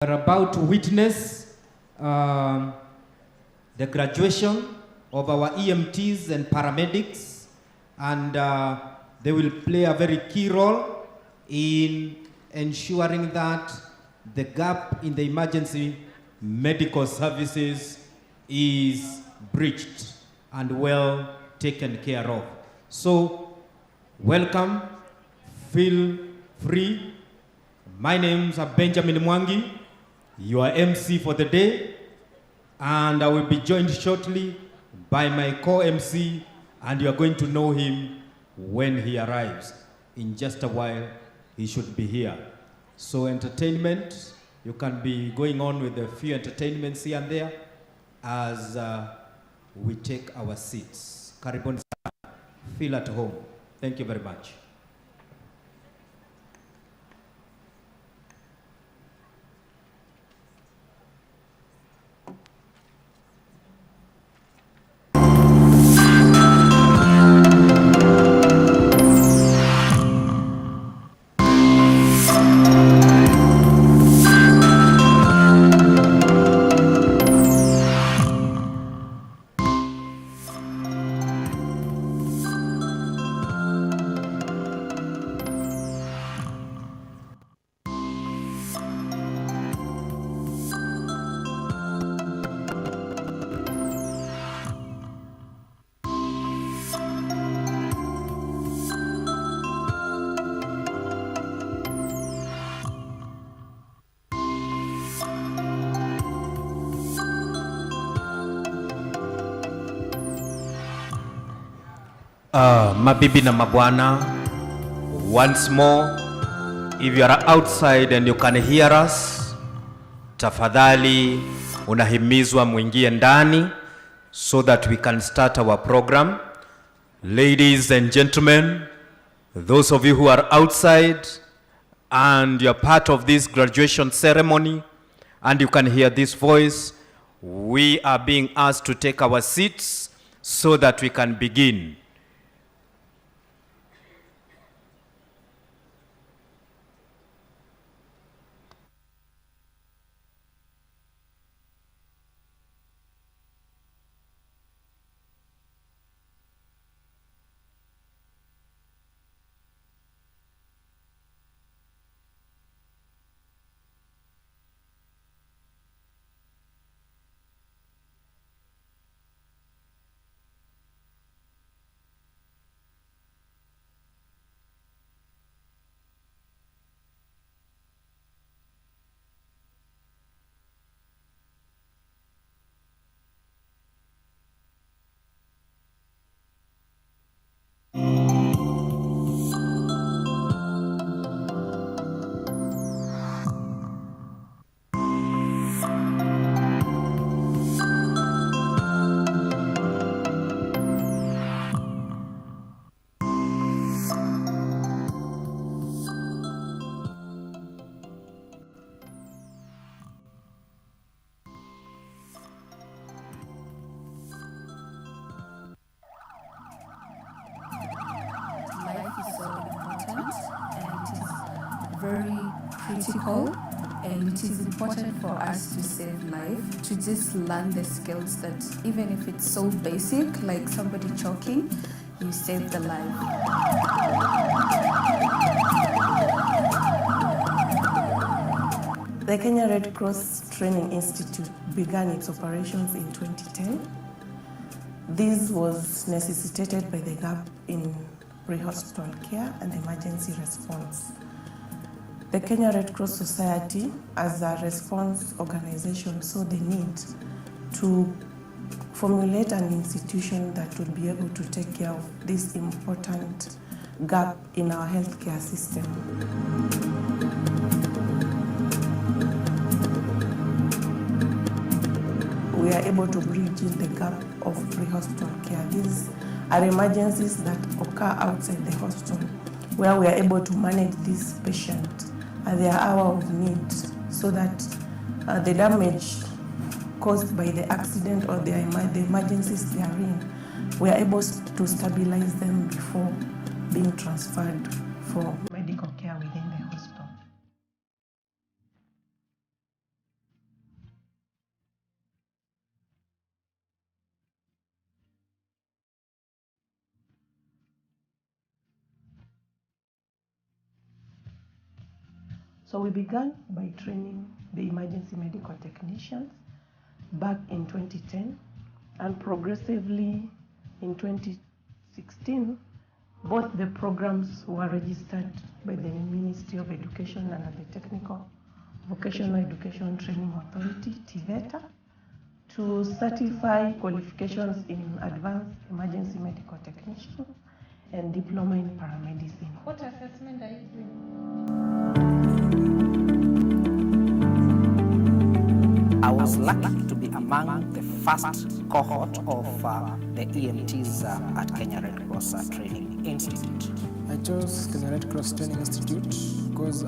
We're about to witness the graduation of our EMTs and paramedics, and they will play a very key role in ensuring that the gap in the emergency medical services is bridged and well taken care of. So, welcome, feel free. My name's Benjamin Mwangi, your MC for the day, and I will be joined shortly by my co-MC, and you are going to know him when he arrives. In just a while, he should be here. So entertainment, you can be going on with a few entertainments here and there as we take our seats. Karibuni sana. Feel at home. Thank you very much. Mabibi na mabwana, once more, if you are outside and you can hear us, tafadhali unahimizwa mwingie ndani so that we can start our program. Ladies and gentlemen, those of you who are outside and you are part of this graduation ceremony and you can hear this voice, we are being asked to take our seats so that we can begin. Very critical, and it is important for us to save life, to just learn the skills that even if it's so basic, like somebody choking, you save the life. The Kenya Red Cross Training Institute began its operations in 2010. This was necessitated by the gap in pre-hospital care and emergency response. The Kenya Red Cross Society, as a response organization, saw the need to formulate an institution that would be able to take care of this important gap in our healthcare system. We are able to bridge in the gap of pre-hospital care. These are emergencies that occur outside the hospital, where we are able to manage this patient at their hour of need, so that the damage caused by the accident or the emergencies they are in, we are able to stabilize them before being transferred for medical care within the hospital. So we began by training the emergency medical technicians back in 2010, and progressively in 2016, both the programs were registered by the Ministry of Education and the Technical Vocational Education Training Authority, TVETA, to certify qualifications in advanced emergency medical technician and diploma in paramedicine. What assessment are you doing? I was lucky to be among the first cohort of the EMTs at Kenya Red Cross Training Institute. I chose Kenya Red Cross Training Institute because,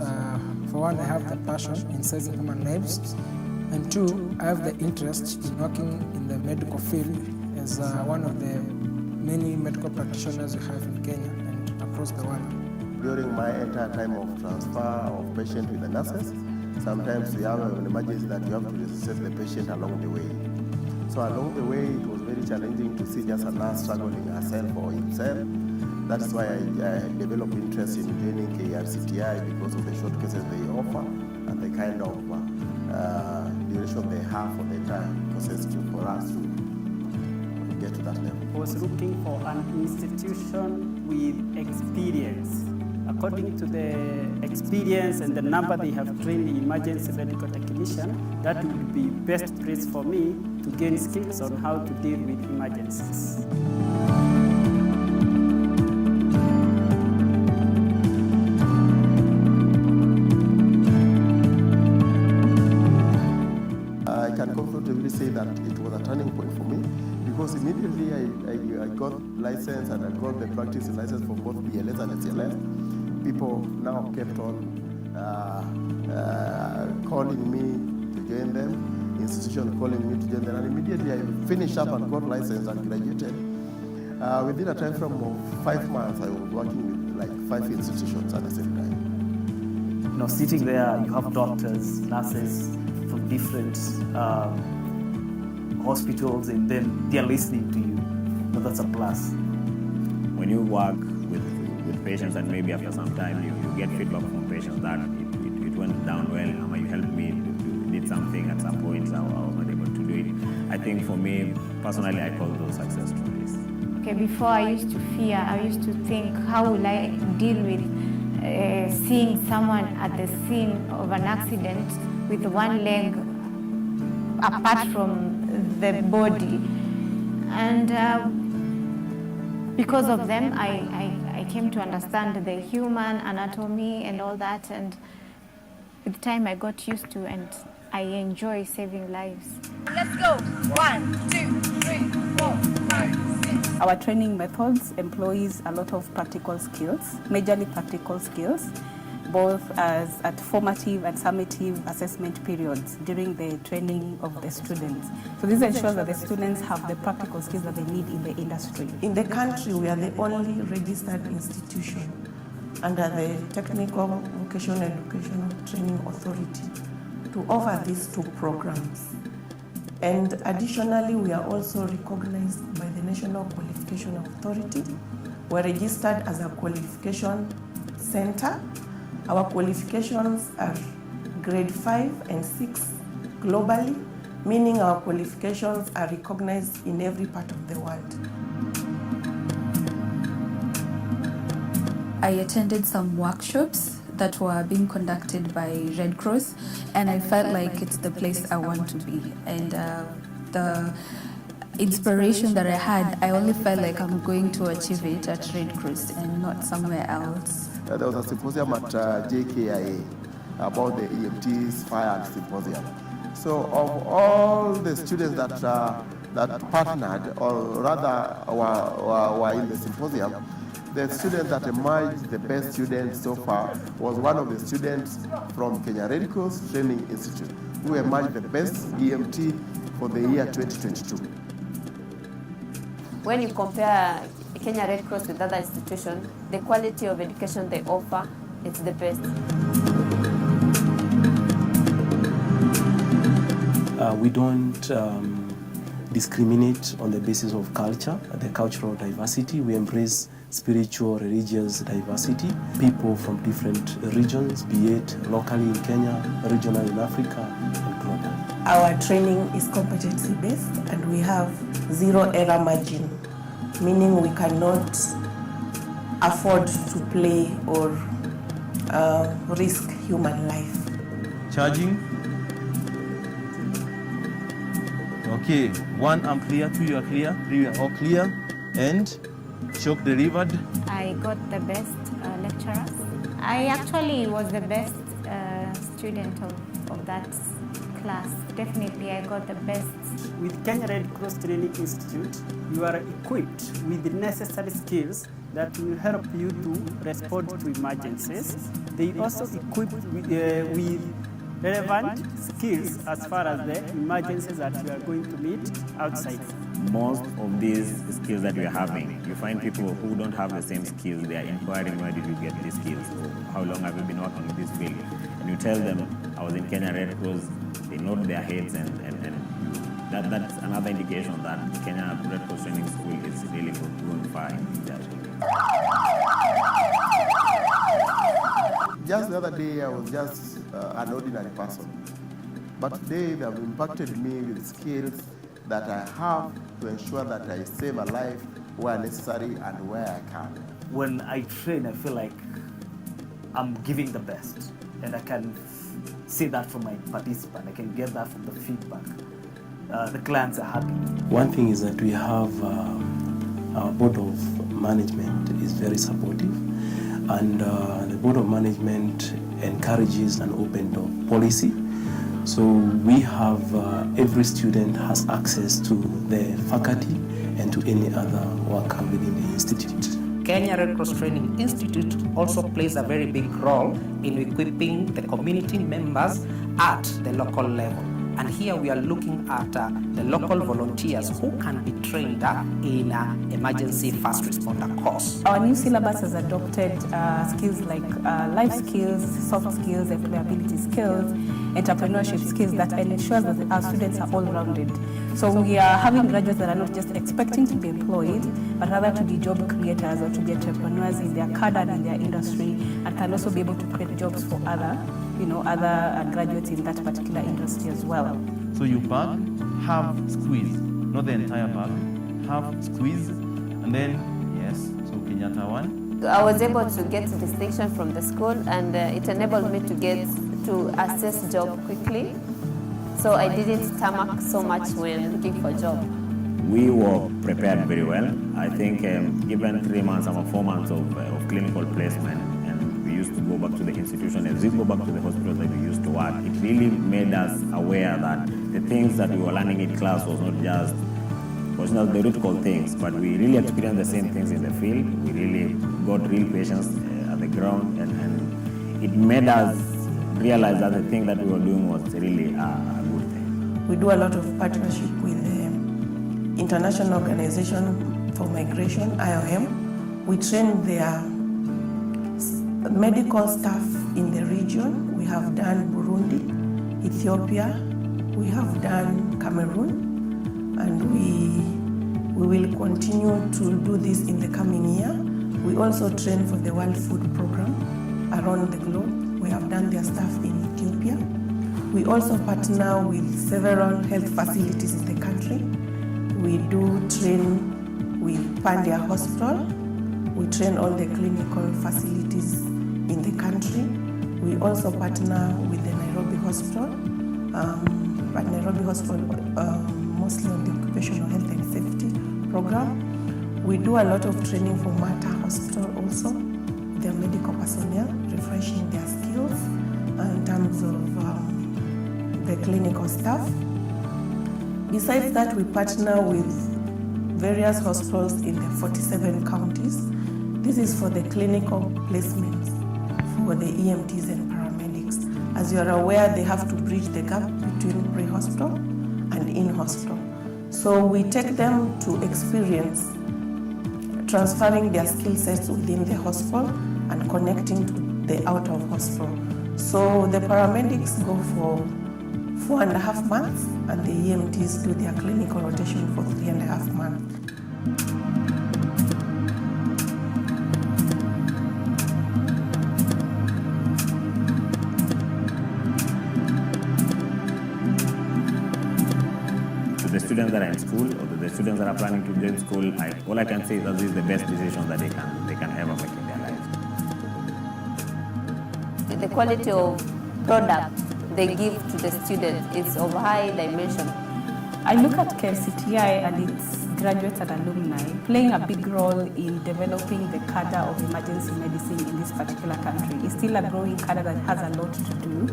for one, I have the passion in saving human lives, and two, I have the interest in working in the medical field as one of the many medical practitioners we have in Kenya and across the world. During my entire time of transfer of patient with the nurses, sometimes we have an emergency that you have to resuscitate the patient along the way. So along the way, it was very challenging to see just a nurse struggling herself or himself. That's why I developed interest in joining KRCTI because of the short cases they offer and the kind of duration they have for the time process for us to get to that level. I was looking for an institution with experience. According to the experience and the number they have trained the emergency medical technician, that would be best place for me to gain skills on how to deal with emergencies. I can comfortably say that it was a turning point for me because immediately I got license and I got the practice license for both BLS and SLS. People now kept on calling me to join them, institution calling me to join them, and immediately I finished up and got licensed and graduated. Within a time frame of 5 months, I was working with like 5 institutions at the same time. You know, sitting there, you have doctors, nurses from different hospitals, and then they're listening to you. So that's a plus. When you work with patients and maybe after some time you get feedback from patients that it went down well, you helped me to did something at some point, I was not able to do it. I think for me, personally, I call those success stories. Okay, before I used to fear, I used to think, how will I deal with seeing someone at the scene of an accident with one leg apart from the body. And because of them, I came to understand the human anatomy and all that, and with time I got used to, and I enjoy saving lives. Let's go! 1, 2, 3, 4, 5, 6. Our training methods employs a lot of practical skills, majorly practical skills, both at formative and summative assessment periods during the training of the students. So this ensures that the students have the practical skills that they need in the industry. In the country, we are the only registered institution under the Technical Vocational Educational Training Authority to offer these 2 programs. And additionally, we are also recognized by the National Qualification Authority. We're registered as a qualification center. Our qualifications are grade 5 and 6 globally, meaning our qualifications are recognized in every part of the world. I attended some workshops that were being conducted by Red Cross, and I felt like it's the place I want to be. And the inspiration that I had, I only felt like I'm going to achieve it at Red Cross and not somewhere else. There was a symposium at JKIA about the EMTs Fire Symposium. So of all the students that partnered, or rather were in the symposium, the student that emerged the best student so far was one of the students from Kenya Red Cross Training Institute, who emerged the best EMT for the year 2022. When you compare Kenya Red Cross with other institutions, the quality of education they offer is the best. We don't discriminate on the basis of culture, the cultural diversity. We embrace spiritual, religious diversity. People from different regions, be it locally in Kenya, regional in Africa, and globally. Our training is competency-based and we have zero error margin, meaning we cannot afford to play or risk human life. Charging. Okay, 1, I'm clear, 2, you are clear, 3, you are all clear, and shock delivered. I got the best lecturers. I actually was the best student of that class. Definitely, I got the best. With Kenya Red Cross Training Institute, you are equipped with the necessary skills that will help you to respond to emergencies. They also equip with relevant skills as far as the emergencies that you are going to meet outside. Most of these skills that we are having, you find people who don't have the same skills. They are inquiring, where did you get these skills? Or how long have you been working in this field? And you tell them, I was in Kenya Red Cross, they nod their heads, and that's another indication that Kenya Red Cross Training School is really going far in that. Just the other day, I was just an ordinary person. But today, they have impacted me with skills that I have to ensure that I save a life where necessary and where I can. When I train, I feel like I'm giving the best. And I can see that from my participant. I can get that from the feedback. The clients are happy. One thing is that we have our board of management is very supportive, and the board of management encourages an open door policy. So we have every student has access to the faculty and to any other worker within the institute. Kenya Red Cross Training Institute also plays a very big role in equipping the community members at the local level. And here we are looking at the local volunteers who can be trained in emergency first responder course. Our new syllabus has adopted skills like life skills, soft skills, employability skills, entrepreneurship skills that ensures that our students are all-rounded. So we are having graduates that are not just expecting to be employed, but rather to be job creators or to be entrepreneurs in their cadre and in their industry, and can also be able to create jobs for other graduates in that particular industry as well. So you bag, half squeeze, not the entire bag, half squeeze, and then, yes, so Kenyatta 1. I was able to get distinction from the school, and it enabled me to assess job quickly. So I didn't stomach so much when looking for a job. We were prepared very well. I think given 3 months or 4 months of clinical placement, we used to go back to the institution, as we go back to the hospital that we used to work, it really made us aware that the things that we were learning in class was not the theoretical things, but we really experienced the same things in the field. We really got real patients at the ground, and it made us realize that the thing that we were doing was really a good thing. We do a lot of partnership with the International Organization for Migration, IOM. We train their medical staff in the region. We have done Burundi, Ethiopia, we have done Cameroon, and we will continue to do this in the coming year. We also train for the World Food Program around the globe. We have done their stuff in Ethiopia. We also partner with several health facilities in the country. We do train with Pandya Hospital. We train all the clinical facilities in the country. We also partner with the Nairobi Hospital, but Nairobi Hospital mostly on the occupational health and safety program. We do a lot of training for Mata Hospital also, their medical personnel, refreshing their skills in terms of the clinical staff. Besides that, we partner with various hospitals in the 47 counties. This is for the clinical placements for the EMTs and paramedics. As you are aware, they have to bridge the gap between pre-hospital and in-hospital. So we take them to experience transferring their skill sets within the hospital and connecting to the out of hospital. So the paramedics go for 4.5 months, and the EMTs do their clinical rotation for 3.5 months. The students that are in school or the students that are planning to join school, all I can say is that this is the best decision that they can ever make in their life. The quality of product they give to the student is of high dimension. I look at KFCTI and its graduates and alumni playing a big role in developing the cadre of emergency medicine in this particular country. It's still a growing cadre that has a lot to do.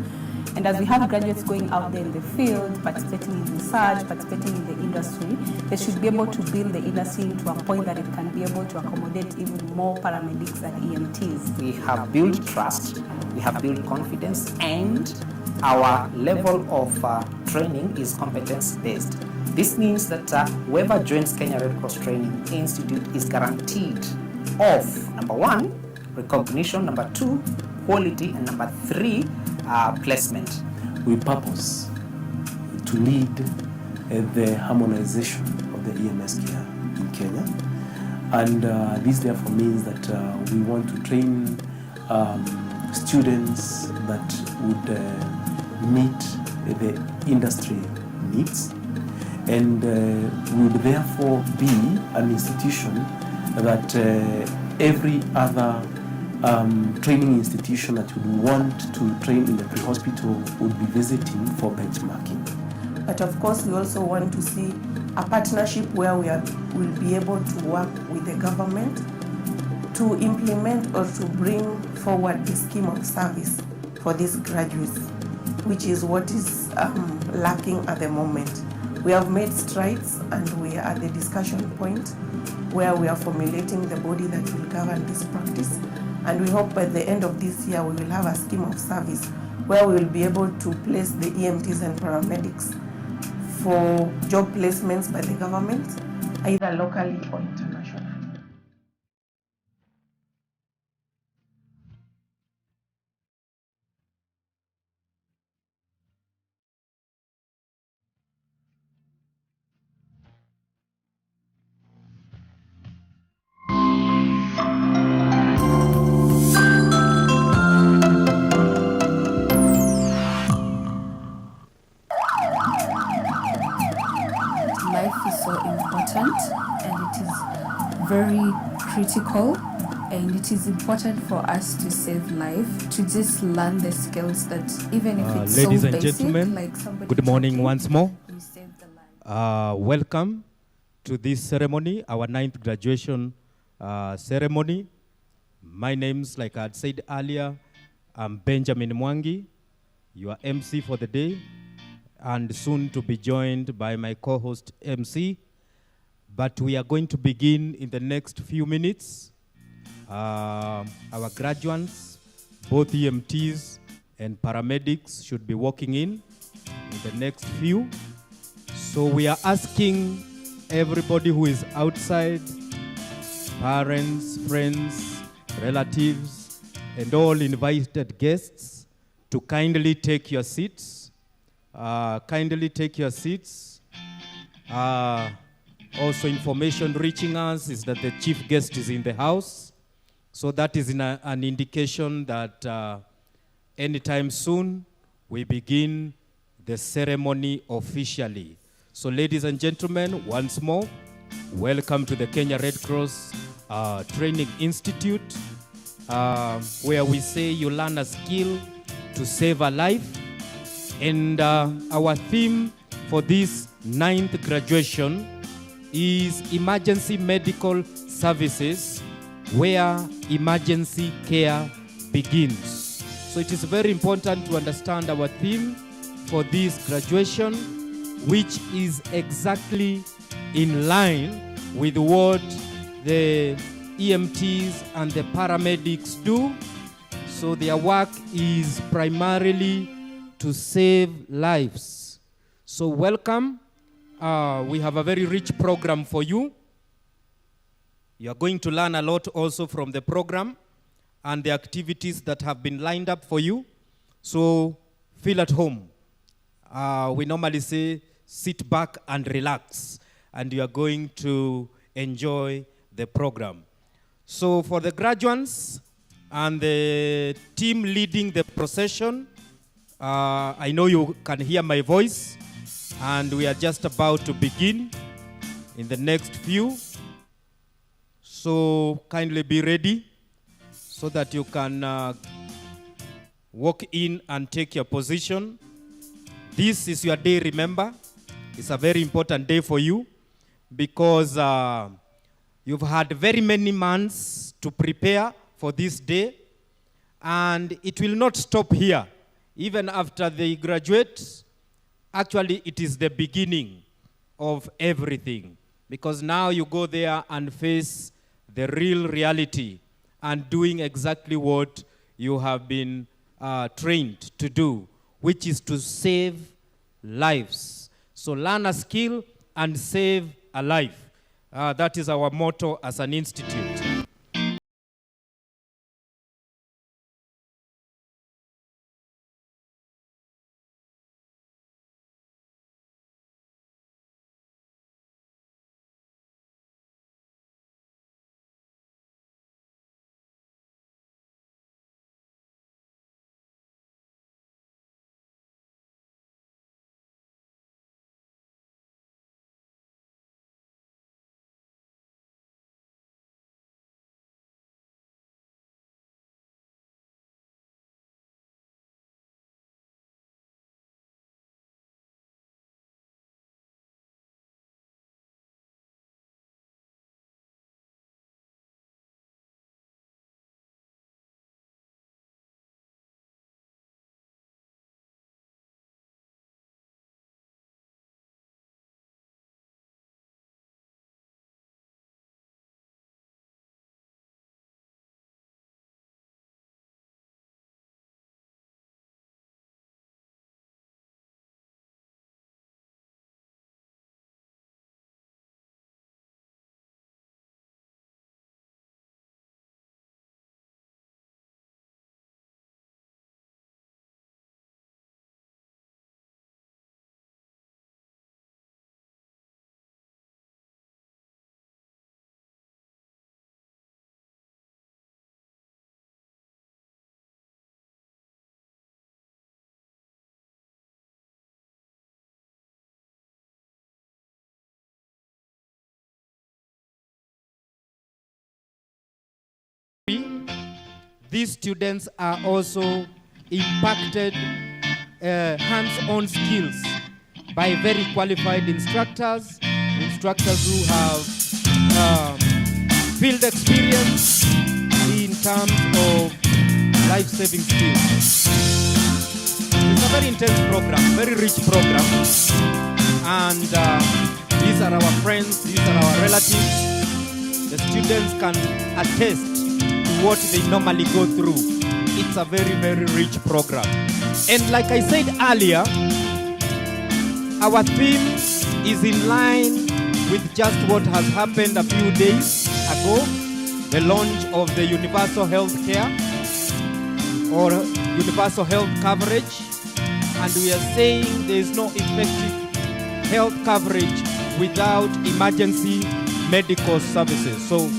And as we have graduates going out there in the field, participating in research, participating in the industry, they should be able to build the industry to a point that it can be able to accommodate even more paramedics and EMTs. We have built trust, we have built confidence, and our level of training is competence-based. This means that whoever joins Kenya Red Cross Training Institute is guaranteed of, number one, recognition, number two, quality, and number three, placement. We purpose to lead the harmonization of the EMS care in Kenya, and this therefore means that we want to train students that would meet the industry needs, and would therefore be an institution that every other training institution that would want to train in the pre-hospital would be visiting for benchmarking. But of course, we also want to see a partnership where we'll be able to work with the government to implement or to bring forward the scheme of service for these graduates, which is what is lacking at the moment. We have made strides, and we are at the discussion point where we are formulating the body that will govern this practice. And we hope by the end of this year we will have a scheme of service where we will be able to place the EMTs and paramedics for job placements by the government, either locally or internationally. Very critical, and it is important for us to save life, to just learn the skills that even if it's ladies so and basic, gentlemen, like somebody good morning talking, once more. you save the life. Welcome to this ceremony, our 9th graduation ceremony. My name's, like I had said earlier, I'm Benjamin Mwangi, your MC for the day, and soon to be joined by my co-host MC. But we are going to begin in the next few minutes. Our graduates, both EMTs and paramedics, should be walking in the next few. So we are asking everybody who is outside, parents, friends, relatives, and all invited guests to kindly take your seats. Kindly take your seats. Also, information reaching us is that the chief guest is in the house. So that is an indication that anytime soon we begin the ceremony officially. So ladies and gentlemen, once more, welcome to the Kenya Red Cross Training Institute, where we say you learn a skill to save a life. And our theme for this 9th graduation is emergency medical services, where emergency care begins. So it is very important to understand our theme for this graduation, which is exactly in line with what the EMTs and the paramedics do. So their work is primarily to save lives. So welcome. We have a very rich program for you. You are going to learn a lot also from the program and the activities that have been lined up for you. So feel at home. we normally say sit back and relax, and you are going to enjoy the program. So for the graduates and the team leading the procession, I know you can hear my voice, and we are just about to begin in the next few. So kindly be ready so that you can walk in and take your position. This is your day, remember. It's a very important day for you because you've had very many months to prepare for this day, and it will not stop here. Even after they graduate, actually it is the beginning of everything, because now you go there and face the real reality and doing exactly what you have been trained to do, which is to save lives. So learn a skill and save a life. That is our motto as an institute. These students are also impacted hands-on skills by very qualified instructors who have field experience in terms of life-saving skills. It's a very intense program, very rich program, and these are our friends, these are our relatives. The students can attest to what they normally go through. It's a very, very rich program. And like I said earlier, our theme is in line with just what has happened a few days ago, the launch of the universal health care or universal health coverage. And we are saying there is no effective health coverage without emergency medical services. So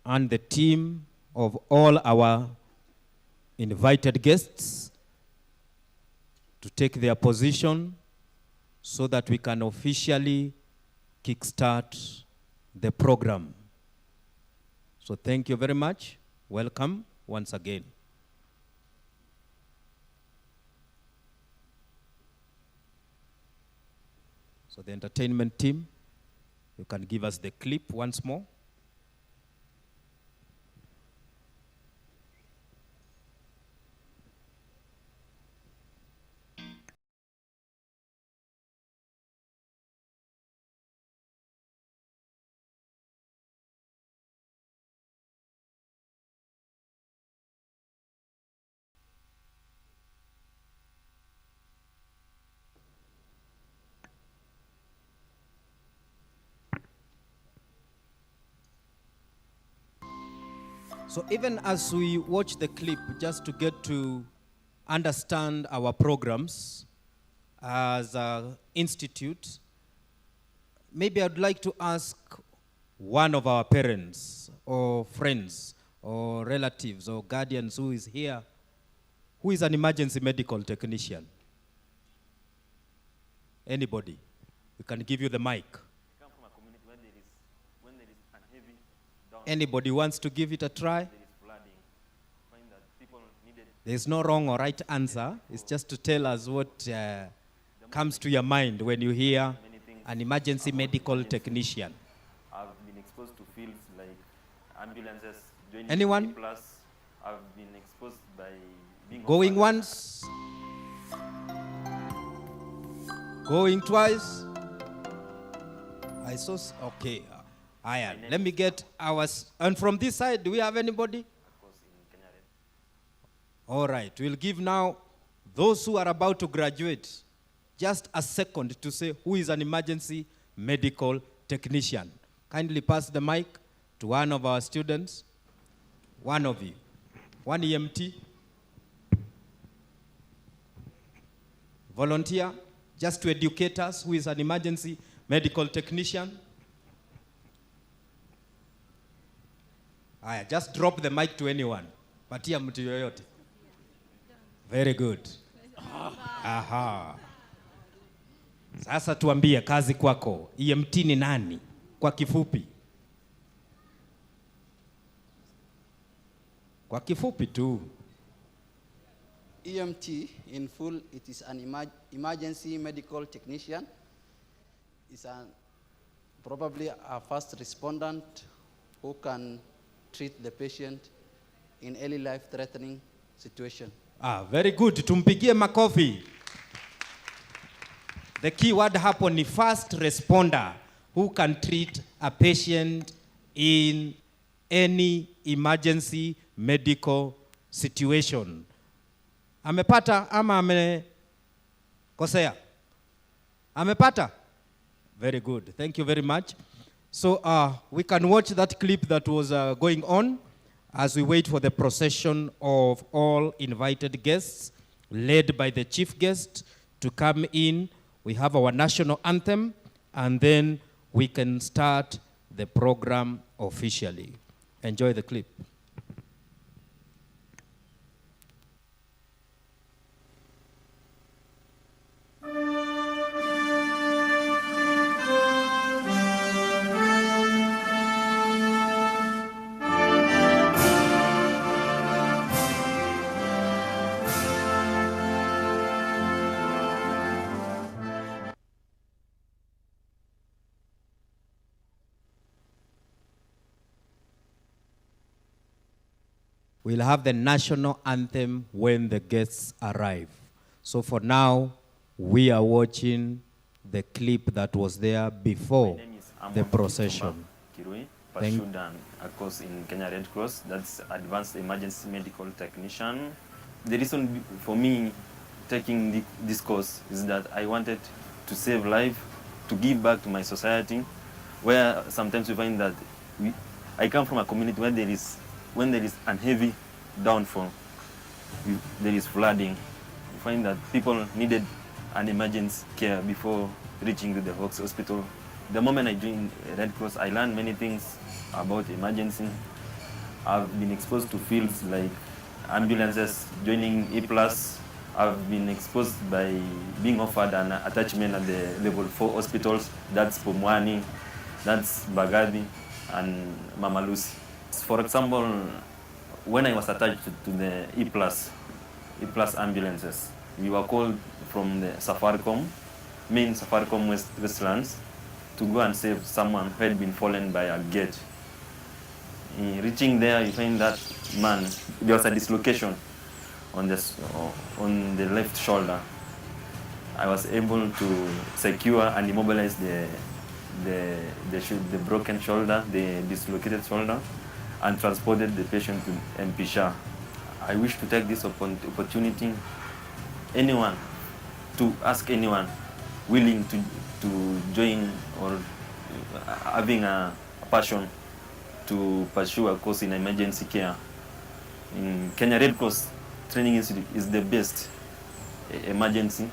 and the team of all our invited guests to take their position so that we can officially kickstart the program. So thank you very much. Welcome once again. So the entertainment team, you can give us the clip once more. So even as we watch the clip, just to get to understand our programs as an institute, maybe I'd like to ask one of our parents or friends or relatives or guardians who is here, who is an emergency medical technician. Anybody? We can give you the mic. Anybody wants to give it a try? There's no wrong or right answer. It's just to tell us what comes to your mind when you hear an emergency medical technician. I've been exposed to fields like ambulances, joining Anyone? Plus, I've been exposed by being Going once? Going twice? I saw, okay. Ian, let me get ours. And from this side, do we have anybody? Of course, in Kenya. All right, we'll give now those who are about to graduate just a second to say who is an emergency medical technician. Kindly pass the mic to one of our students. One of you. One EMT. Volunteer, just to educate us who is an emergency medical technician. Aya, just drop the mic to anyone. Patia mtu yoyote. Very good. Aha. Sasa tuambie kazi kwako. EMT ni nani? Kwa kifupi. Kwa kifupi tu. EMT, in full, it is an emergency medical technician. It's probably a first respondent who can treat the patient in early life-threatening situation. Very good. Tumpigie makofi. The key word hapo ni first responder who can treat a patient in any emergency medical situation. Amepata ama amekosea? Amepata? Very good. Thank you very much. So we can watch that clip that was going on as we wait for the procession of all invited guests led by the chief guest to come in. We have our national anthem and then we can start the program officially. Enjoy the clip. We'll have the national anthem when the guests arrive. So for now, we are watching the clip that was there before the procession. Kirui, pursued a course in Kenya Red Cross, that's Advanced Emergency Medical Technician. The reason for me taking this course is that I wanted to save life, to give back to my society, where sometimes we find that I come from a community where when there is a heavy downfall, there is flooding. You find that people needed an emergency care before reaching to the hospital the moment I joined Red Cross, I learned many things about emergency. I've been exposed to fields like ambulances, joining E+. I've been exposed by being offered an attachment at the level 4 hospitals. That's Pumwani, that's Bagadi, and Mama Lucy. For example, when I was attached to the E+ ambulances, we were called from the Safaricom, main Safaricom Westlands, to go and save someone who had been fallen by a gate. In reaching there, you find that man, there was a dislocation on the left shoulder. I was able to secure and immobilize the broken shoulder, the dislocated shoulder, and transported the patient to MP Shah. I wish to take this opportunity, to ask anyone willing to join or having a passion to pursue a course in emergency care. In Kenya Red Cross Training Institute is the best emergency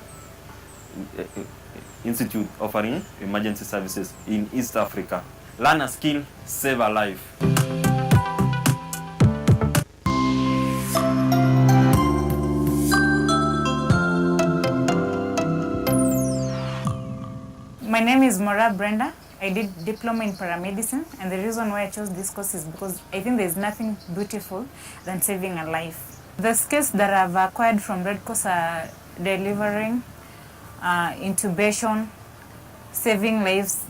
institute offering emergency services in East Africa. Learn a skill, save a life. My name is Mora Brenda. I did diploma in paramedicine, and the reason why I chose this course is because I think there's nothing beautiful than saving a life. The skills that I've acquired from Red Cross are delivering, intubation, saving lives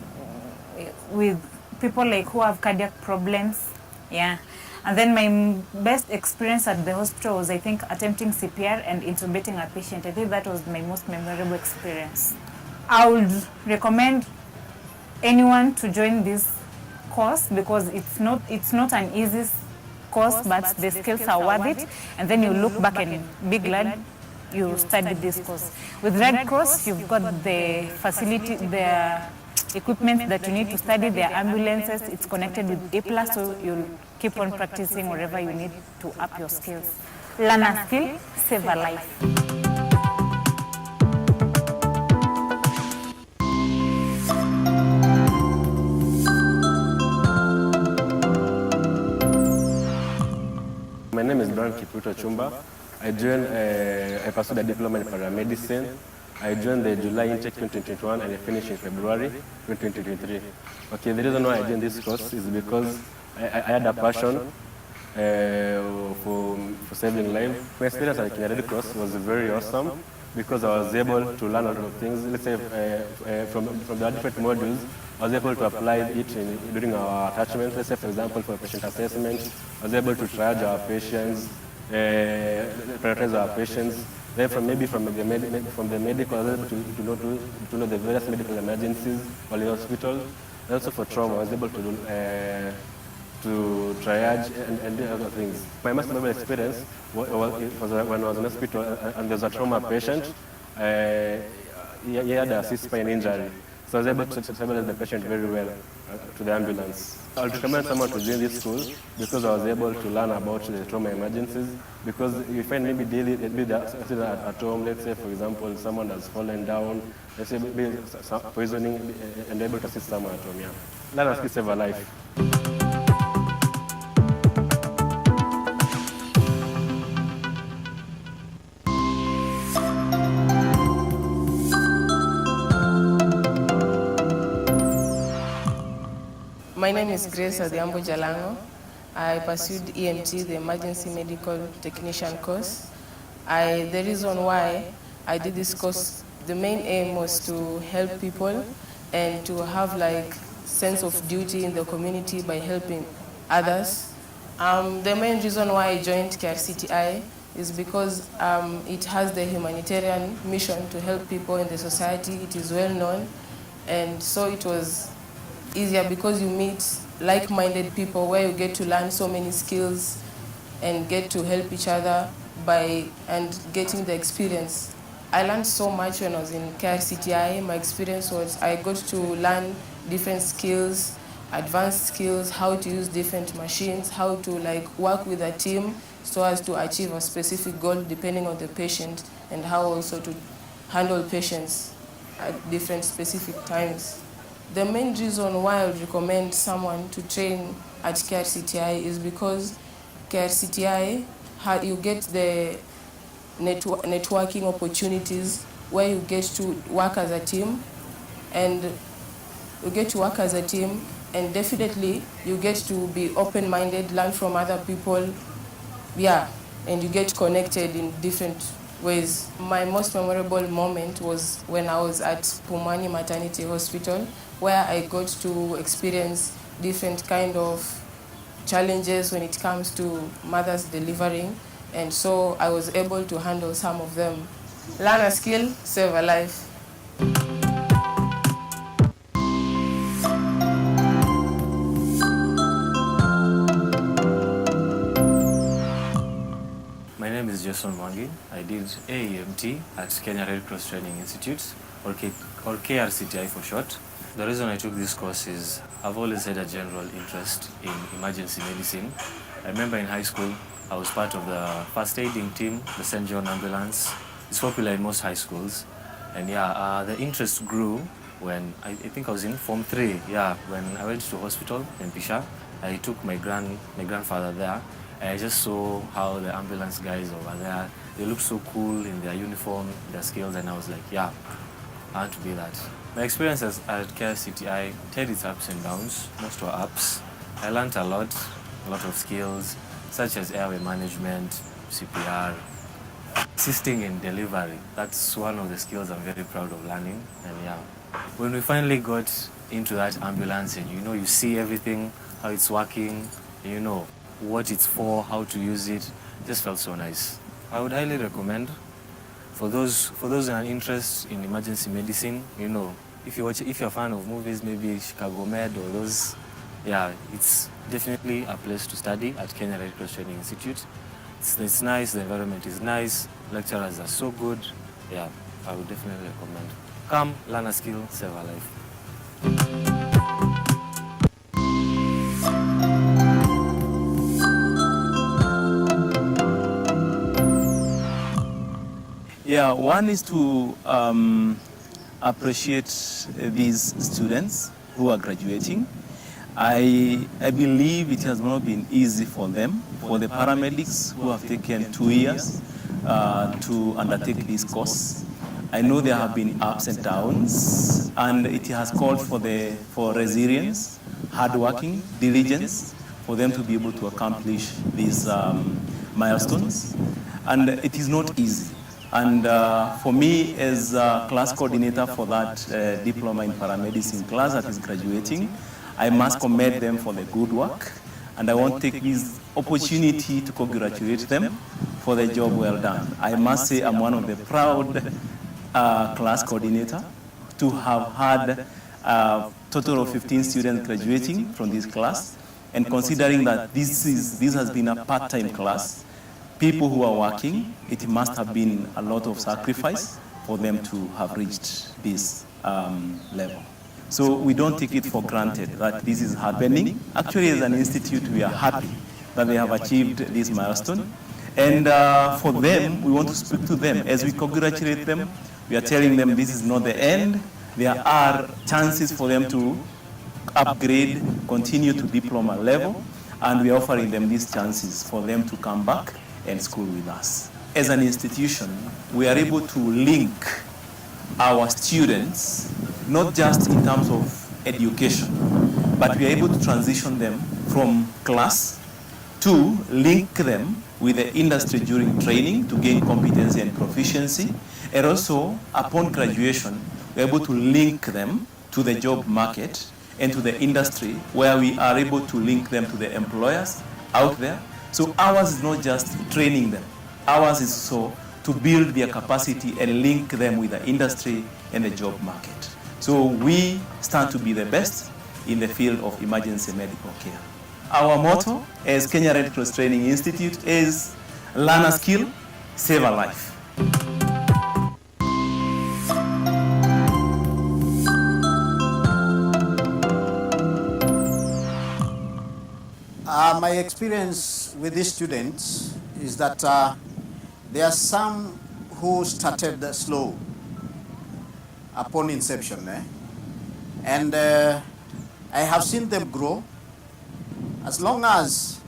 with people like who have cardiac problems, yeah. And then my best experience at the hospital was, I think, attempting CPR and intubating a patient. I think that was my most memorable experience. I would recommend anyone to join this course because it's not an easy course, but the skills are worth it, and then you look back and be glad you studied this course. With Red Cross, you've got the facility, the equipment that you need to study, their ambulances, it's connected with E+, so you'll keep on practicing wherever you need to up your skills. Learn a skill, save a life. My name is Brian Kipruto Chumba. I pursued a diploma in paramedicine. I joined the July intake 2021 and I finished in February 2023. Okay, the reason why I joined this course is because I had a passion for saving lives. My experience at Kenya Red Cross was very awesome because I was able to learn a lot of things. Let's say from the different modules, I was able to apply it during our attachment. Let's say, for example, for patient assessment, I was able to triage our patients, prioritize our patients. Then from the medical, I was able to know the various medical emergencies while in hospital. And also for trauma, I was able to triage and do other things. My most memorable experience was when I was in hospital and there was a trauma patient. He had a C-spine injury. So I was able to stabilize the patient very well to the ambulance. I would recommend someone to join this school because I was able to learn about the trauma emergencies. Because you find maybe daily at home, let's say, for example, someone has fallen down, let's say maybe poisoning, and able to assist someone at home. Yeah. Learn a skill, save a life. My name is Grace Odhiambo Jalango. I pursued EMT, the Emergency Medical Technician course. The reason why I did this course, the main aim was to help people and to have like sense of duty in the community by helping others. The main reason why I joined KRCTI is because it has the humanitarian mission to help people in the society. It is well known, and so it was easier because you meet like-minded people where you get to learn so many skills and get to help each other and getting the experience. I learned so much when I was in KRCTI. My experience was I got to learn different skills, advanced skills, how to use different machines, how to work with a team so as to achieve a specific goal depending on the patient, and how also to handle patients at different specific times. The main reason why I would recommend someone to train at KRCTI is because KRCTI, you get the networking opportunities where you get to work as a team, and definitely you get to be open-minded, learn from other people, and you get connected in different ways. My most memorable moment was when I was at Pumwani Maternity Hospital, where I got to experience different kind of challenges when it comes to mothers delivering, and so I was able to handle some of them. Learn a skill, save a life. My name is Jason Mwangi. I did AEMT at Kenya Red Cross Training Institute, or KRCTI for short. The reason I took this course is I've always had a general interest in emergency medicine. I remember in high school, I was part of the first aiding team, the St. John Ambulance. It's popular in most high schools. And the interest grew when I think I was in Form 3. When I went to hospital in Pisha, I took my grandfather there. And I just saw how the ambulance guys over there, they looked so cool in their uniform, their skills, and I was like, I want to be that. My experiences at KRCTI had its ups and downs. Most were ups. I learned a lot of skills, such as airway management, CPR, assisting in delivery. That's one of the skills I'm very proud of learning. And when we finally got into that ambulance and you see everything, how it's working, you know what it's for, how to use it, just felt so nice. I would highly recommend for those who are interested in emergency medicine, if you're a fan of movies, maybe Chicago Med or those, it's definitely a place to study at Kenya Red Cross Training Institute. It's nice, the environment is nice, lecturers are so good. I would definitely recommend. Come, learn a skill, save a life. One is to appreciate these students who are graduating. I believe it has not been easy for them, for the paramedics who have taken 2 years to undertake this course. I know there have been ups and downs, and it has called for resilience, hard working, diligence, for them to be able to accomplish these milestones. And it is not easy. And for me, as a class coordinator for that diploma in paramedicine class that is graduating, I must commend them for the good work. And I want to take this opportunity to congratulate them for the job well done. I must say I'm one of the proud class coordinator to have had a total of 15 students graduating from this class. And considering that this has been a part-time class, people who are working, it must have been a lot of sacrifice for them to have reached this level. So we don't take it for granted that this is happening. Actually, as an institute, we are happy that they have achieved this milestone. And for them, we want to speak to them. As we congratulate them, we are telling them this is not the end. There are chances for them to upgrade, continue to diploma level, and we are offering them these chances for them to come back and school with us. As an institution, we are able to link our students, not just in terms of education, but we are able to transition them from class to link them with the industry during training to gain competency and proficiency. And also, upon graduation, we are able to link them to the job market and to the industry, where we are able to link them to the employers out there. So ours is not just training them. Ours is so to build their capacity and link them with the industry and the job market. So we stand to be the best in the field of emergency medical care. Our motto as Kenya Red Cross Training Institute is learn a skill, save a life. My experience with these students is that there are some who started slow upon inception. And I have seen them grow. As long as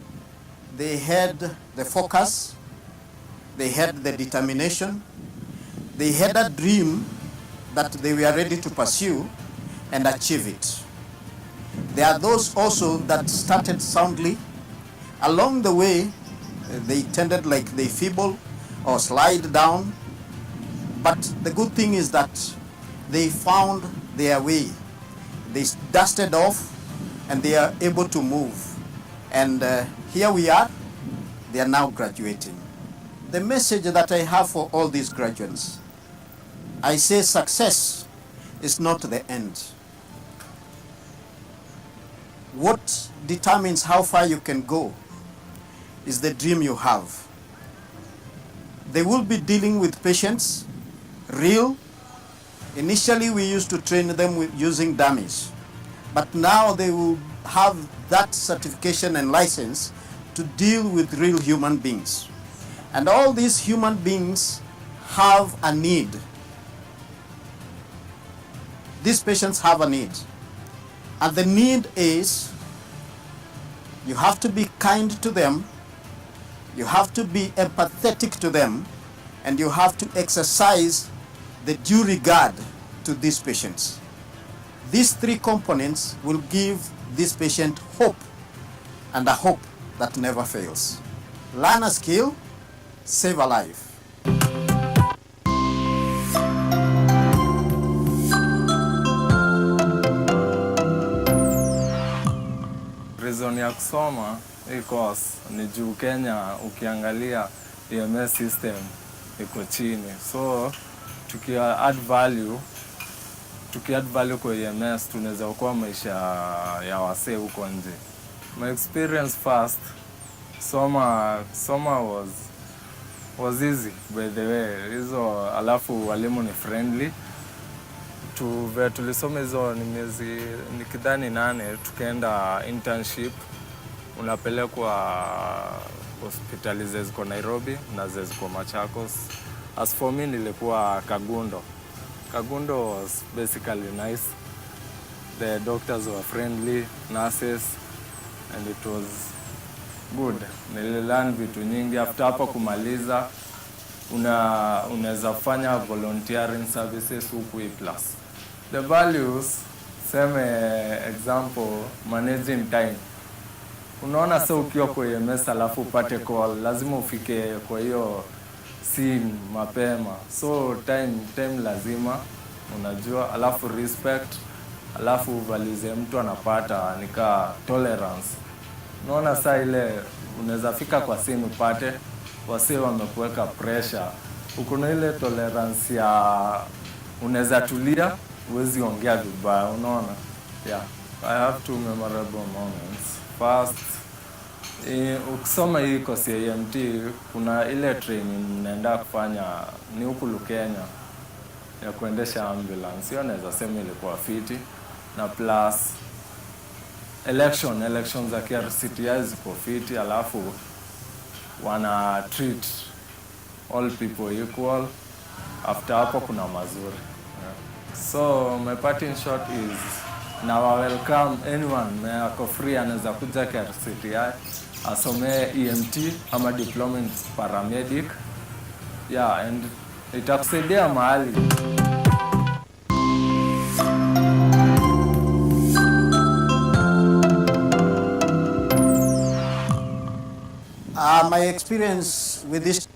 they had the focus, they had the determination, they had a dream that they were ready to pursue and achieve it. There are those also that started soundly. Along the way, they tended like they feeble or slide down. But the good thing is that they found their way. They dusted off and they are able to move. And here we are, they are now graduating. The message that I have for all these graduates, I say success is not the end. What determines how far you can go is the dream you have. They will be dealing with patients, real. Initially, we used to train them with using dummies, but now they will have that certification and license to deal with real human beings. And all these human beings have a need. These patients have a need. And the need is you have to be kind to them, you have to be empathetic to them, and you have to exercise the due regard to these patients. These three components will give this patient hope, and a hope that never fails. Learn a skill, save a life. Reason ya kusoma hii course ni juu Kenya ukiangalia EMS system iko chini. So tuki-add value kwa EMS tunaweza okoa maisha ya wasee huko nje. My experience first, soma was easy by the way. Hizo alafu walimu ni friendly. Tulisoma hizo ni miezi nikidhani 8, tukaenda internship. Unapelekwa hospitali ziko Nairobi na ziko Machakos. As for me nilikuwa Kagundo. Kagundo was basically nice. The doctors were friendly, nurses, and it was good. Nililearn vitu nyingi. After hapo kumaliza unaweza fanya volunteering services huku plus. The values, same example, managing time. Unaona sasa ukiwa kwa EMS alafu upate call, lazima ufike kwa hiyo scene mapema. So time lazima unajua, alafu respect, alafu valize mtu anapata nika tolerance. Unaona saa ile unaweza fika kwa scene upate wasee wamekuweka pressure. Ukuna ile tolerance ya unaweza tulia, huwezi ongea vibaya, unaona? Yeah, I have two memorable moments. First, ukisoma hii course ya EMT, kuna ile training naenda kufanya ni huku Kenya ya kuendesha ambulance. Hiyo naweza sema ilikuwa fiti. Na plus elections za KRCTI ziko fiti, alafu wana treat all people equal. After hapo kuna mazuri. So my parting shot is now I welcome anyone ako free anaweza kuja KRCTI asome EMT ama diploma in paramedic. Yeah, and itakusaidia mahali. My experience with this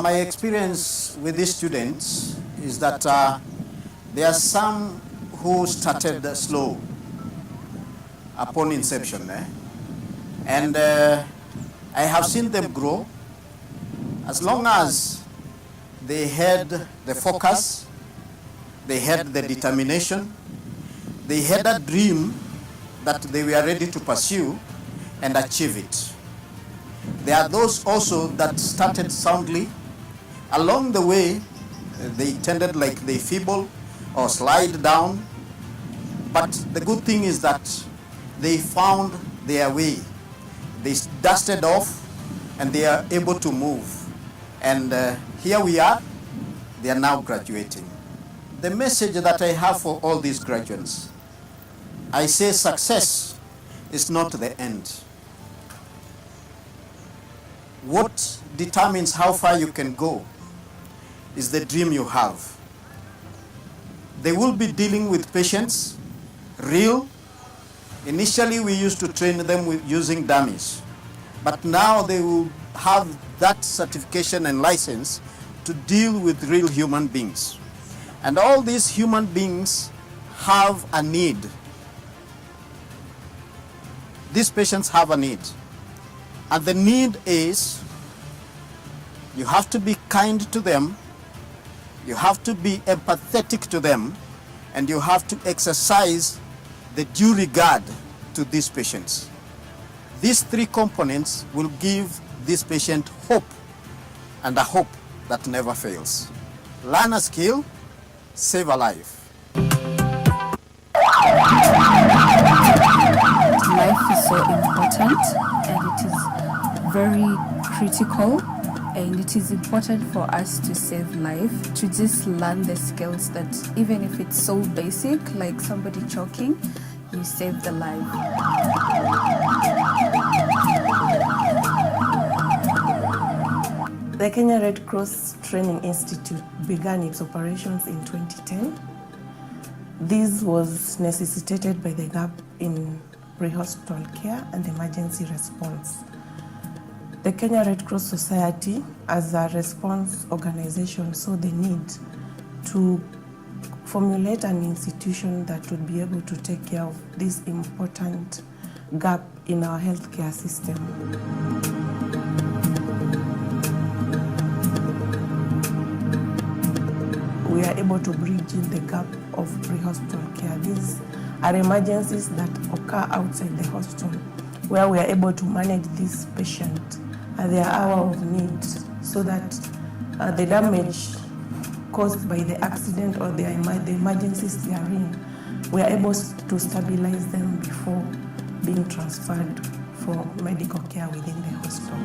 my experience with these students is that there are some who started slow upon inception, and I have seen them grow. As long as they had the focus, they had the determination, they had a dream that they were ready to pursue and achieve it. There are those also that started soundly. Along the way, they tended like they feeble or slide down. But the good thing is that they found their way. They dusted off and they are able to move. And here we are, they are now graduating. The message that I have for all these graduates, I say success is not the end. What determines how far you can go is the dream you have. They will be dealing with patients, real. Initially, we used to train them with using dummies, but now they will have that certification and license to deal with real human beings. And all these human beings have a need. These patients have a need. And the need is you have to be kind to them, you have to be empathetic to them, and you have to exercise the due regard to these patients. These three components will give this patient hope, and a hope that never fails. Learn a skill, save a life. Life is so important and it is very critical, and it is important for us to save life, to just learn the skills that even if it's so basic, like somebody choking, you save the life. The Kenya Red Cross Training Institute began its operations in 2010. This was necessitated by the gap in pre-hospital care and emergency response. The Kenya Red Cross Society, as a response organization, saw the need to formulate an institution that would be able to take care of this important gap in our healthcare system. We are able to bridge in the gap of pre-hospital care. These are emergencies that occur outside the hospital, where we are able to manage this patient at their hour of need, so that the damage caused by the accident or the emergencies they are in, we are able to stabilize them before being transferred for medical care within the hospital.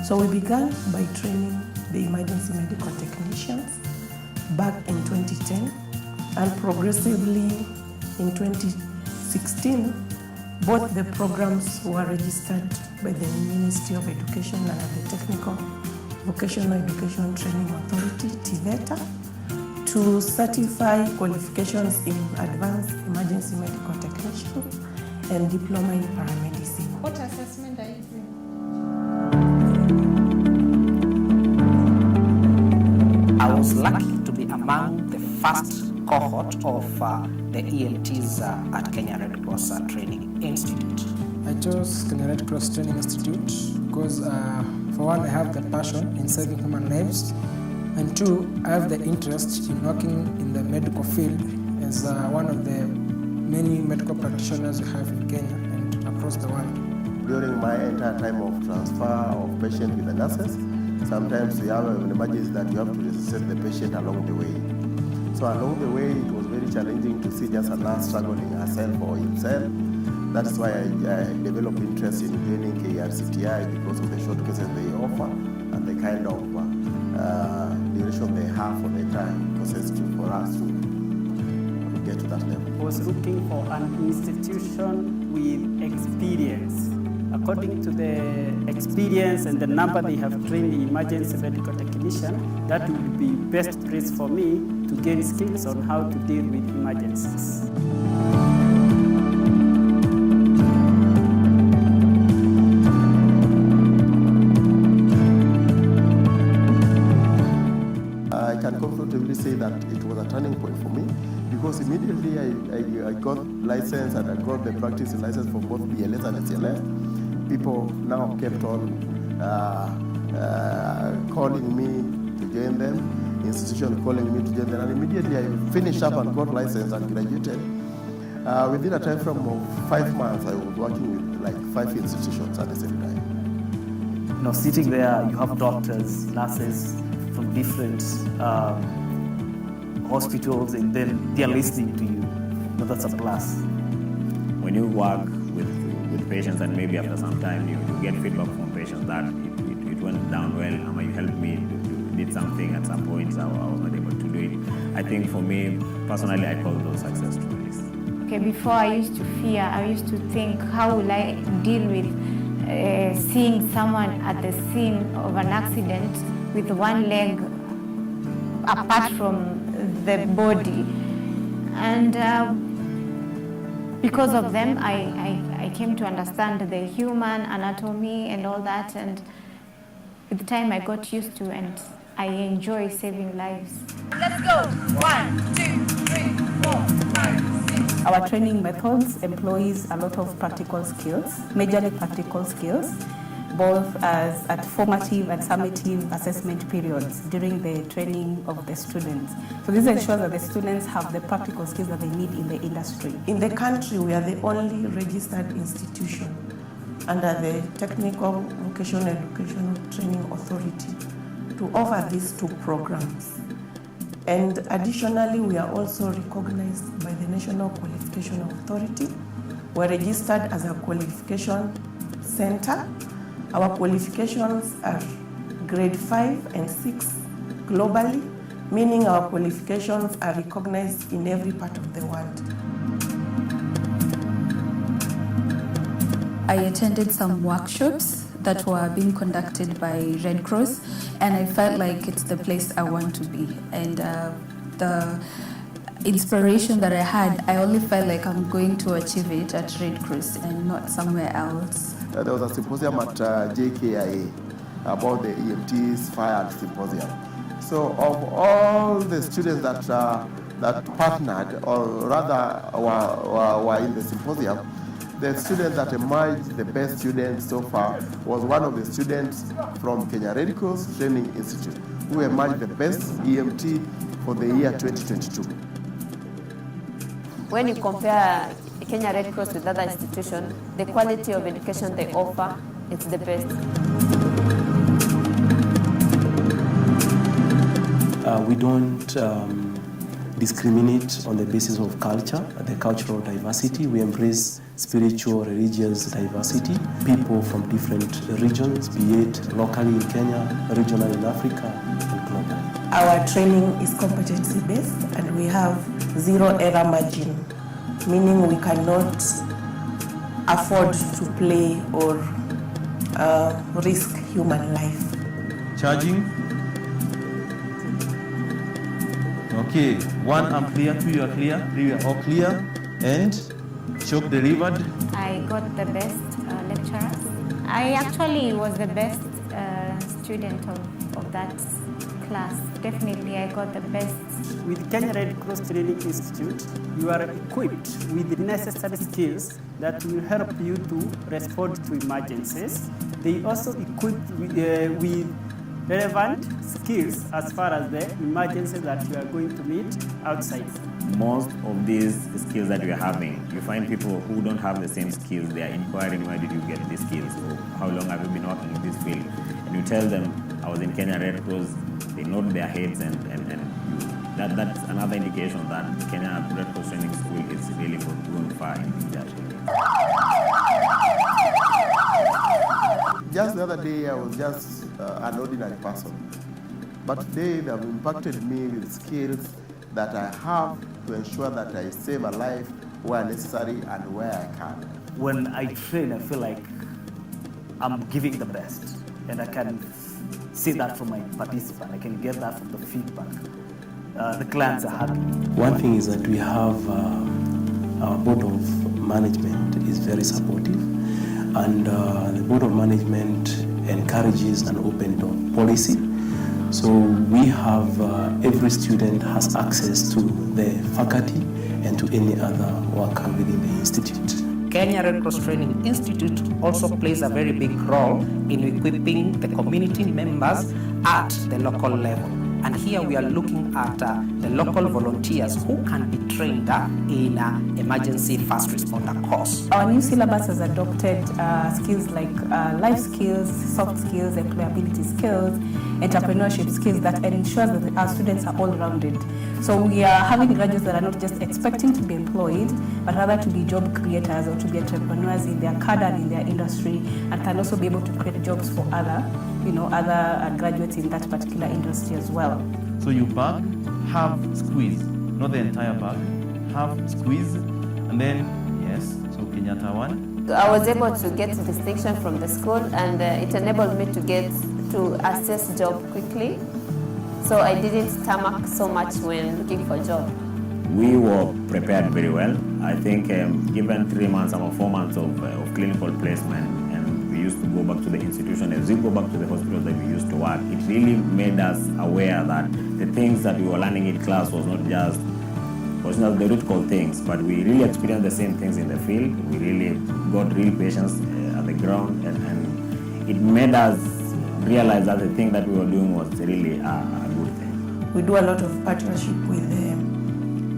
So we began by training the emergency medical technicians back in 2010, and progressively in 2016, both the programs were registered by the Ministry of Education and the Technical Vocational Education Training Authority, TVETA, to certify qualifications in advanced emergency medical technician and diploma in paramedicine. What assessment are you doing? I was lucky to be among the first cohort of the EMTs at Kenya Red Cross Training Institute. I chose Kenya Red Cross Training Institute because, for one, I have the passion in saving human lives, and two, I have the interest in working in the medical field as one of the many medical practitioners we have in Kenya and across the world. During my entire time of transfer of patients with the nurses, sometimes we have an emergency that you have to resuscitate the patient along the way. So along the way, it was very challenging to see just a nurse struggling herself or himself. That's why I developed interest in joining KRCTI, because of the short cases they offer and the kind of duration they have for the time process for us to get to that level. I was looking for an institution with experience. According to the experience and the number they have trained the emergency medical technician, that would be best place for me to gain skills on how to deal with emergencies. I can comfortably say that it was a turning point for me, because immediately I got license and I got the practice license for both BLS and SLS. People now kept on calling me to join them, institution calling me to join them, and immediately I finished up and got license and graduated. Within a time frame of 5 months, I was working with like 5 institutions at the same time. Sitting there, you have doctors, nurses from different hospitals, and then they're listening to you. That's a plus. When you work with patients and maybe after some time you get feedback from patients that it went down well, you helped me, did something at some point, I was not able to do it. I think for me, personally, I call those success stories. Okay, before I used to fear, I used to think, how will I deal with seeing someone at the scene of an accident with one leg apart from the body. And because of them, I came to understand the human anatomy and all that, and with time I got used to, and I enjoy saving lives. Let's go! 1, 2, 3, 4, 5, 6. Our training methods employs a lot of practical skills, majorly practical skills, both at formative and summative assessment periods during the training of the students. So this ensures that the students have the practical skills that they need in the industry. In the country, we are the only registered institution under the Technical Vocational Educational Training Authority to offer these two programs. And additionally, we are also recognized by the National Qualification Authority. We're registered as a qualification center. Our qualifications are grade 5 and 6 globally, meaning our qualifications are recognized in every part of the world. I attended some workshops that were being conducted by Red Cross, and I felt like it's the place I want to be. And the inspiration that I had, I only felt like I'm going to achieve it at Red Cross and not somewhere else. There was a symposium at JKIA about the EMTs fire symposium. So of all the students that partnered, or rather were in the symposium, the student that emerged the best student so far was one of the students from Kenya Red Cross Training Institute, who emerged the best EMT for the year 2022. When you compare Kenya Red Cross with other institutions, the quality of education they offer, it's the best. We don't discriminate on the basis of culture, the cultural diversity. We embrace spiritual, religious diversity. People from different regions, be it locally in Kenya, regionally in Africa, and globally. Our training is competency-based, and we have zero error margin, meaning we cannot afford to play or risk human life. Charging. Okay, 1, I'm clear, 2, you are clear, 3, we are all clear, and shock delivered. I got the best lecturers. I actually was the best student of that class. Definitely, I got the best. With Kenya Red Cross Training Institute, you are equipped with the necessary skills that will help you to respond to emergencies. They also equip with relevant skills as far as the emergencies that you are going to meet outside. Most of these skills that we are having, you find people who don't have the same skills. They are inquiring, where did you get these skills? Or how long have you been working in this field? And you tell them, I was in Kenya Red Cross, they nod their heads, and that's another indication that Kenya Red Cross Training School is really going far in that. Just the other day, I was just an ordinary person. But today, they have impacted me with skills that I have to ensure that I save a life where necessary and where I can. When I train, I feel like I'm giving the best, and I can see that from my participant. I can get that from the feedback. The clients are happy. One thing is that we have our board of management is very supportive, and the board of management encourages an open door policy. So we have every student has access to the faculty and to any other worker within the institute. Kenya Red Cross Training Institute also plays a very big role in equipping the community members at the local level. And here we are looking at the local volunteers who can be trained in emergency first responder course. Our new syllabus has adopted skills like life skills, soft skills, employability skills, entrepreneurship skills that ensures that our students are all-rounded. So we are having graduates that are not just expecting to be employed, but rather to be job creators or to be entrepreneurs in their cadre and in their industry, and can also be able to create jobs for other graduates in that particular industry as well. So you bag, half squeeze, not the entire bag, half squeeze, and then, yes, so Kenyatta 1. I was able to get distinction from the school, and it enabled me to assess job quickly. So I didn't stomach so much when looking for a job. We were prepared very well. I think given 3 months or 4 months of clinical placement, and we used to go back to the institution, as we go back to the hospital that we used to work, it really made us aware that the things that we were learning in class was not the theoretical things, but we really experienced the same things in the field. We really got real patients at the ground, and it made us realize that the thing that we were doing was really a good thing. We do a lot of partnership with the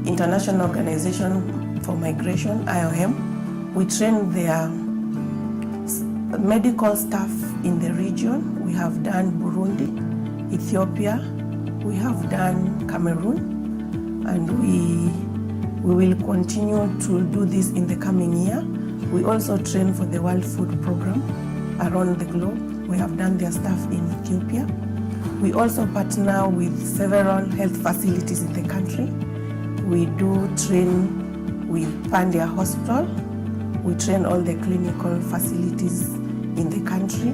International Organization for Migration, IOM. We train their medical staff in the region. We have done Burundi, Ethiopia, we have done Cameroon, and we will continue to do this in the coming year. We also train for the World Food Program around the globe. We have done their stuff in Ethiopia. We also partner with several health facilities in the country. We do train with Pandya Hospital. We train all the clinical facilities in the country.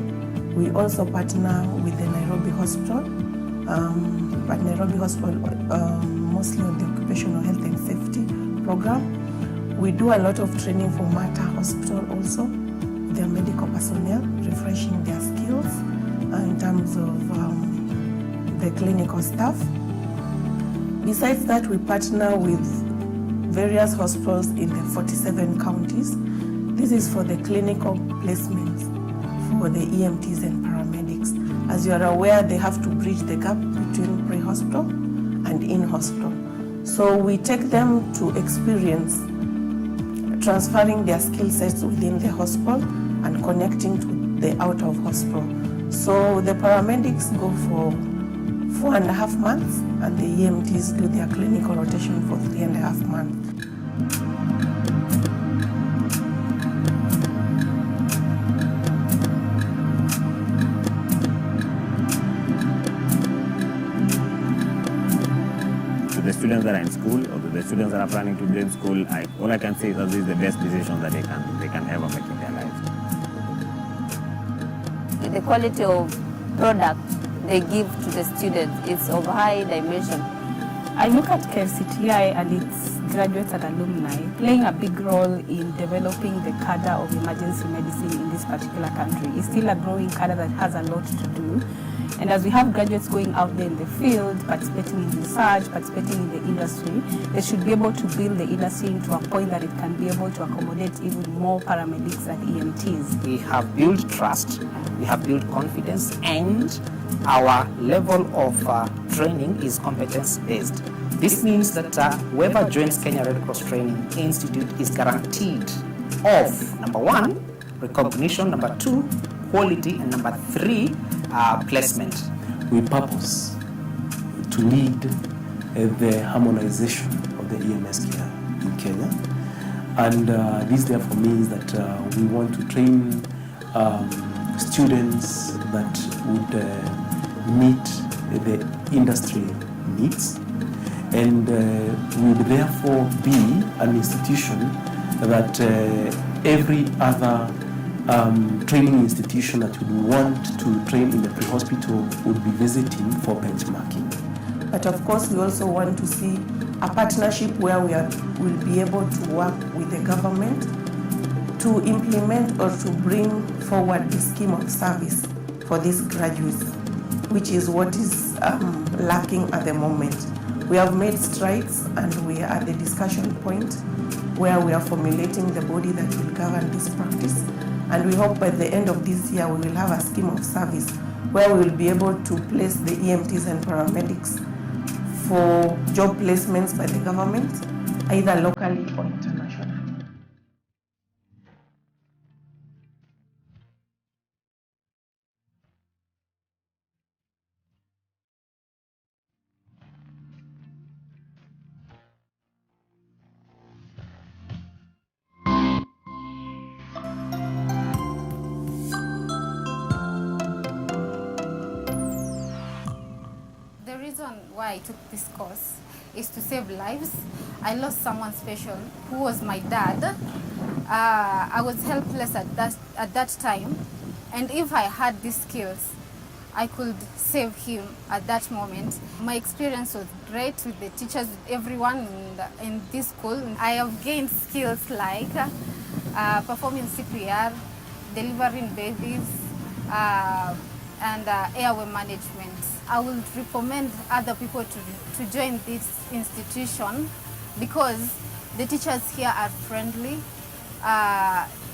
We also partner with the Nairobi Hospital, but Nairobi Hospital mostly on the occupational health and safety program. We do a lot of training for Mata Hospital also, their medical personnel, refreshing their skills in terms of the clinical staff. Besides that, we partner with various hospitals in the 47 counties. This is for the clinical placements for the EMTs and paramedics. As you are aware, they have to bridge the gap between pre-hospital and in-hospital. So we take them to experience transferring their skill sets within the hospital and connecting to the out of hospital. So the paramedics go for 4.5 months, and the EMTs do their clinical rotation for 3.5 months. To the students that are in school, or to the students that are planning to join school, all I can say is that this is the best decision that they can ever make in their lives. The quality of product they give to the students is of high dimension. I look at KFCTI and its graduates and alumni playing a big role in developing the cadre of emergency medicine in this particular country. It's still a growing cadre that has a lot to do. And as we have graduates going out there in the field, participating in research, participating in the industry, they should be able to build the industry into a point that it can be able to accommodate even more paramedics and EMTs. We have built trust, we have built confidence, and our level of training is competence-based. This means that whoever joins Kenya Red Cross Training Institute is guaranteed of, number 1, recognition, number 2, quality, and number 3, placement. We purpose to lead the harmonization of the EMS care in Kenya, and this therefore means that we want to train students that would meet the industry needs, and would therefore be an institution that every other training institution that would want to train in the pre-hospital would be visiting for benchmarking. But of course, we also want to see a partnership where we'll be able to work with the government to implement or to bring forward the scheme of service for these graduates, which is what is lacking at the moment. We have made strides, and we are at the discussion point where we are formulating the body that will govern this practice. And we hope by the end of this year we will have a scheme of service where we will be able to place the EMTs and paramedics for job placements by the government, either locally or internationally. The reason why I took this course is to save lives. I lost someone special who was my dad. I was helpless at that time, and if I had these skills, I could save him at that moment. My experience was great with the teachers, with everyone in this school. I have gained skills like performing CPR, delivering babies, and airway management. I would recommend other people to join this institution because the teachers here are friendly.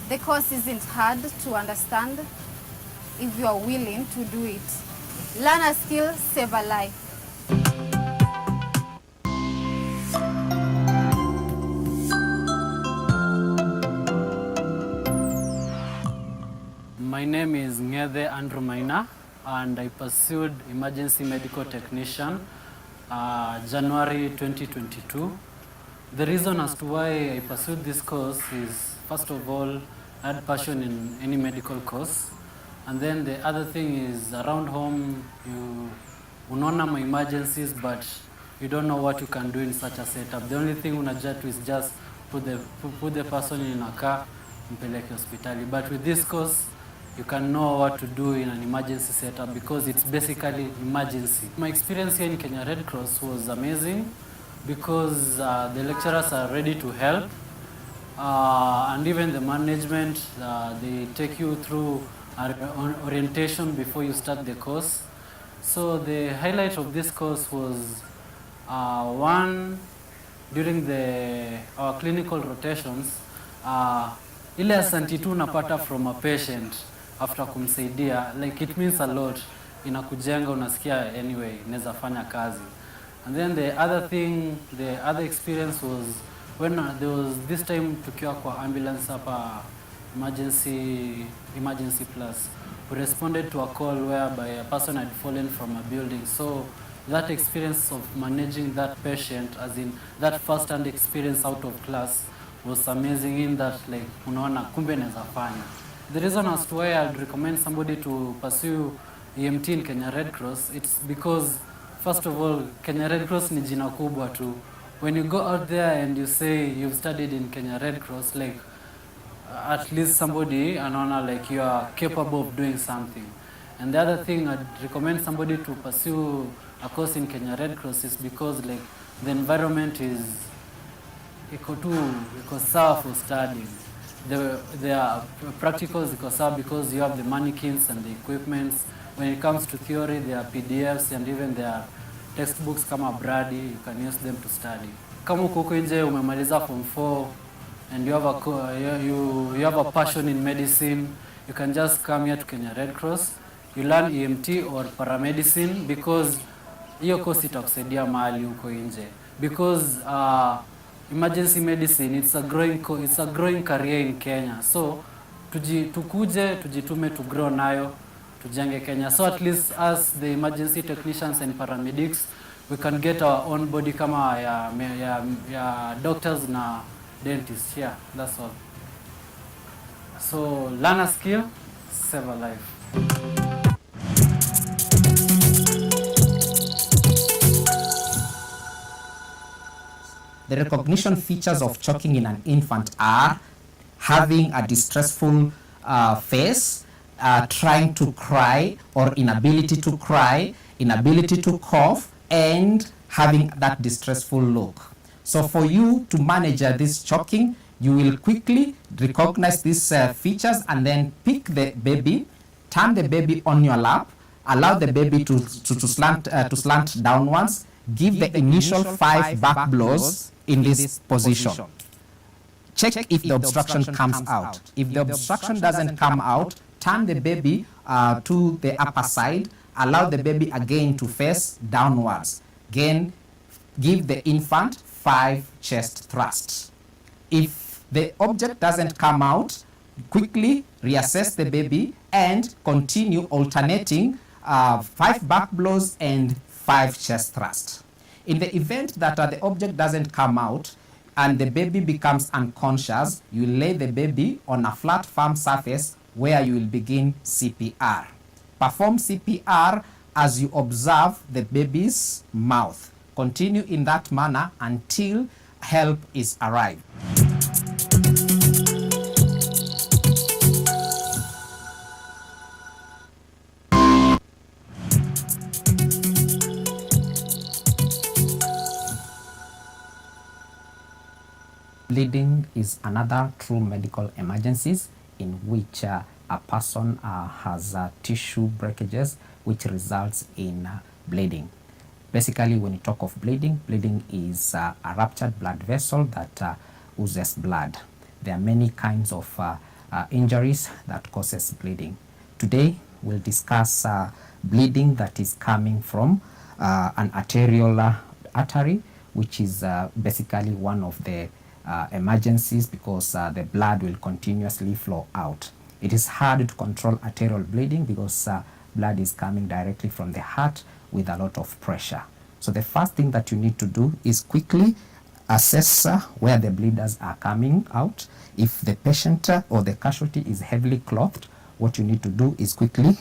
The course isn't hard to understand if you are willing to do it. Learn a skill, save a life. My name is Ngede Andrew Maina, and I pursued emergency medical technician January 2022. The reason as to why I pursued this course is, first of all, I had passion in any medical course. And then the other thing is, around home, you unaona my emergencies, but you don't know what you can do in such a setup. The only thing unajua to is just put the person in a car, mpeleke hospitali. But with this course, you can know what to do in an emergency setup because it's basically emergency. My experience here in Kenya Red Cross was amazing because the lecturers are ready to help, and even the management, they take you through orientation before you start the course. So the highlight of this course was one, during our clinical rotations, ile asanti tu unapata from a patient after kumsaidia, like it means a lot. Inakujenga, unasikia anyway, neza fanya kazi. And then the other experience was when there was this time tukiwa kwa ambulance hapa emergency plus. We responded to a call whereby a person had fallen from a building. So that experience of managing that patient, as in that first-hand experience out of class, was amazing in that, like, unaona kumbe neza fanya. The reason as to why I'd recommend somebody to pursue EMT in Kenya Red Cross, it's because, first of all, Kenya Red Cross ni jina kubwa tu. When you go out there and you say you've studied in Kenya Red Cross, like, at least somebody anaona like you are capable of doing something. And the other thing I'd recommend somebody to pursue a course in Kenya Red Cross is because, like, the environment is iko sawa for studying. There are practicals iko sawa because you have the mannequins and the equipments. When it comes to theory, there are PDFs and even there are textbooks kama Brady, you can use them to study. Kama uko nje umemaliza form 4 and you have a passion in medicine, you can just come here to Kenya Red Cross. You learn EMT or paramedicine because hiyo course itakusaidia mahali uko nje. Because emergency medicine, it's a growing career in Kenya. So tujitume to grow nayo, tujenge Kenya. So at least as the emergency technicians and paramedics, we can get our own body kama ya doctors na dentists. Yeah, that's all. So learn a skill, save a life. The recognition features of choking in an infant are having a distressful face, trying to cry or inability to cry, inability to cough, and having that distressful look. So for you to manage this choking, you will quickly recognize these features and then pick the baby, turn the baby on your lap, allow the baby to slant downwards, give the initial 5 back blows in this position. Check if the obstruction comes out. If the obstruction doesn't come out, turn the baby to the upper side, allow the baby again to face downwards. Again, give the infant 5 chest thrusts. If the object doesn't come out, quickly reassess the baby and continue alternating 5 back blows and 5 chest thrusts. In the event that the object doesn't come out and the baby becomes unconscious, you lay the baby on a flat firm surface where you will begin CPR. Perform CPR as you observe the baby's mouth. Continue in that manner until help is arrived. Bleeding is another true medical emergencies in which a person has tissue breakages which results in bleeding. Basically, when you talk of bleeding, bleeding is a ruptured blood vessel that oozes blood. There are many kinds of injuries that causes bleeding. Today, we'll discuss bleeding that is coming from an arterial artery, which is basically one of the emergencies because the blood will continuously flow out. It is hard to control arterial bleeding because blood is coming directly from the heart with a lot of pressure. So the first thing that you need to do is quickly assess where the bleeders are coming out. If the patient or the casualty is heavily clothed, what you need to do is quickly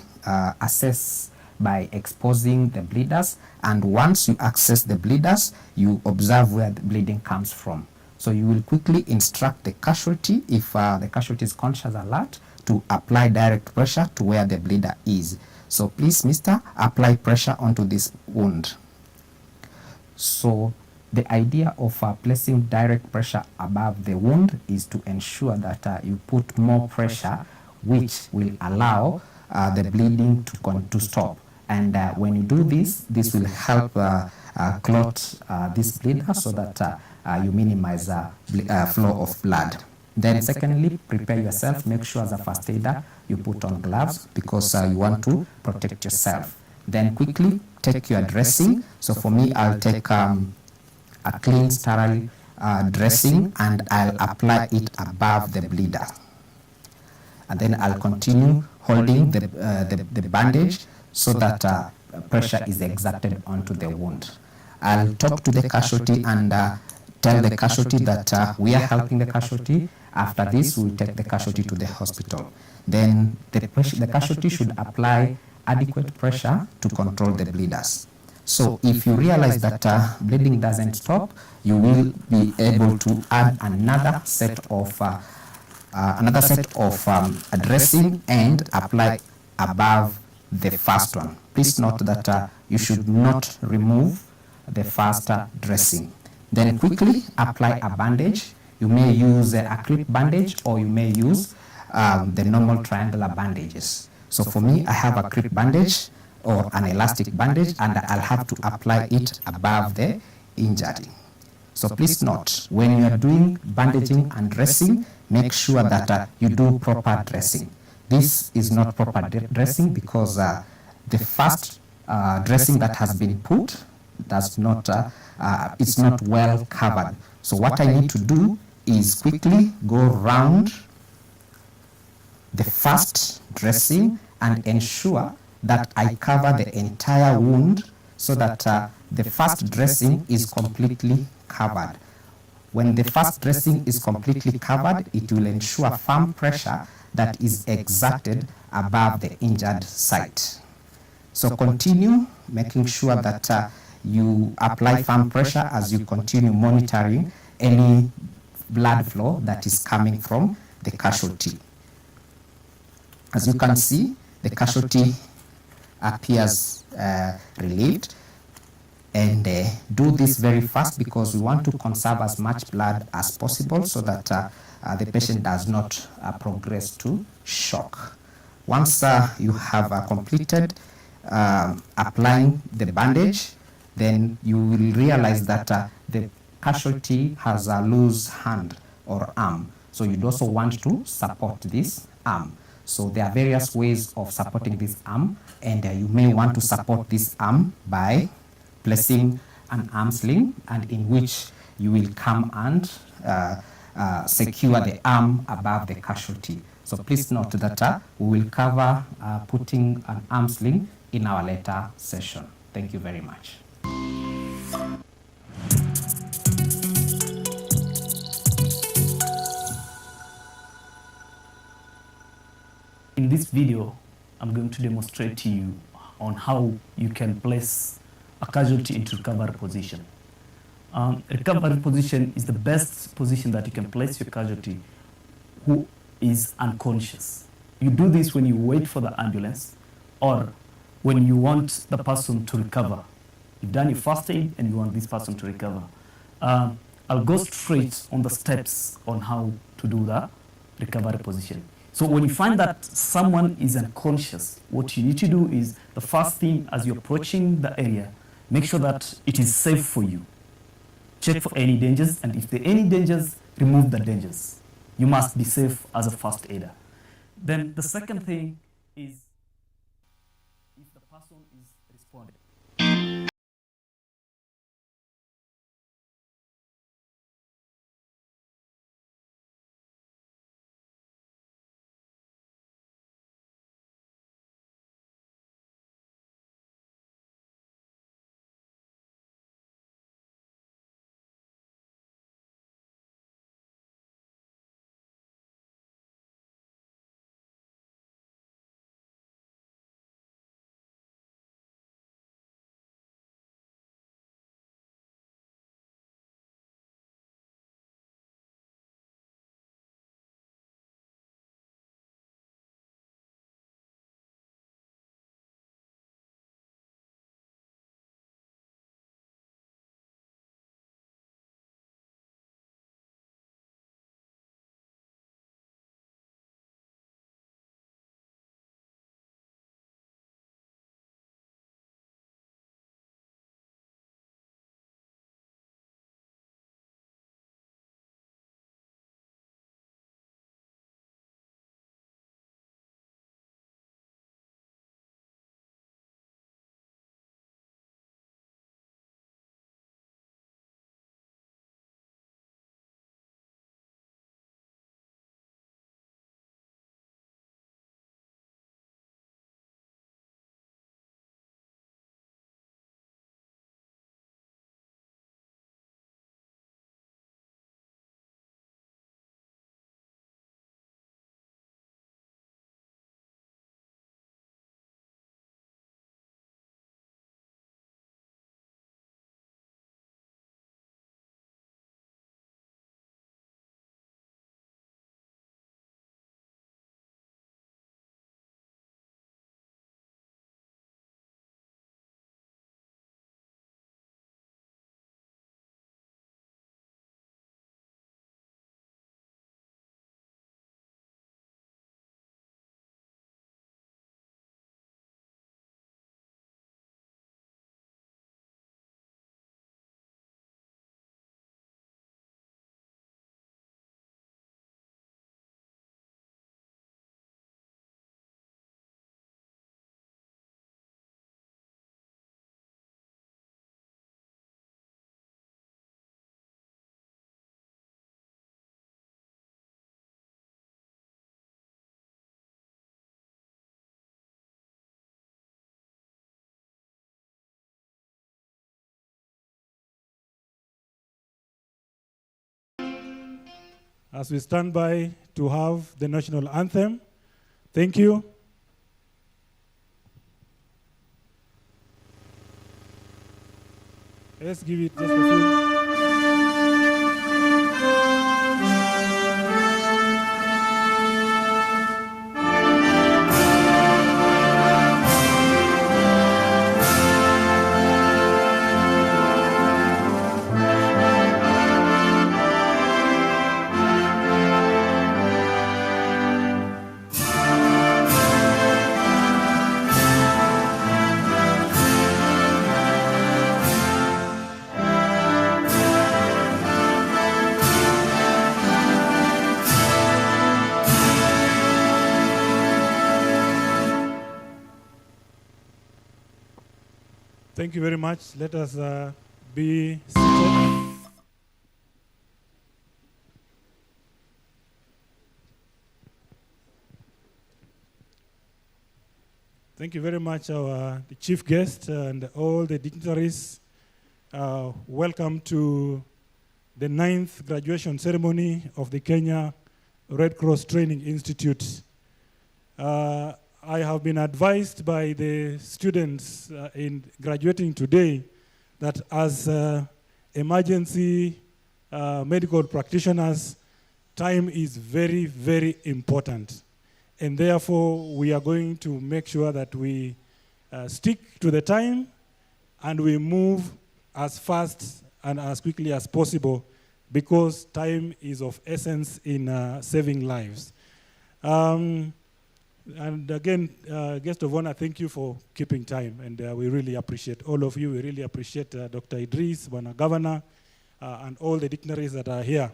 assess by exposing the bleeders, and once you access the bleeders, you observe where the bleeding comes from. So you will quickly instruct the casualty, if the casualty is conscious alert, to apply direct pressure to where the bleeder is. So please, mister, apply pressure onto this wound. So the idea of placing direct pressure above the wound is to ensure that you put more pressure, which will allow the bleeding to stop. And when you do this, this will help clot this bleeder so that you minimize flow of blood. Then secondly, prepare yourself. Make sure as a first aider you put on gloves because you want to protect yourself. Then quickly take your dressing. So for me, I'll take a clean, sterile dressing and I'll apply it above the bleeder. And then I'll continue holding the bandage so that pressure is exerted onto the wound. I'll talk to the casualty and tell the casualty that we are helping the casualty. After this, we'll take the casualty to the hospital. Then the casualty should apply adequate pressure to control the bleeders. So if you realize that bleeding doesn't stop, you will be able to add another set of dressing and apply above the first one. Please note that you should not remove the first dressing. Then quickly apply a bandage. You may use a crepe bandage or you may use the normal triangular bandages. So for me, I have a crepe bandage or an elastic bandage and I'll have to apply it above the injury. So please note, when you are doing bandaging and dressing, make sure that you do proper dressing. This is not proper dressing because the first dressing that has been put does not, it's not well covered. So what I need to do is quickly go round the first dressing and ensure that I cover the entire wound so that the first dressing is completely covered. When the first dressing is completely covered, it will ensure firm pressure that is exerted above the injured site. So continue making sure that you apply firm pressure as you continue monitoring any blood flow that is coming from the casualty. As you can see, the casualty appears relieved, and do this very fast because we want to conserve as much blood as possible so that the patient does not progress to shock. Once you have completed applying the bandage, then you will realize that the casualty has a loose hand or arm. So you'd also want to support this arm. So there are various ways of supporting this arm, and you may want to support this arm by placing an arm sling, and in which you will come and secure the arm above the casualty. So please note that we will cover putting an arm sling in our later session. Thank you very much. In this video, I'm going to demonstrate to you on how you can place a casualty into recovery position. Recovery position is the best position that you can place your casualty who is unconscious. You do this when you wait for the ambulance or when you want the person to recover. You've done your first aid and you want this person to recover. I'll go straight on the steps on how to do the recovery position. So when you find that someone is unconscious, what you need to do is the first thing as you're approaching the area, make sure that it is safe for you. Check for any dangers, and if there are any dangers, remove the dangers. You must be safe as a first aider. Then the second thing is if the person is responding. As we stand by to have the national anthem. Thank you. Let's give it just a few. Thank you very much. Let us be seated. Thank you very much, the chief guest and all the dignitaries. Welcome to the 9th graduation ceremony of the Kenya Red Cross Training Institute. I have been advised by the students in graduating today that as emergency medical practitioners, time is very, very important. And therefore, we are going to make sure that we stick to the time and we move as fast and as quickly as possible because time is of essence in saving lives. And again, guest of honor, thank you for keeping time. And we really appreciate all of you. We really appreciate Dr. Idris, Bwana Governor, and all the dignitaries that are here.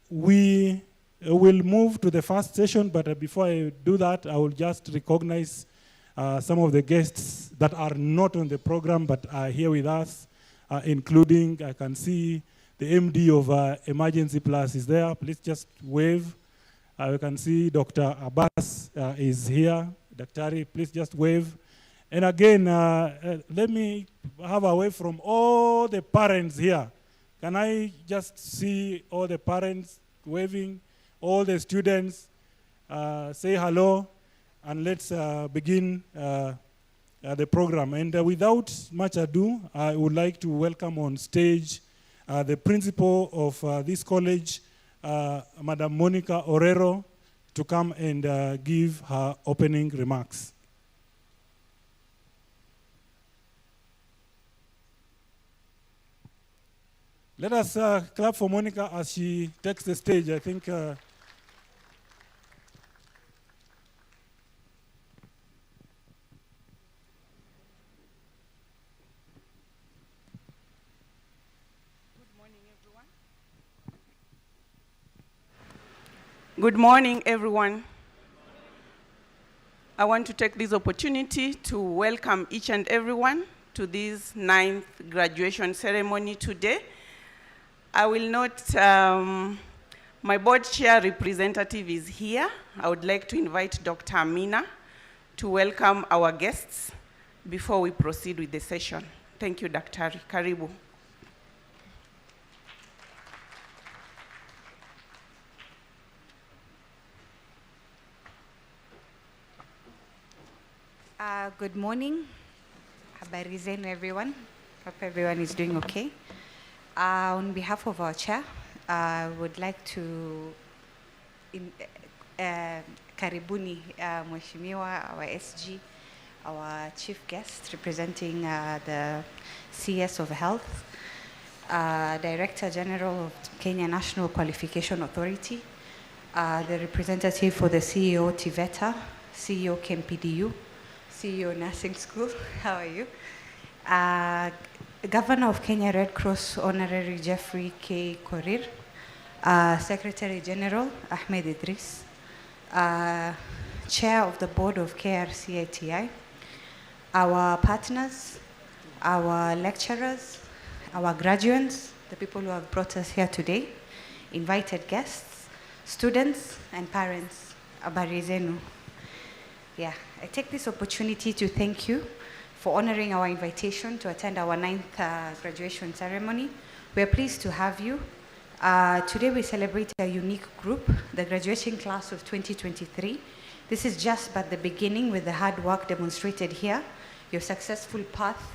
We will move to the first session, but before I do that, I will just recognize some of the guests that are not on the program but are here with us, including, I can see the MD of Emergency Plus is there. Please just wave. We can see Dr. Abbas is here. Daktari, please just wave. And again, let me have a wave from all the parents here. Can I just see all the parents waving? All the students, say hello, and let's begin the program. And without much ado, I would like to welcome on stage the principal of this college, Madam Monica Orero, to come and give her opening remarks. Let us clap for Monica as she takes the stage. I think Good morning, everyone. I want to take this opportunity to welcome each and everyone to this 9th graduation ceremony today. I will note my board chair representative is here. I would like to invite Dr. Amina to welcome our guests before we proceed with the session. Thank you, Dr. Karibu. Good morning. Habari zenu, everyone. Hope everyone is doing okay. On behalf of our chair, I would like to karibuni Mheshimiwa, our SG, our chief guest representing the CS of Health, Director General of Kenya National Qualification Authority, the representative for the CEO TVETA, CEO KMPDU, CEO Nursing School, how are you? Governor of Kenya Red Cross, Honorary Jeffrey K. Korir, Secretary General Ahmed Idris, Chair of the Board of KRCITI, our partners, our lecturers, our graduates, the people who have brought us here today, invited guests, students, and parents. Habari zenu. Yeah, I take this opportunity to thank you for honoring our invitation to attend our 9th graduation ceremony. We are pleased to have you. Today we celebrate a unique group, the graduating class of 2023. This is just but the beginning with the hard work demonstrated here. Your successful path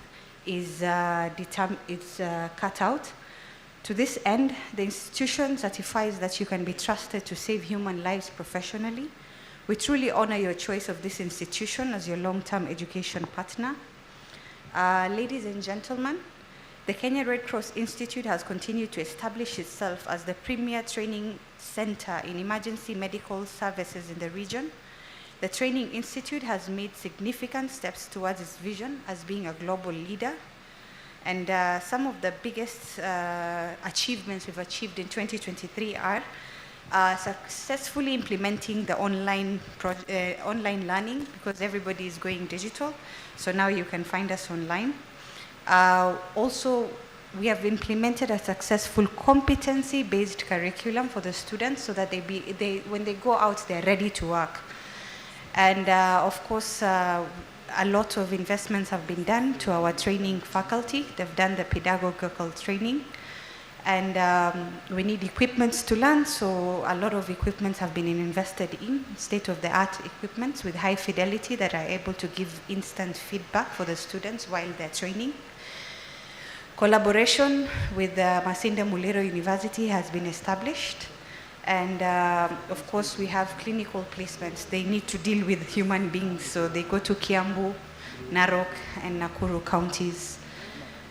is cut out. To this end, the institution certifies that you can be trusted to save human lives professionally. We truly honor your choice of this institution as your long-term education partner. Ladies and gentlemen, the Kenya Red Cross Institute has continued to establish itself as the premier training center in emergency medical services in the region. The Training Institute has made significant steps towards its vision as being a global leader. And some of the biggest achievements we've achieved in 2023 are successfully implementing the online learning, because everybody is going digital. So now you can find us online. Also, we have implemented a successful competency-based curriculum for the students so that when they go out, they're ready to work. And of course, a lot of investments have been done to our training faculty. They've done the pedagogical training. And we need equipments to learn, so a lot of equipments have been invested in, state-of-the-art equipments with high fidelity that are able to give instant feedback for the students while they're training. Collaboration with Masinde Muliro University has been established. And of course, we have clinical placements. They need to deal with human beings, so they go to Kiambu, Narok, and Nakuru counties.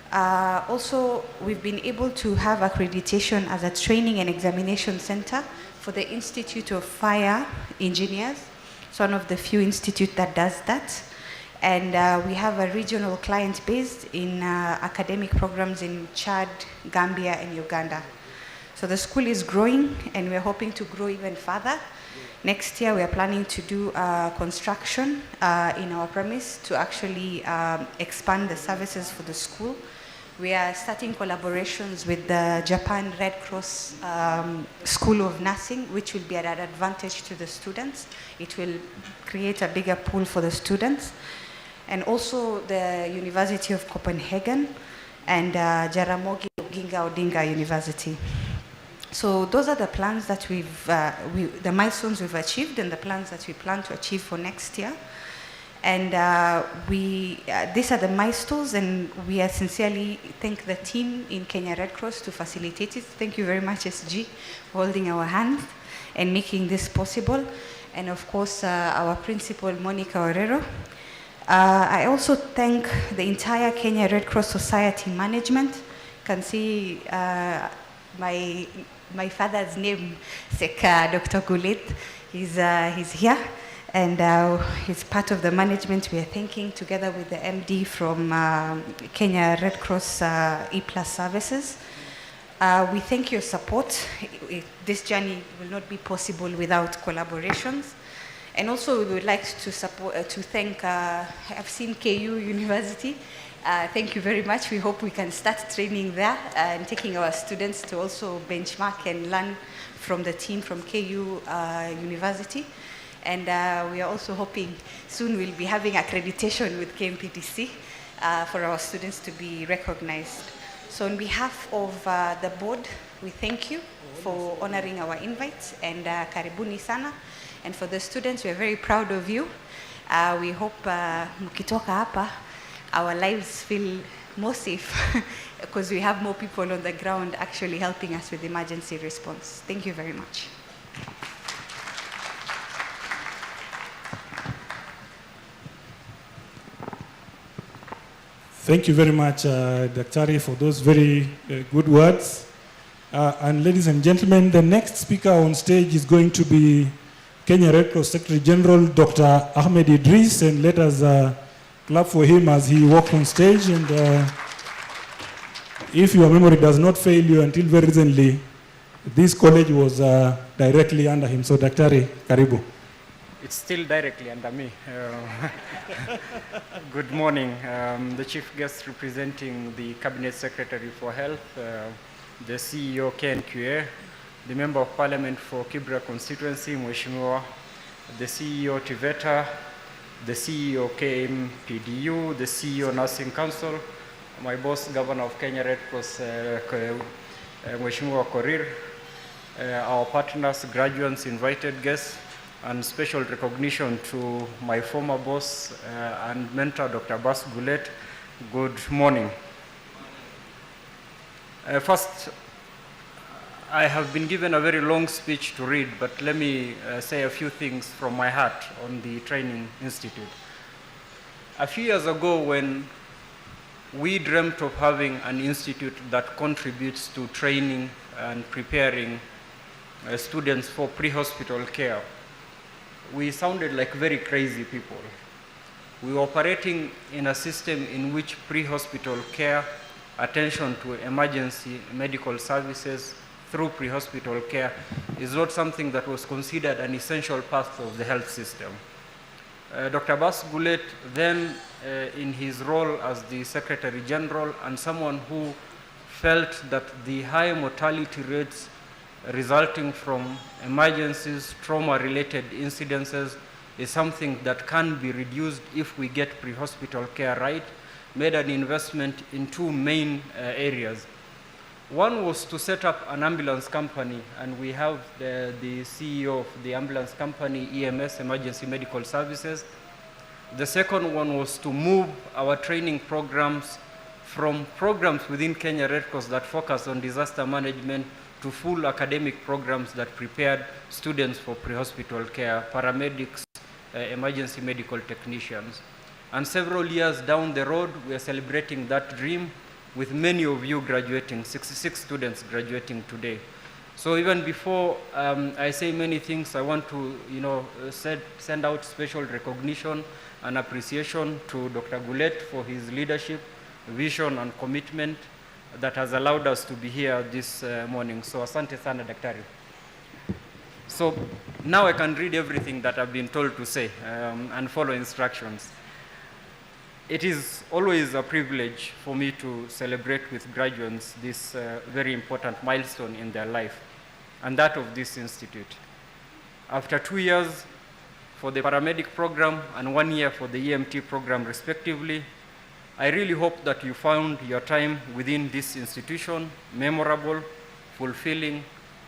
Also, we've been able to have accreditation as a training and examination center for the Institute of Fire Engineers. It's one of the few institutes that does that. And we have a regional client base in academic programs in Chad, Gambia, and Uganda. So the school is growing, and we're hoping to grow even further. Next year, we are planning to do construction in our premise to actually expand the services for the school. We are starting collaborations with the Japan Red Cross School of Nursing, which will be at an advantage to the students. It will create a bigger pool for the students. And also the University of Copenhagen and Jaramogi Oginga Odinga University. So those are the plans that the milestones we've achieved and the plans that we plan to achieve for next year. And these are the milestones, and we sincerely thank the team in Kenya Red Cross to facilitate it. Thank you very much, SG, for holding our hand and making this possible. And of course, our principal, Monica Orero. I also thank the entire Kenya Red Cross Society management. You can see my father's name, Seka Dr. Gulit. He's here. And he's part of the management. We are thanking, together with the MD from Kenya Red Cross E-Plus Services. We thank your support. This journey will not be possible without collaborations. And also, we would like to thank, I've seen KU University. Thank you very much. We hope we can start training there and taking our students to also benchmark and learn from the team from KU University. And we are also hoping soon we'll be having accreditation with KMPDC for our students to be recognized. So on behalf of the board, we thank you for honoring our invite, and karibuni sana. And for the students, we are very proud of you. We hope mukitoka hapa, our lives feel more safe because we have more people on the ground actually helping us with emergency response. Thank you very much. Thank you very much, Daktari, for those very good words. And ladies and gentlemen, the next speaker on stage is going to be Kenya Red Cross Secretary General, Dr. Ahmed Idris, and let us clap for him as he walks on stage. And if your memory does not fail you, until very recently, this college was directly under him. So, Daktari, karibu. It's still directly under me. Good morning. The chief guest representing the Cabinet Secretary for Health, the CEO KNQA, the Member of Parliament for Kibra constituency, Mheshimiwa, the CEO Tiveta, the CEO KMPDU, the CEO Nursing Council, my boss, Governor of Kenya Red Cross, Mheshimiwa Korir, our partners, graduates, invited guests, and special recognition to my former boss and mentor, Dr. Bas Gulet. Good morning. First, I have been given a very long speech to read, but let me say a few things from my heart on the Training Institute. A few years ago, when we dreamt of having an institute that contributes to training and preparing students for pre-hospital care, we sounded like very crazy people. We were operating in a system in which pre-hospital care, attention to emergency medical services, through pre-hospital care is not something that was considered an essential part of the health system. Dr. Abbas Gullet then, in his role as the Secretary General and someone who felt that the high mortality rates resulting from emergencies, trauma-related incidences is something that can be reduced if we get pre-hospital care right, made an investment in two main areas. One was to set up an ambulance company, and we have the CEO of the ambulance company, EMS, Emergency Medical Services. The second one was to move our training programs from programs within Kenya Red Cross that focus on disaster management to full academic programs that prepared students for pre-hospital care, paramedics, emergency medical technicians. And several years down the road, we are celebrating that dream with many of you graduating, 66 students graduating today. So even before I say many things, I want to send out special recognition and appreciation to Dr. Gullet for his leadership, vision and commitment that has allowed us to be here this morning. So asante sana daktari. So now I can read everything that I've been told to say and follow instructions. It is always a privilege for me to celebrate with graduates this very important milestone in their life, and that of this institute. After 2 years for the paramedic program and 1 year for the EMT program respectively, I really hope that you found your time within this institution memorable, fulfilling,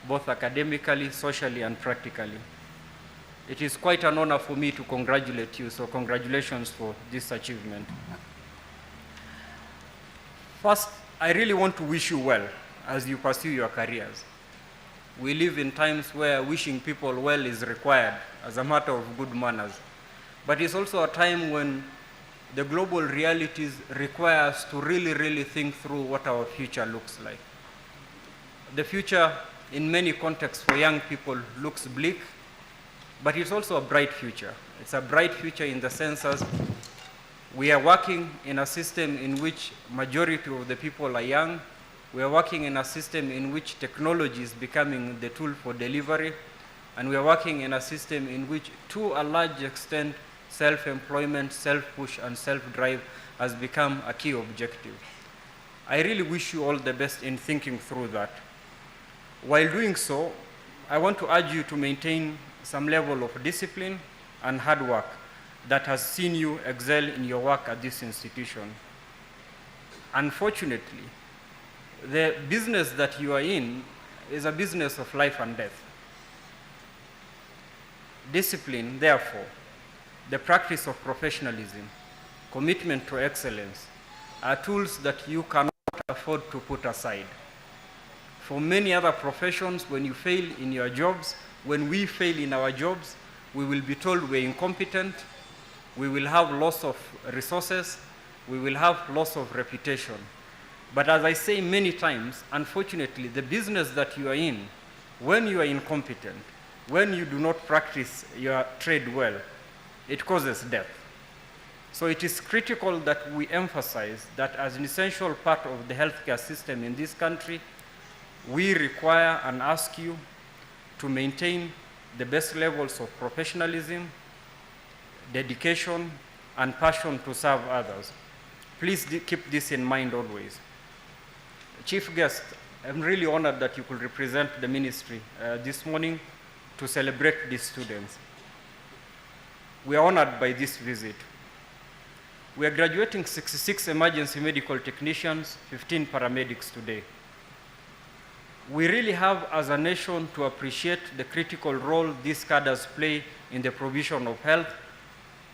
both academically, socially, and practically. It is quite an honor for me to congratulate you, so congratulations for this achievement. First, I really want to wish you well as you pursue your careers. We live in times where wishing people well is required as a matter of good manners. But it's also a time when the global realities require us to really think through what our future looks like. The future, in many contexts for young people, looks bleak, but it's also a bright future. It's a bright future in the sense as we are working in a system in which majority of the people are young. We are working in a system in which technology is becoming the tool for delivery. And we are working in a system in which, to a large extent, self-employment, self-push, and self-drive has become a key objective. I really wish you all the best in thinking through that. While doing so, I want to urge you to maintain some level of discipline and hard work that has seen you excel in your work at this institution. Unfortunately, the business that you are in is a business of life and death. Discipline, therefore, the practice of professionalism, commitment to excellence, are tools that you cannot afford to put aside. For many other professions, when you fail in your jobs, when we fail in our jobs, we will be told we're incompetent, we will have loss of resources, we will have loss of reputation. But as I say many times, unfortunately, the business that you are in, when you are incompetent, when you do not practice your trade well, it causes death. So it is critical that we emphasize that as an essential part of the healthcare system in this country, we require and ask you to maintain the best levels of professionalism, dedication, and passion to serve others. Please keep this in mind always. Chief guest, I'm really honored that you could represent the ministry this morning to celebrate these students. We are honored by this visit. We are graduating 66 emergency medical technicians, 15 paramedics today. We really have, as a nation, to appreciate the critical role these cadres play in the provision of health.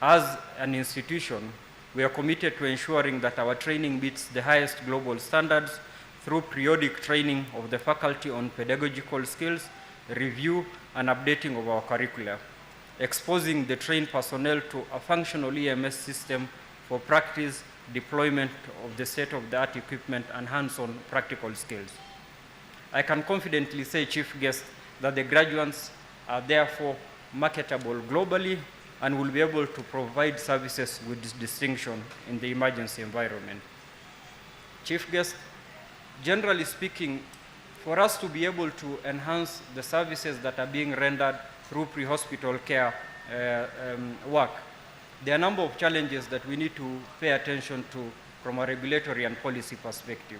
As an institution, we are committed to ensuring that our training meets the highest global standards through periodic training of the faculty on pedagogical skills, review and updating of our curricula, exposing the trained personnel to a functional EMS system for practice, deployment of the state-of-the-art equipment, and hands-on practical skills. I can confidently say, Chief Guest, that the graduates are therefore marketable globally and will be able to provide services with distinction in the emergency environment. Chief Guest, generally speaking, for us to be able to enhance the services that are being rendered through pre-hospital care work, there are a number of challenges that we need to pay attention to from a regulatory and policy perspective.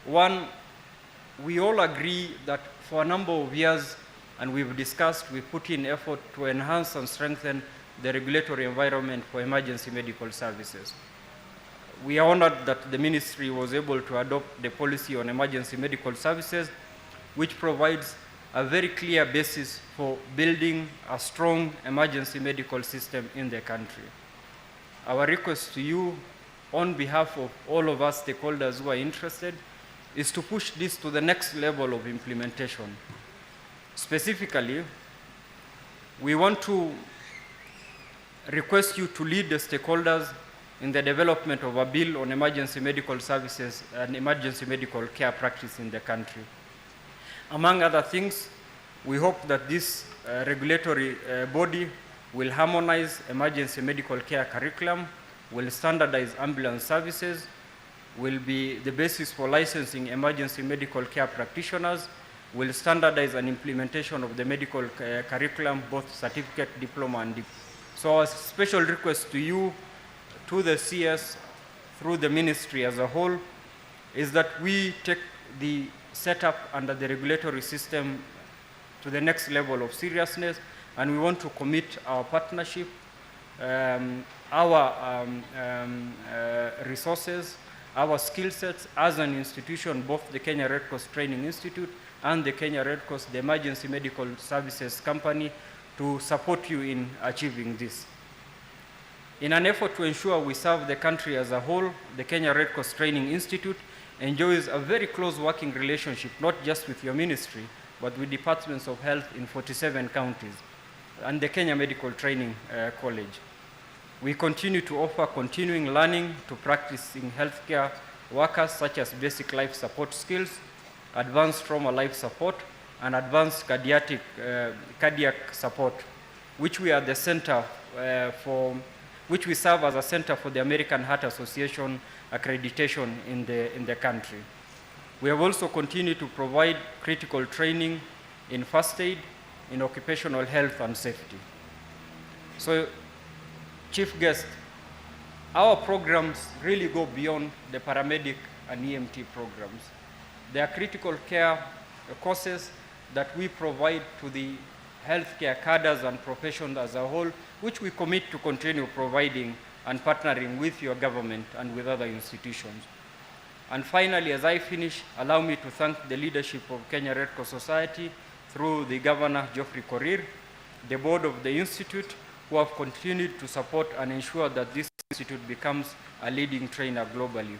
One, we all agree that for a number of years, and we've discussed, we've put in effort to enhance and strengthen the regulatory environment for emergency medical services. We are honored that the ministry was able to adopt the policy on emergency medical services, which provides a very clear basis for building a strong emergency medical system in the country. Our request to you, on behalf of all of us stakeholders who are interested, is to push this to the next level of implementation. Specifically, we want to request you to lead the stakeholders in the development of a bill on emergency medical services and emergency medical care practice in the country. Among other things, we hope that this regulatory body will harmonize emergency medical care curriculum, will standardize ambulance services, will be the basis for licensing emergency medical care practitioners, will standardize an implementation of the medical curriculum, both certificate, diploma, and diploma. So our special request to you, to the CS, through the ministry as a whole, is that we take the setup under the regulatory system to the next level of seriousness, and we want to commit our partnership, our resources, our skill sets as an institution, both the Kenya Red Cross Training Institute and the Kenya Red Cross, the Emergency Medical Services Company, to support you in achieving this. In an effort to ensure we serve the country as a whole, the Kenya Red Cross Training Institute enjoys a very close working relationship, not just with your ministry, but with departments of health in 47 counties and the Kenya Medical Training College. We continue to offer continuing learning to practicing healthcare workers, such as basic life support skills, advanced trauma life support, and advanced cardiac support, which we are the center which we serve as a center for the American Heart Association accreditation in the country. We have also continued to provide critical training in first aid, in occupational health and safety. So, Chief Guest, our programs really go beyond the paramedic and EMT programs. They are critical care courses that we provide to the healthcare cadres and professions as a whole, which we commit to continue providing and partnering with your government and with other institutions. And finally, as I finish, allow me to thank the leadership of Kenya Red Cross Society through the Governor Geoffrey Korir, the board of the Institute, who have continued to support and ensure that this institute becomes a leading trainer globally.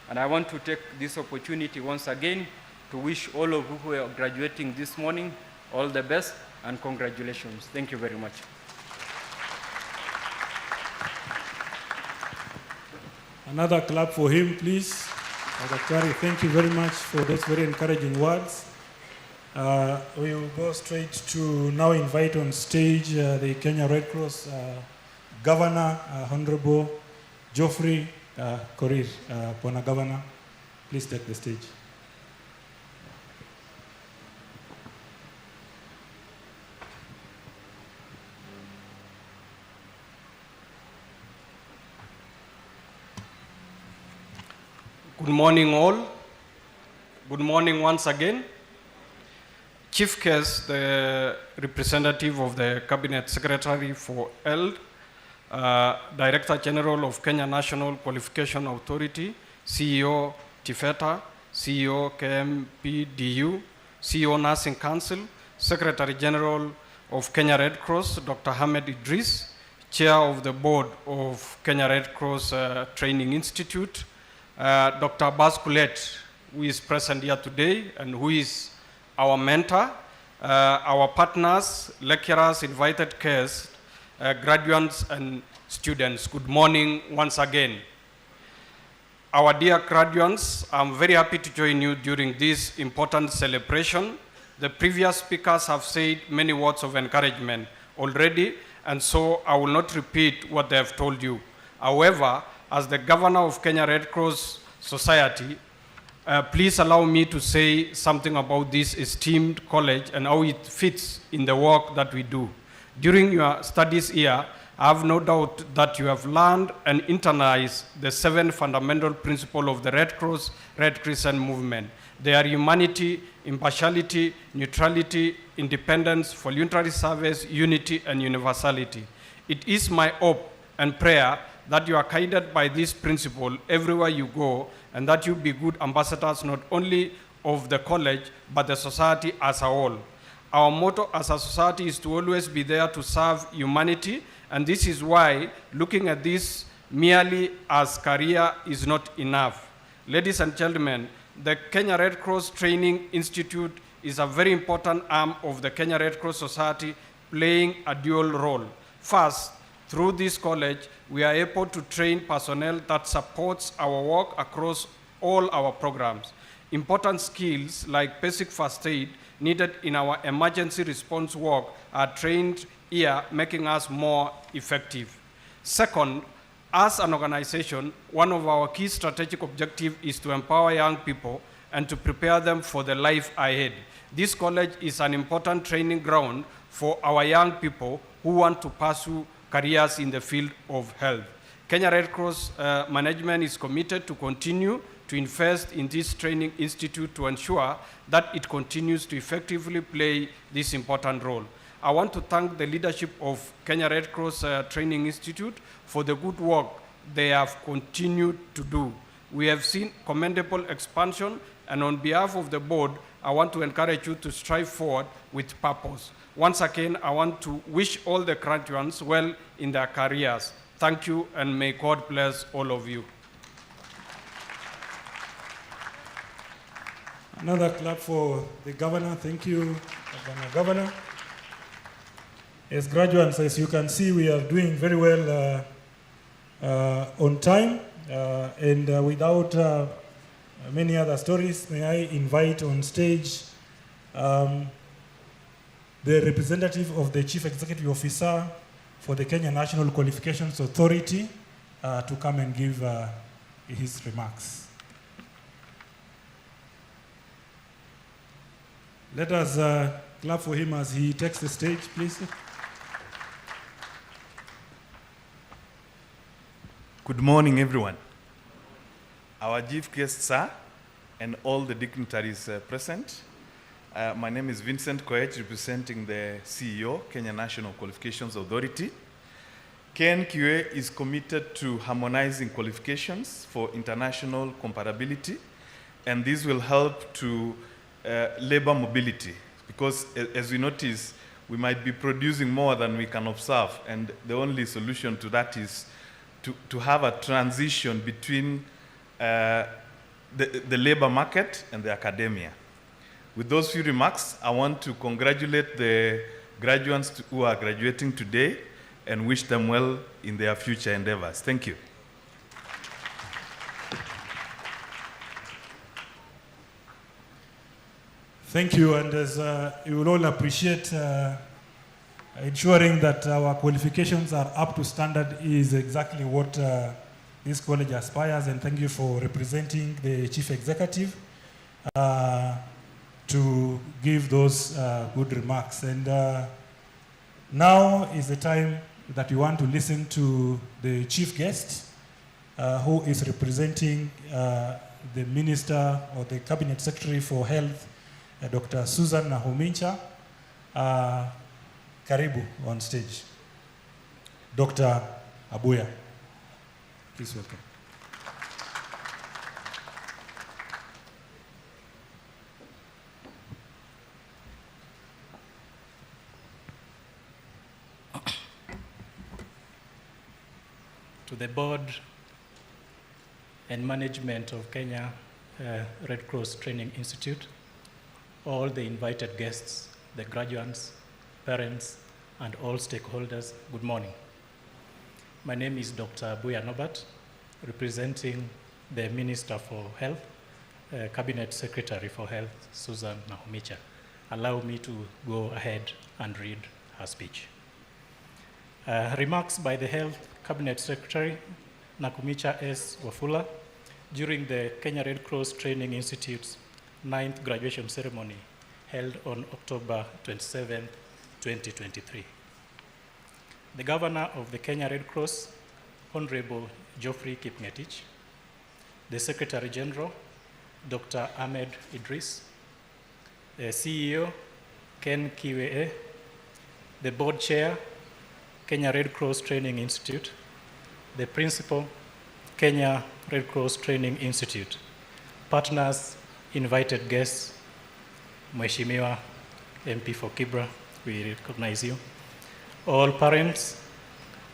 And I want to take this opportunity once again to wish all of you who are graduating this morning all the best and congratulations. Thank you very much. Another clap for him, please. Daktari, thank you very much for those very encouraging words. We will go straight to now invite on stage the Kenya Red Cross Governor, Honorable Geoffrey Korir. Bwana Governor, please take the stage. Good morning all. Good morning once again. Chief Guest, the representative of the Cabinet Secretary for Health, Director General of Kenya National Qualification Authority, CEO TIFETA, CEO KMPDU, CEO Nursing Council, Secretary General of Kenya Red Cross, Dr. Ahmed Idris, Chair of the Board of Kenya Red Cross Training Institute, Dr. Abbas Kulet, who is present here today and who is our mentor, our partners, lecturers, invited guests, graduates and students. Good morning once again. Our dear graduates, I'm very happy to join you during this important celebration. The previous speakers have said many words of encouragement already, and so I will not repeat what they have told you. However, as the Governor of Kenya Red Cross Society, Please allow me to say something about this esteemed college and how it fits in the work that we do. During your studies here, I have no doubt that you have learned and internalized the 7 fundamental principles of the Red Cross, Red Crescent movement. They are humanity, impartiality, neutrality, independence, voluntary service, unity, and universality. It is my hope and prayer that you are guided by this principle everywhere you go, and that you be good ambassadors not only of the college, but the society as a whole. Our motto as a society is to always be there to serve humanity, and this is why looking at this merely as career is not enough. Ladies and gentlemen, the Kenya Red Cross Training Institute is a very important arm of the Kenya Red Cross Society, playing a dual role. First, through this college, we are able to train personnel that supports our work across all our programs. Important skills like basic first aid needed in our emergency response work are trained here, making us more effective. Second, as an organization, one of our key strategic objectives is to empower young people and to prepare them for the life ahead. This college is an important training ground for our young people who want to pursue careers in the field of health. Kenya Red Cross management is committed to continue to invest in this training institute to ensure that it continues to effectively play this important role. I want to thank the leadership of Kenya Red Cross Training Institute for the good work they have continued to do. We have seen commendable expansion, and on behalf of the board, I want to encourage you to strive forward with purpose. Once again, I want to wish all the graduates well in their careers. Thank you, and may God bless all of you. Another clap for the governor. Thank you, Governor. As graduates, as you can see, we are doing very well on time, and without many other stories, may I invite on stage the representative of the Chief Executive Officer for the Kenya National Qualifications Authority to come and give his remarks. Let us clap for him as he takes the stage, please. Good morning, everyone. Our chief guests, sir, and all the dignitaries present. My name is Vincent Koech, representing the CEO, Kenya National Qualifications Authority. KNQA is committed to harmonizing qualifications for international comparability, and this will help to labor mobility, because as we notice, we might be producing more than we can observe, and the only solution to that is to have a transition between the labor market and the academia. With those few remarks, I want to congratulate the graduates who are graduating today and wish them well in their future endeavors. Thank you. Thank you, and as you will all appreciate, ensuring that our qualifications are up to standard is exactly what this college aspires, and thank you for representing the Chief Executive to give those good remarks. And now is the time that we want to listen to the chief guest who is representing the Minister or the Cabinet Secretary for Health, Dr. Susan Nakhumicha. Karibu on stage. Dr. Abuya, please welcome. To the board and management of Kenya Red Cross Training Institute, all the invited guests, the graduates, parents, and all stakeholders, good morning. My name is Dr. Abuya Norbert, representing the Minister for Health, Cabinet Secretary for Health, Susan Nakhumicha. Allow me to go ahead and read her speech. Remarks by the Health Cabinet Secretary, Nakhumicha S. Wafula, during the Kenya Red Cross Training Institute's 9th graduation ceremony held on October 27, 2023. The Governor of the Kenya Red Cross, Honorable Geoffrey Kipngetich, the Secretary General, Dr. Ahmed Idris, the CEO, Ken Kiwee, the Board Chair, Kenya Red Cross Training Institute, the Principal, Kenya Red Cross Training Institute, partners, invited guests, Mheshimiwa MP for Kibra, we recognize you, all parents,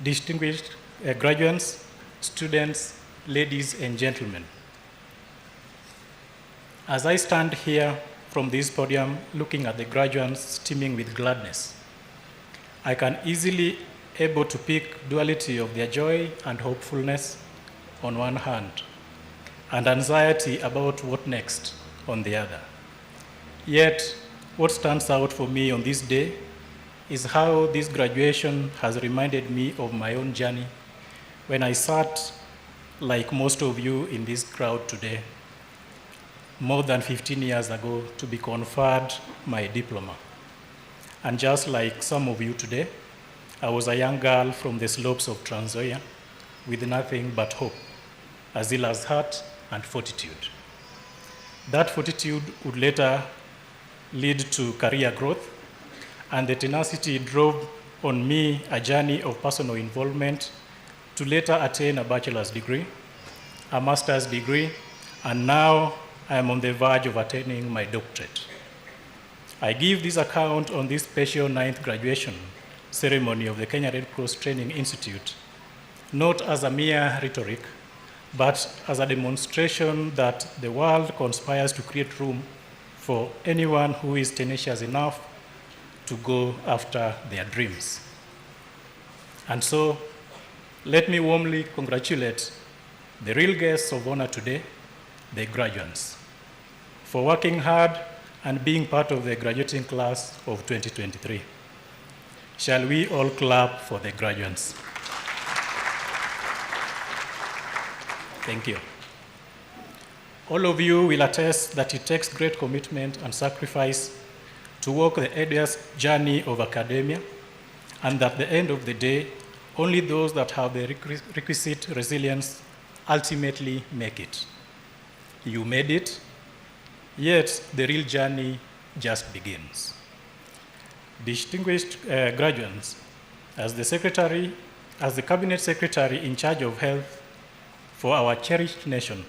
distinguished graduates, students, ladies and gentlemen. As I stand here from this podium looking at the graduates teeming with gladness, I can easily able to pick duality of their joy and hopefulness on one hand, and anxiety about what next on the other. Yet, what stands out for me on this day is how this graduation has reminded me of my own journey when I sat, like most of you in this crowd today, more than 15 years ago to be conferred my diploma. And just like some of you today, I was a young girl from the slopes of Trans Nzoia with nothing but hope, a zealous heart, and fortitude. That fortitude would later lead to career growth, and the tenacity drove on me a journey of personal involvement to later attain a bachelor's degree, a master's degree, and now I am on the verge of attaining my doctorate. I give this account on this special 9th graduation ceremony of the Kenya Red Cross Training Institute, not as a mere rhetoric, but as a demonstration that the world conspires to create room for anyone who is tenacious enough to go after their dreams. And so, let me warmly congratulate the real guests of honor today, the graduates, for working hard and being part of the graduating class of 2023. Shall we all clap for the graduates? Thank you. All of you will attest that it takes great commitment and sacrifice to walk the arduous journey of academia, and at the end of the day, only those that have the requisite resilience ultimately make it. You made it, yet the real journey just begins. Distinguished graduates, as the Cabinet Secretary in charge of health for our cherished nation,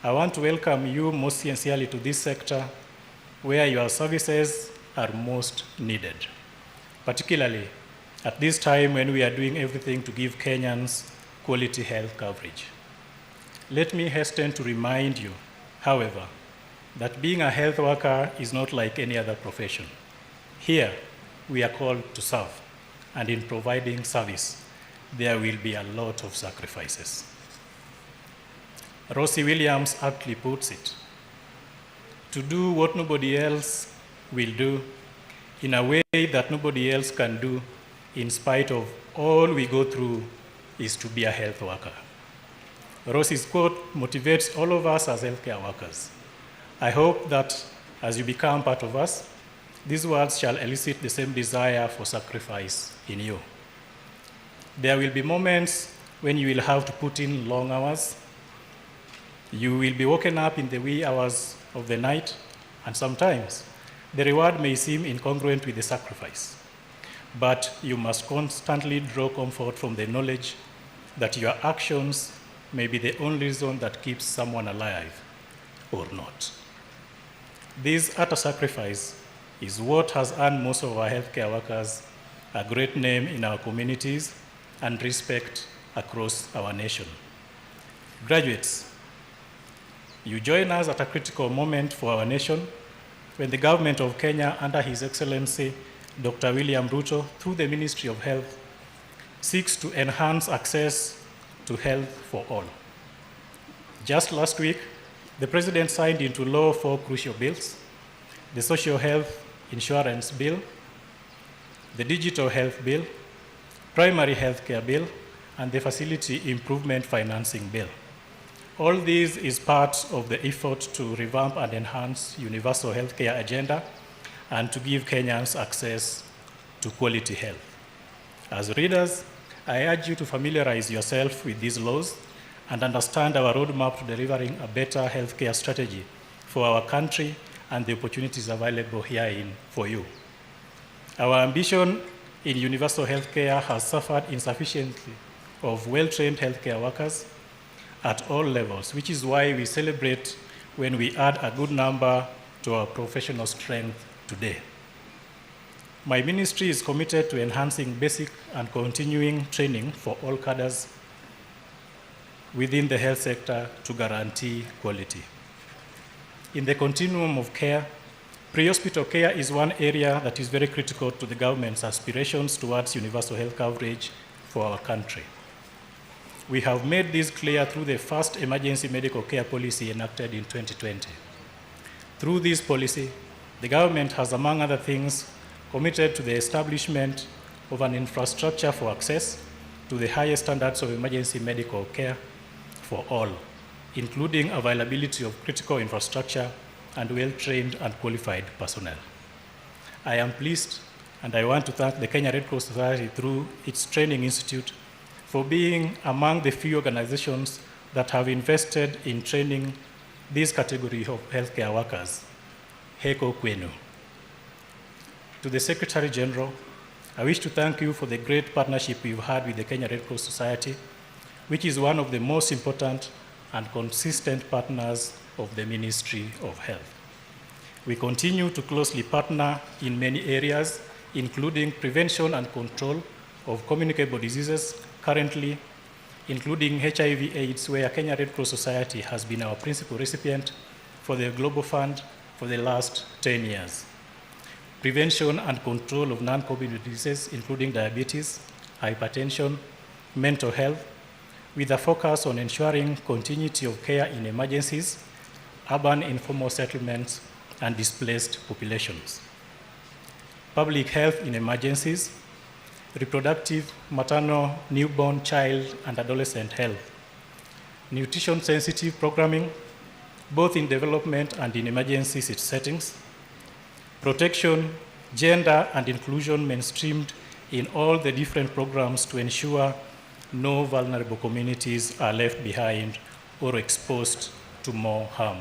I want to welcome you most sincerely to this sector where your services are most needed, particularly at this time when we are doing everything to give Kenyans quality health coverage. Let me hasten to remind you, however, that being a health worker is not like any other profession. Here, we are called to serve, and in providing service, there will be a lot of sacrifices. Rosie Williams aptly puts it, to do what nobody else will do in a way that nobody else can do in spite of all we go through is to be a health worker. Rosie's quote motivates all of us as healthcare workers. I hope that as you become part of us, these words shall elicit the same desire for sacrifice in you. There will be moments when you will have to put in long hours. You will be woken up in the wee hours of the night, and sometimes the reward may seem incongruent with the sacrifice. But you must constantly draw comfort from the knowledge that your actions may be the only reason that keeps someone alive or not. This utter sacrifice is what has earned most of our healthcare workers a great name in our communities and respect across our nation. Graduates, you join us at a critical moment for our nation when the government of Kenya, under His Excellency Dr. William Ruto, through the Ministry of Health, seeks to enhance access to health for all. Just last week, the President signed into law 4 crucial bills: the Social Health Insurance Bill, the Digital Health Bill, Primary Health Care Bill, and the Facility Improvement Financing Bill, All this is part of the effort to revamp and enhance universal healthcare agenda and to give Kenyans access to quality health. As readers, I urge you to familiarize yourself with these laws and understand our roadmap to delivering a better healthcare strategy for our country and the opportunities available herein for you. Our ambition in universal healthcare has suffered insufficiently of well-trained healthcare workers at all levels, which is why we celebrate when we add a good number to our professional strength today. My ministry is committed to enhancing basic and continuing training for all cadres within the health sector to guarantee quality. In the continuum of care, pre-hospital care is one area that is very critical to the government's aspirations towards universal health coverage for our country. We have made this clear through the first emergency medical care policy enacted in 2020. Through this policy, the government has, among other things, committed to the establishment of an infrastructure for access to the highest standards of emergency medical care for all, including availability of critical infrastructure and well-trained and qualified personnel. I am pleased, and I want to thank the Kenya Red Cross Society through its training institute for being among the few organizations that have invested in training this category of healthcare workers. Heko kwenu. To the Secretary General, I wish to thank you for the great partnership we've had with the Kenya Red Cross Society, which is one of the most important and consistent partners of the Ministry of Health. We continue to closely partner in many areas, including prevention and control of communicable diseases, currently including HIV/AIDS, where Kenya Red Cross Society has been our principal recipient for the Global Fund for the last 10 years. Prevention and control of non-communicable diseases, including diabetes, hypertension, mental health, with a focus on ensuring continuity of care in emergencies, urban informal settlements, and displaced populations. Public health in emergencies, reproductive, maternal, newborn, child, and adolescent health, nutrition-sensitive programming, both in development and in emergency settings, protection, gender, and inclusion mainstreamed in all the different programs to ensure no vulnerable communities are left behind or exposed to more harm.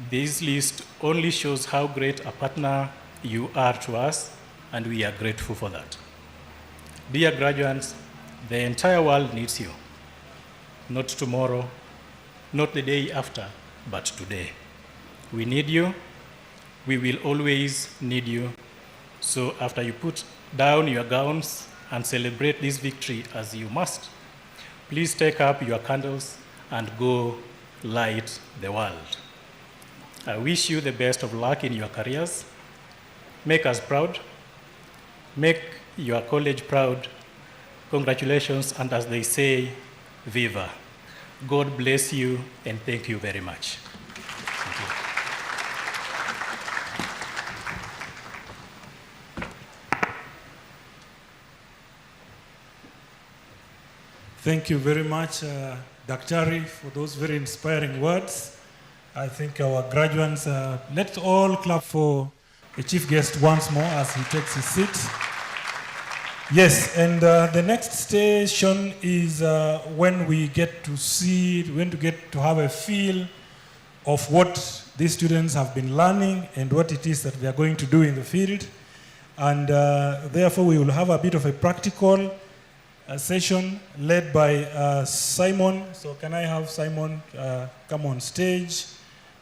This list only shows how great a partner you are to us, and we are grateful for that. Dear graduates, the entire world needs you. Not tomorrow, not the day after, but today. We need you. We will always need you. So after you put down your gowns and celebrate this victory as you must, please take up your candles and go light the world. I wish you the best of luck in your careers. Make us proud. Make your college proud. Congratulations, and as they say, viva. God bless you, and thank you very much. Thank you. Thank you very much, Daktari, for those very inspiring words. I think our graduates, let's all clap for the chief guest once more as he takes his seat. Yes, and the next station is when we get to see, when we get to have a feel of what these students have been learning and what it is that they are going to do in the field. And therefore, we will have a bit of a practical session led by Simon. So can I have Simon come on stage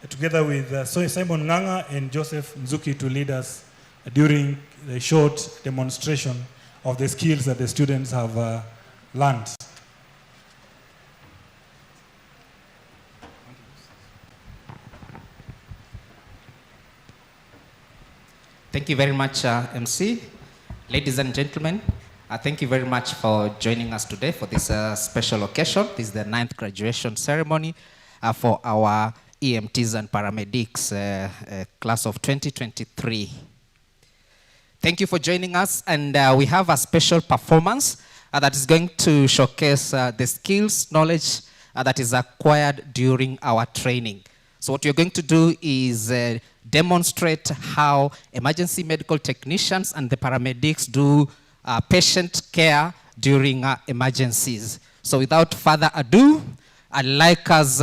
together with Simon Nganga and Joseph Nzuki to lead us during the short demonstration of the skills that the students have learned. Thank you very much, MC. Ladies and gentlemen, thank you very much for joining us today for this special occasion. This is the 9th graduation ceremony for our EMTs and paramedics class of 2023. Thank you for joining us, and we have a special performance that is going to showcase the skills, knowledge, that is acquired during our training. So what you're going to do is demonstrate how emergency medical technicians and the paramedics do patient care during emergencies. So without further ado, I'd like us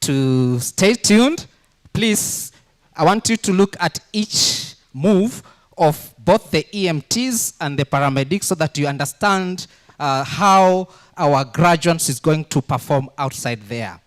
to stay tuned. Please, I want you to look at each move of both the EMTs and the paramedics so that you understand how our graduates is going to perform outside there.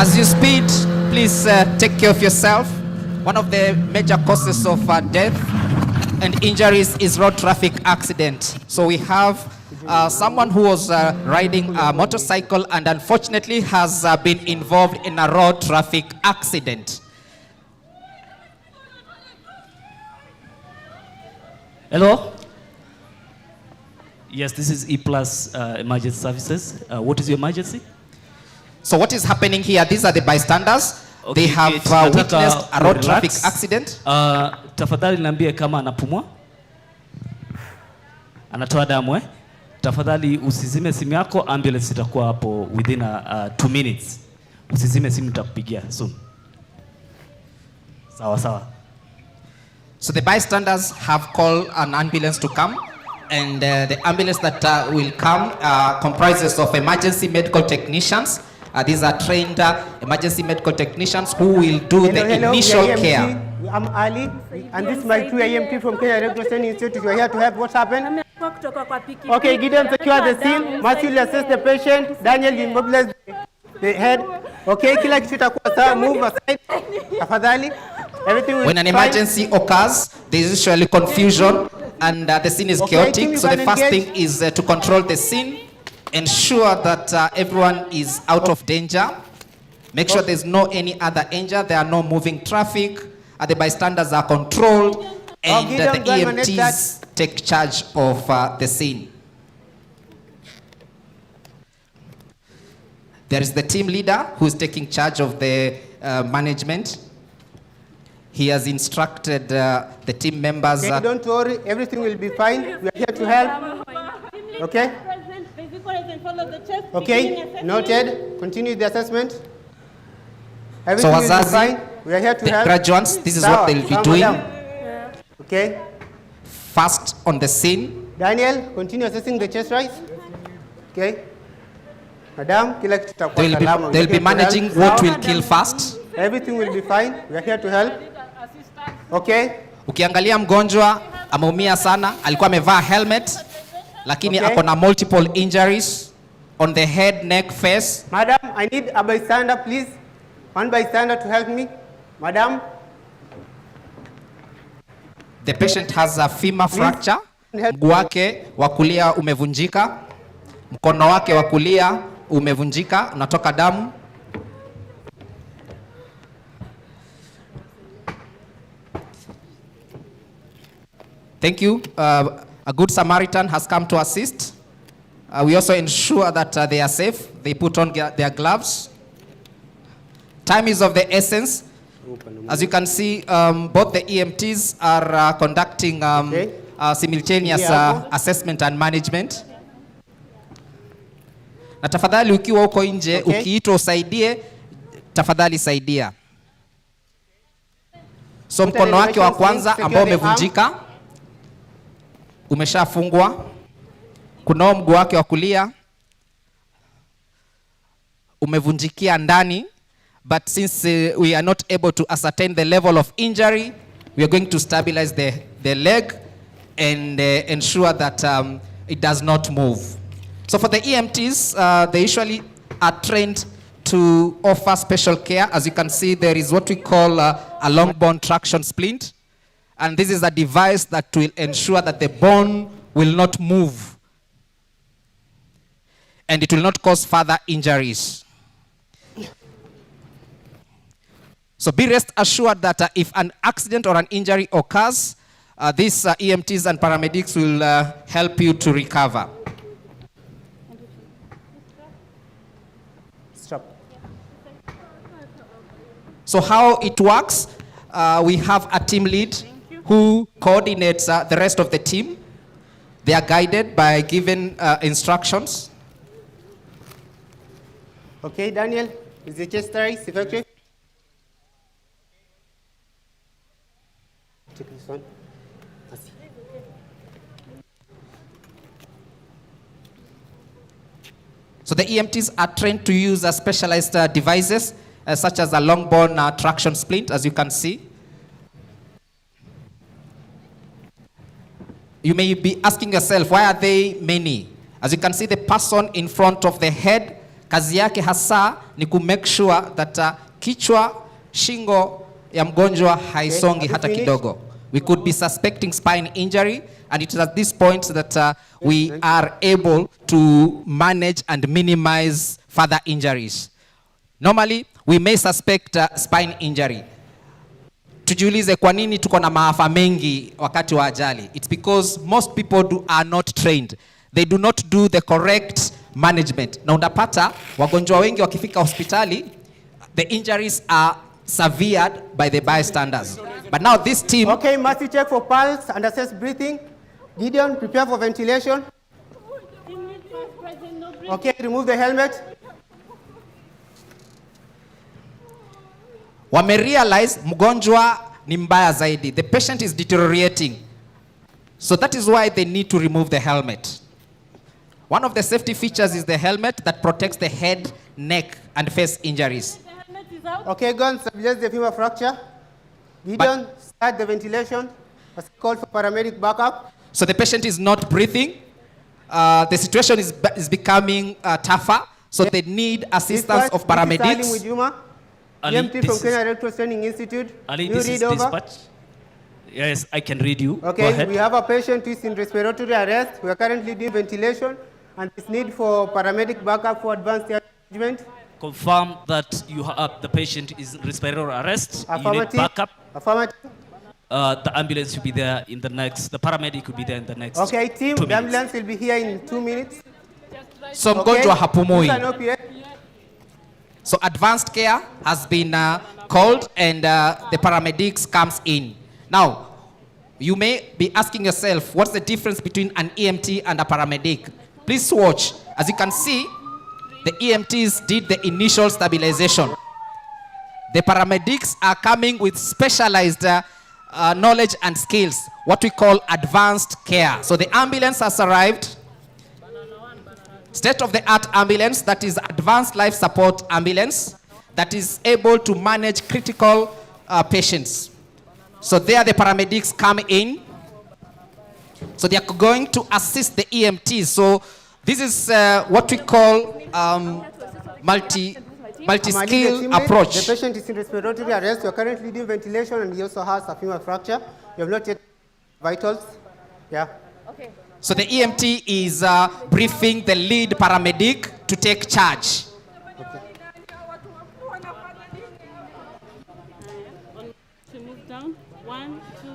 As you speed, please take care of yourself. One of the major causes of death and injuries is road traffic accident. So we have someone who was riding a motorcycle and unfortunately has been involved in a road traffic accident. Hello? Yes, this is E-Plus Emergency Services. What is your emergency? So what is happening here? These are the bystanders. Okay, they have witnessed a road traffic accident. Tafadhali niambie kama anapumua. Anatoa damu Tafadhali usizime simu yako, ambulance itakuwa hapo within 2 minutes. Usizime simu, nitakupigia soon. Sawa sawa. So the bystanders have called an ambulance to come, and the ambulance that will come comprises of emergency medical technicians. These are trained emergency medical technicians who will do the initial care. I'm Ali, and this is my 2 AMT from Kenya Red Cross Training Institute. We are here to help. What happened? Okay, Gideon, secure the scene. Matthew will assess the patient. Daniel, you immobilize the head. Okay, kila kitu itakuwa sawa. Move aside. Tafadhali. Everything will be fine. When an emergency occurs, there is usually confusion, and the scene is chaotic. So the first thing is to control the scene. Ensure that everyone is out of danger. Make sure there's no any other danger. There are no moving traffic. The bystanders are controlled, and the EMTs take charge of the scene. There is the team leader who is taking charge of the management. He has instructed the team members. Okay, don't worry, everything will be fine. We are here to help. Okay? Okay, noted. Continue the assessment. Everything will be fine. We are here to help. Graduates, this is what they'll be doing. Okay. First on the scene. Daniel, continue assessing the chest rise. Okay. Madam, kila kitu kitakuwa salama. They'll be managing what will kill first. Everything will be fine. We are here to help. Okay. Ukiangalia mgonjwa ameumia sana, alikuwa amevaa helmet, lakini ako na multiple injuries on the head, neck, face. Madam, I need a bystander, please. One bystander to help me. Madam. The patient has a femur fracture. Mguu wake wa kulia umevunjika. Mkono wake wa kulia umevunjika, unatoka damu. Thank you. A good Samaritan has come to assist. We also ensure that they are safe. They put on their gloves. Time is of the essence. As you can see, both the EMTs are conducting simultaneous assessment and management. Na tafadhali ukiwa uko nje, ukiitwa usaidie, tafadhali saidia. So mkono wake wa kwanza ambao umevunjika umeshafungwa. Kunao mguu wake wa kulia umevunjikia ndani, but since we are not able to ascertain the level of injury, we are going to stabilize the leg and ensure that it does not move. So for the EMTs, they usually are trained to offer special care. As you can see, there is what we call a long bone traction splint. And this is a device that will ensure that the bone will not move. And it will not cause further injuries. So be rest assured that if an accident or an injury occurs, these EMTs and paramedics will help you to recover. Stop. So how it works, we have a team lead who coordinates the rest of the team. They are guided by given instructions. Okay, Daniel, is the chest rise effective? Take this one. So the EMTs are trained to use specialized devices such as a long-bone traction splint, as you can see. You may be asking yourself, why are they many? As you can see, the person in front of the head, kazi yake hasa ni ku make sure that kichwa, shingo ya mgonjwa haisongi hata kidogo. We could be suspecting spine injury, and it is at this point that we are able to manage and minimize further injuries. Normally, we may suspect spine injury. Tujiulize kwa nini tuko na maafa mengi wakati wa ajali. It's because most people are not trained. They do not do the correct management. Na unapata wagonjwa wengi wakifika hospitali, the injuries are severed by the bystanders. But now this team... Okay, Matthew, check for pulse and assess breathing. Gideon, prepare for ventilation. Okay, remove the helmet. Wamerealize mgonjwa ni mbaya zaidi. The patient is deteriorating. So that is why they need to remove the helmet. One of the safety features is the helmet that protects the head, neck, and face injuries. Okay, go and stabilize the femur fracture. Gideon, start the ventilation. Let's call for paramedic backup. So the patient is not breathing. The situation is becoming tougher. So they need assistance of paramedics. EMT from Kenya Red Cross Training Institute. Ali, this is dispatch. Yes, I can read you. Okay, go ahead. We have a patient who is in respiratory arrest. We are currently doing ventilation, and this need for paramedic backup for advanced care management. Confirm that you have the patient is in respiratory arrest. You need backup. Affirmative. The ambulance will be there in the next. The paramedic will be there in the next. Okay, team. 2 The minutes. ambulance will be here in 2 minutes. So mgonjwa hapumui. So advanced care has been called, and the paramedics comes in. Now, you may be asking yourself, what's the difference between an EMT and a paramedic? Please watch. As you can see, the EMTs did the initial stabilization. The paramedics are coming with specialized knowledge and skills, what we call advanced care. So the ambulance has arrived. State-of-the-art ambulance, that is advanced life support ambulance, that is able to manage critical patients. So there the paramedics come in. So they are going to assist the EMTs. So this is what we call multi-skill approach. The patient is in respiratory arrest. We are currently doing ventilation, and he also has a femur fracture. We have not yet vitals. Yeah. Okay. So the EMT is briefing the lead paramedic to take charge. Okay.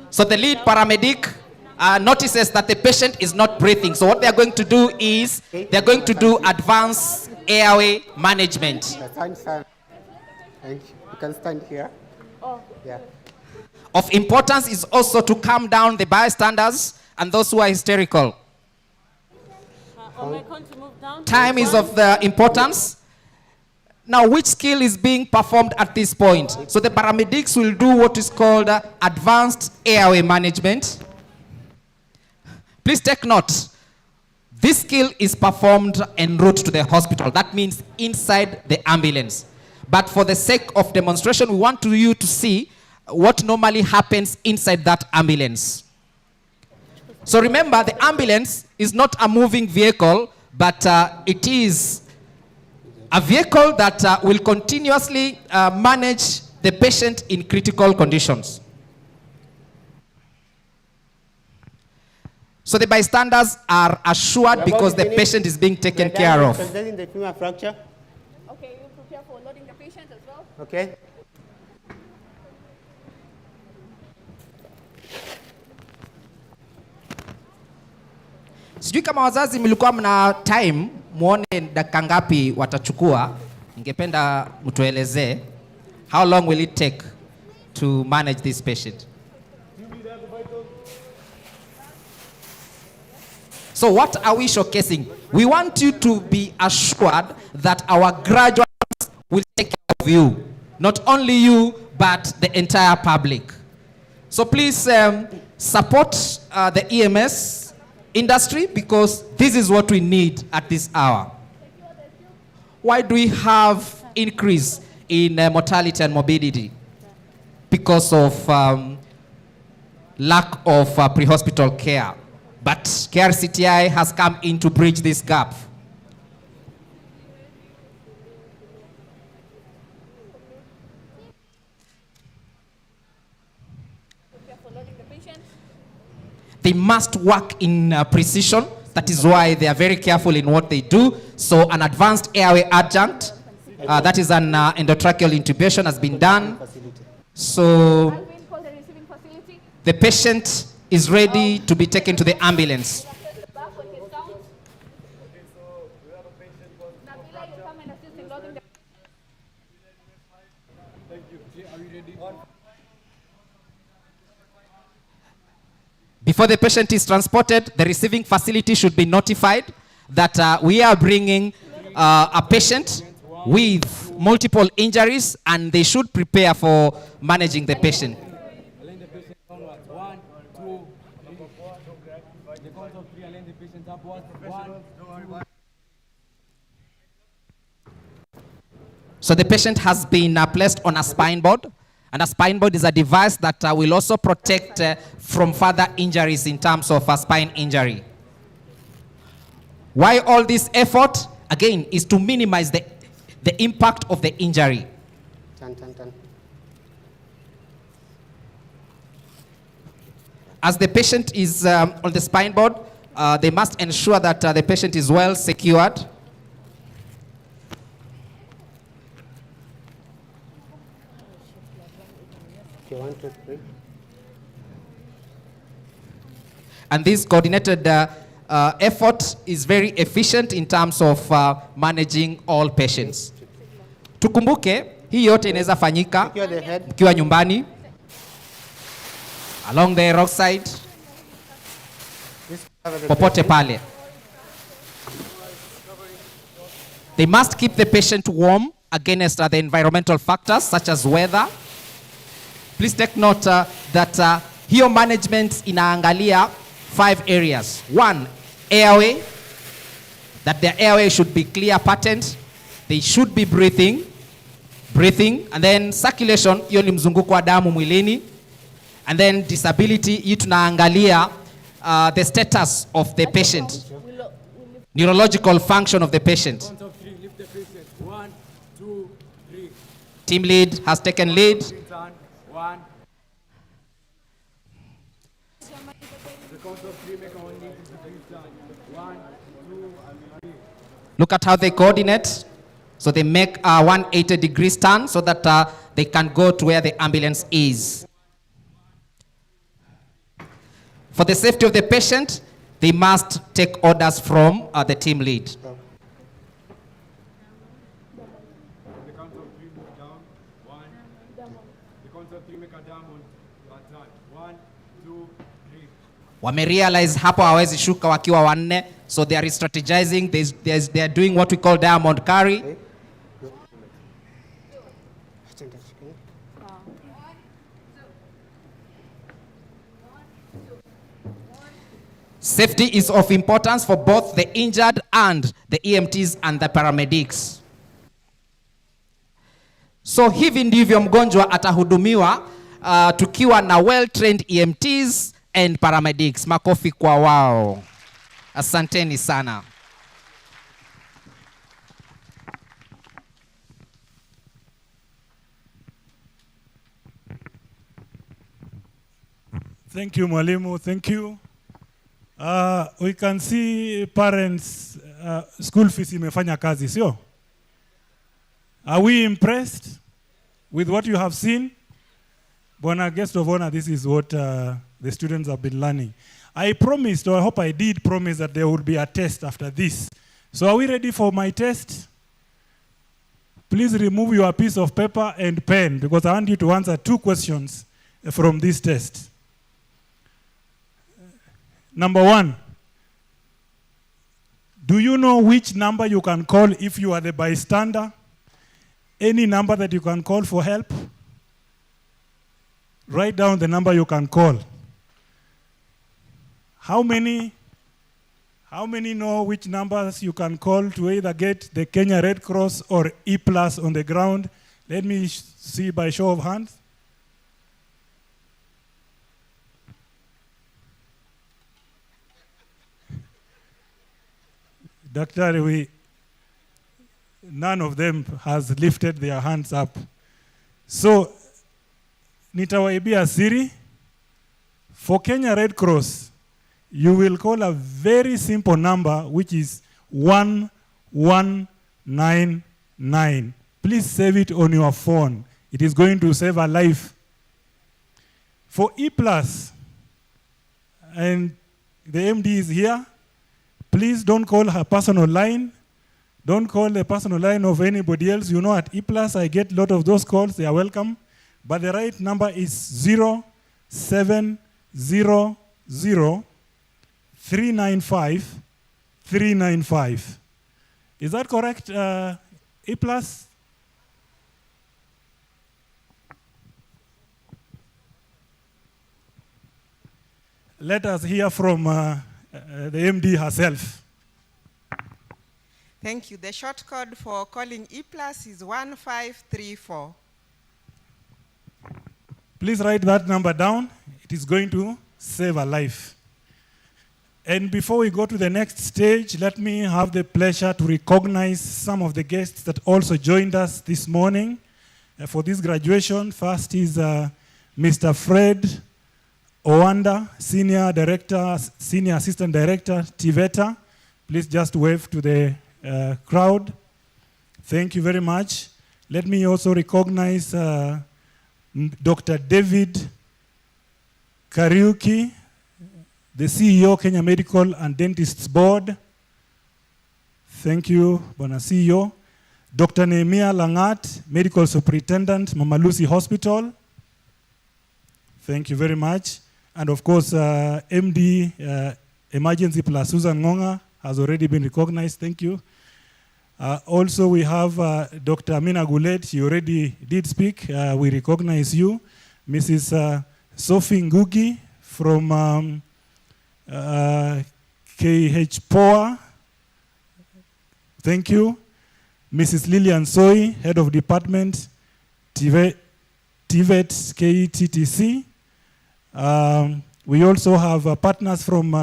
So the lead paramedic notices that the patient is not breathing. So what they are going to do is they are going to do advanced airway management. Stand. Thank you. You can stand here. Oh. Yeah. Of importance is also to calm down the bystanders and those who are hysterical. Time is of the importance. Now, which skill is being performed at this point? So the paramedics will do what is called advanced airway management. Please take note. This skill is performed en route to the hospital. That means inside the ambulance. But for the sake of demonstration, we want you to see what normally happens inside that ambulance. So remember, the ambulance is not a moving vehicle, but it is a vehicle that will continuously manage the patient in critical conditions. So the bystanders are assured because the patient is being taken care of. The femur fracture. Okay, you prepare for loading the patient as well. Okay. Sijui kama wazazi mlikuwa mna time muone dakika ngapi watachukua. Ningependa mtuelezee how long will it take to manage this patient. So what are we showcasing? We want you to be assured that our graduates will take care of you. Not only you, but the entire public. So please support the EMS industry, because this is what we need at this hour. Why do we have increase in mortality and morbidity? Because of lack of pre-hospital care. But KRCTI has come in to bridge this gap. They must work in precision. That is why they are very careful in what they do. So an advanced airway adjunct, that is an endotracheal intubation, has been done. So the patient is ready to be taken to the ambulance. Before the patient is transported, the receiving facility should be notified that we are bringing a patient with multiple injuries, and they should prepare for managing the patient. So the patient has been placed on a spine board, and a spine board is a device that will also protect from further injuries in terms of a spine injury. Why all this effort? Again, is to minimize the impact of the injury. As the patient is on the spine board, they must ensure that the patient is well secured. And this coordinated effort is very efficient in terms of managing all patients. Tukumbuke, hii yote inaweza fanyika mkiwa nyumbani, along the roadside, popote pale. They must keep the patient warm against the environmental factors such as weather. Please take note that hiyo management inaangalia 5 areas. 1, airway, that their airway should be clear patent. They should be breathing, and then circulation, hiyo ni mzunguko wa damu mwilini. And then disability, hii tunaangalia the status of the patient, neurological function of the patient. Team lead has taken lead. Look at how they coordinate. So they make a 180-degree turn so that they can go to where the ambulance is. For the safety of the patient, they must take orders from the team lead. Wamerealize hapo hawezi shuka wakiwa wanne, so they are strategizing. They are doing what we call diamond carry. Safety is of importance for both the injured and the EMTs and the paramedics. So hivi ndivyo mgonjwa atahudumiwa tukiwa na well-trained EMTs and paramedics. Makofi kwa wao. Asanteni sana. Thank you, Mwalimu. Thank you. We can see parents, school fees imefanya kazi, sio? Are we impressed with what you have seen? Bwana Guest of Honor, this is what the students have been learning. I promised, or I hope I did promise, that there would be a test after this. So are we ready for my test? Please remove your piece of paper and pen, because I want you to answer 2 questions from this test. Number 1, do you know which number you can call if you are the bystander? Any number that you can call for help? Write down the number you can call. How many know which numbers you can call to either get the Kenya Red Cross or E+ on the ground? Let me see by show of hands. Doctor, none of them has lifted their hands up. So, nitawaibia siri. For Kenya Red Cross, you will call a very simple number, which is 1199. Please save it on your phone. It is going to save a life. For E+, and the MD is here, please don't call her personal line. Don't call the personal line of anybody else. You know, at E+, I get a lot of those calls. They are welcome. But the right number is 0700 395 395. Is that correct, E+? Let us hear from the MD herself. Thank you. The short code for calling E+ is 1534. Please write that number down. It is going to save a life. And before we go to the next stage, let me have the pleasure to recognize some of the guests that also joined us this morning for this graduation. First is Mr. Fred Owanda, Senior Assistant Director, TVETA. Please just wave to the crowd. Thank you very much. Let me also recognize Dr. David Kariuki, the CEO, Kenya Medical and Dentists Board. Thank you, Bwana CEO. Dr. Nehemiah Langat, Medical Superintendent, Mama Lucy Hospital. Thank you very much. And of course, MD Emergency Plus Susan Ngonga has already been recognized. Thank you. Also, we have Dr. Amina Gulet. She already did speak. We recognize you. Mrs. Sophie Ngugi from KH Poa. Thank you. Mrs. Lillian Soy, Head of Department, TVET KETTC. We also have partners from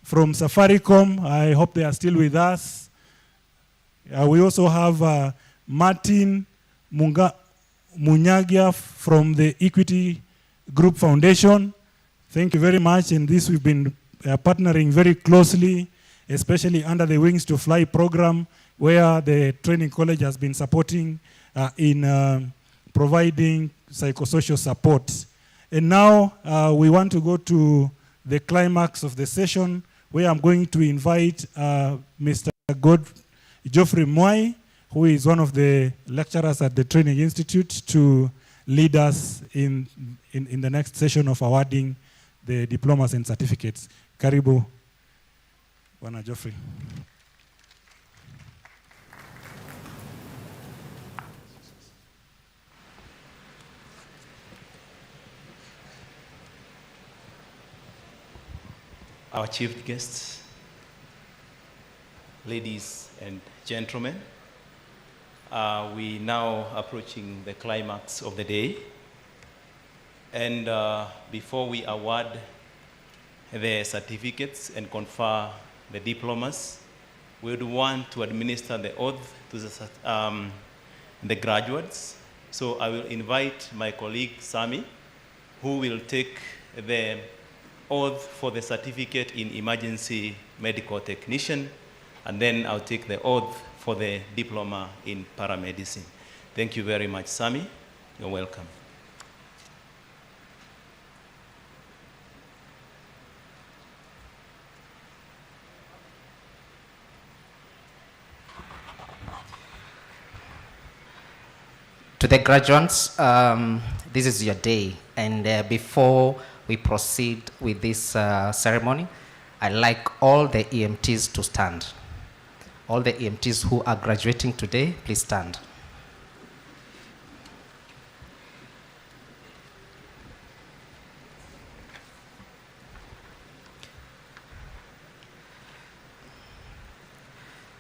Safaricom. I hope they are still with us. We also have Martin Munyagia from the Equity Group Foundation. Thank you very much. In this, we've been partnering very closely, especially under the Wings to Fly program, where the training college has been supporting in providing psychosocial support. And now we want to go to the climax of the session, where I'm going to invite Mr. Geoffrey Mwai, who is one of the lecturers at the Training Institute, to lead us in the next session of awarding the diplomas and certificates. Karibu, Bwana Geoffrey. Our chief guests, ladies and gentlemen, we now approaching the climax of the day. And before we award the certificates and confer the diplomas, we would want to administer the oath to the graduates. So I will invite my colleague, Sami, who will take the oath for the certificate in emergency medical technician, and then I'll take the oath for the diploma in paramedicine. Thank you very much, Sami. You're welcome. To the graduates, this is your day. And before we proceed with this ceremony, I'd like all the EMTs to stand. All the EMTs who are graduating today, please stand.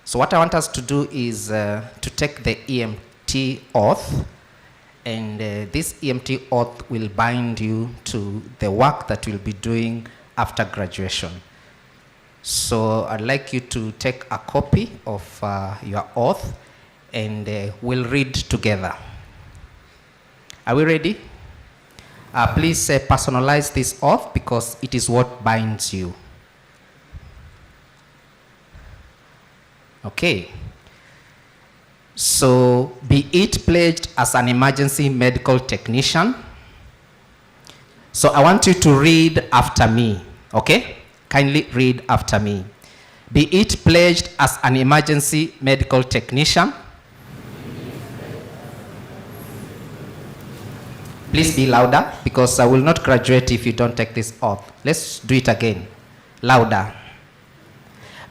So what I want us to do is to take the EMT oath, and this EMT oath will bind you to the work that you'll be doing after graduation. So I'd like you to take a copy of your oath, and we'll read together. Are we ready? Please personalize this oath because it is what binds you. Okay. So, be it pledged as an emergency medical technician. So, I want you to read after me, okay? Kindly read after me. Be it pledged as an emergency medical technician. Please be louder because I will not graduate if you don't take this oath. Let's do it again. Louder.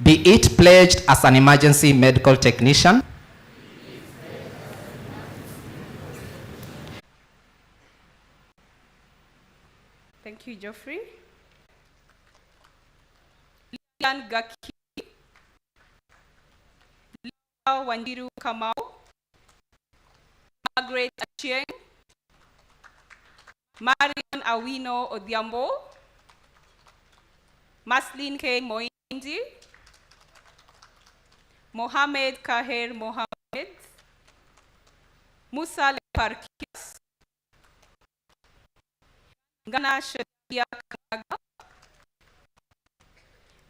Be it pledged as an emergency medical technician. Thank you, Geoffrey. Lilian Gaki, Lila Wandiru Kamau, Margaret Achieng, Marian Awino Odhiambo, Maslin K. Moindi, Mohamed Kaher Mohamed, Musa Leparkias, Ngana Shedia Kanaga,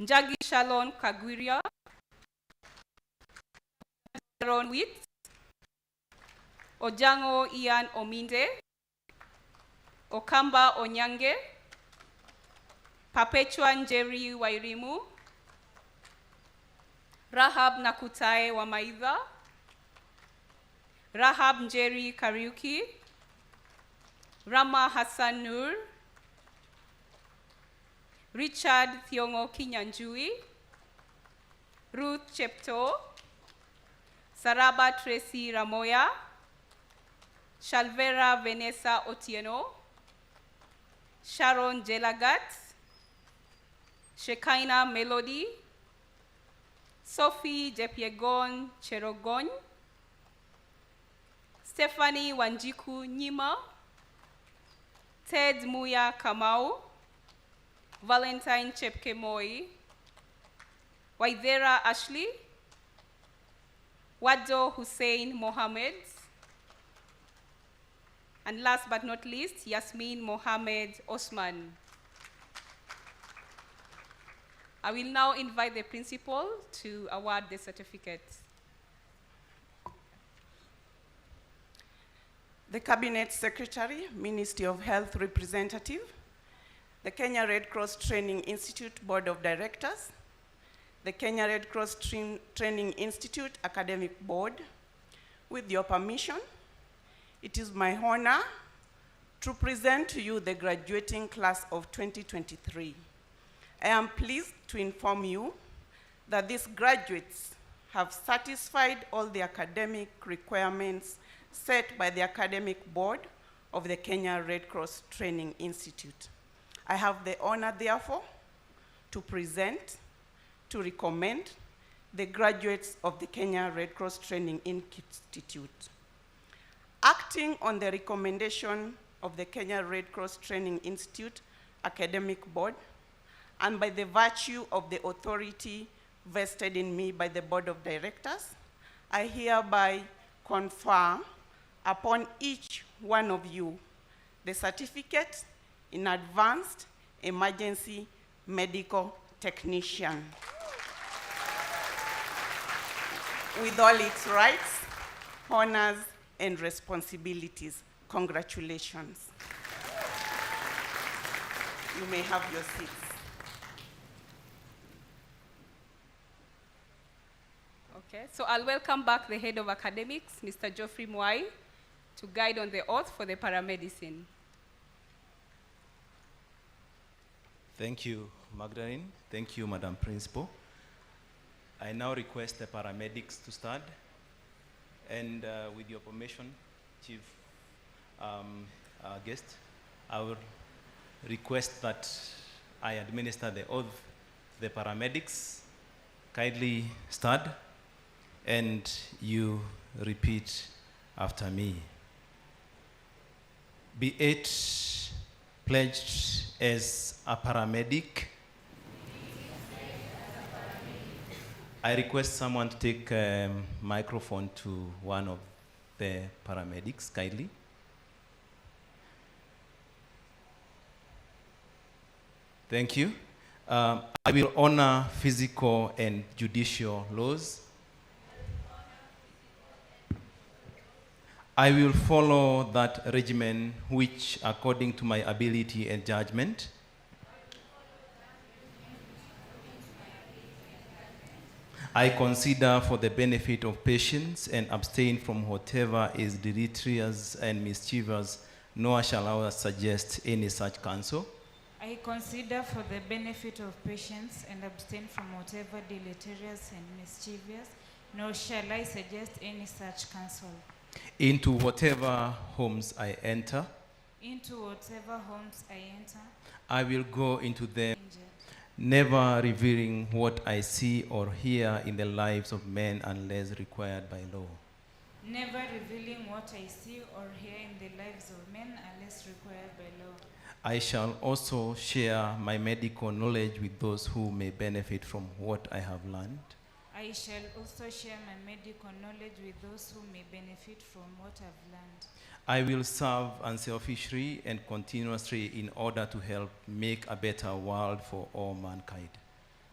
Njagi Shalon Kagwiria, Aaron Witt, Ojango Ian Ominde, Okamba Onyange, Perpetua Njeri Wairimu, Rahab Nakutae Wamaidha, Rahab Njeri Kariuki, Rama Hassan Nur, Richard Thiongo Kinyanjui, Ruth Chepto, Saraba Tracy Ramoya, Shalvera Vanessa Otieno, Sharon Jelagat, Shekaina Melody, Sophie Jepiegon Cherogon, Stephanie Wanjiku Nyima, Ted Muya Kamau, Valentine Chepkemoi, Waidera Ashley, Wado Hussein Mohammed, and last but not least, Yasmin Mohammed Osman. I will now invite the principal to award the certificate. The Cabinet Secretary, Ministry of Health Representative, the Kenya Red Cross Training Institute Board of Directors, the Kenya Red Cross Training Institute Academic Board. With your permission, it is my honor to present to you the graduating class of 2023. I am pleased to inform you that these graduates have satisfied all the academic requirements set by the Academic Board of the Kenya Red Cross Training Institute. I have the honor, therefore, to present, to recommend the graduates of the Kenya Red Cross Training Institute. Acting on the recommendation of the Kenya Red Cross Training Institute Academic Board, and by the virtue of the authority vested in me by the Board of Directors, I hereby confer upon each one of you the certificate in Advanced Emergency Medical Technician with all its rights, honors, and responsibilities. Congratulations. You may have your seats. Okay, so I'll welcome back the Head of Academics, Mr. Geoffrey Mwai, to guide on the oath for the paramedicine. Thank you, Magdalene. Thank you, Madam Principal. I now request the paramedics to start. And with your permission, Chief Guest, I will request that I administer the oath to the paramedics. Kindly stand, and you repeat after me. Be it pledged as a paramedic. I request someone to take a microphone to one of the paramedics, kindly. Thank you. I will honor physical and judicial laws. I will follow that regimen which, according to my ability and judgment, I consider for the benefit of patients and abstain from whatever is deleterious and mischievous, nor shall I suggest any such counsel. I consider for the benefit of patients and abstain from whatever deleterious and mischievous, nor shall I suggest any such counsel. Into whatever homes I enter, Into whatever homes I enter, I will go into them, never revealing what I see or hear in the lives of men unless required by law. never revealing what I see or hear in the lives of men unless required by law. I shall also share my medical knowledge with those who may benefit from what I have learned. I shall also share my medical knowledge with those who may benefit from what I've learned. I will serve unselfishly and continuously in order to help make a better world for all mankind.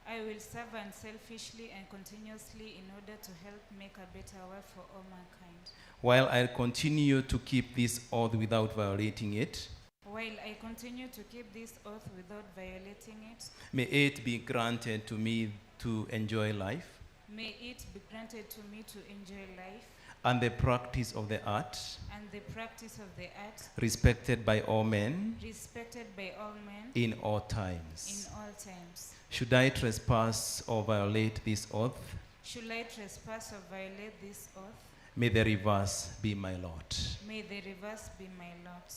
I will serve unselfishly and continuously in order to help make a better world for all mankind. While I continue to keep this oath without violating it, While I continue to keep this oath without violating it, may it be granted to me to enjoy life may it be granted to me to enjoy life and the practice of the art, and the practice of the art, respected by all men respected by all men in all times. in all times. Should I trespass or violate this oath, Should I trespass or violate this oath, may the reverse be my lot. may the reverse be my lot.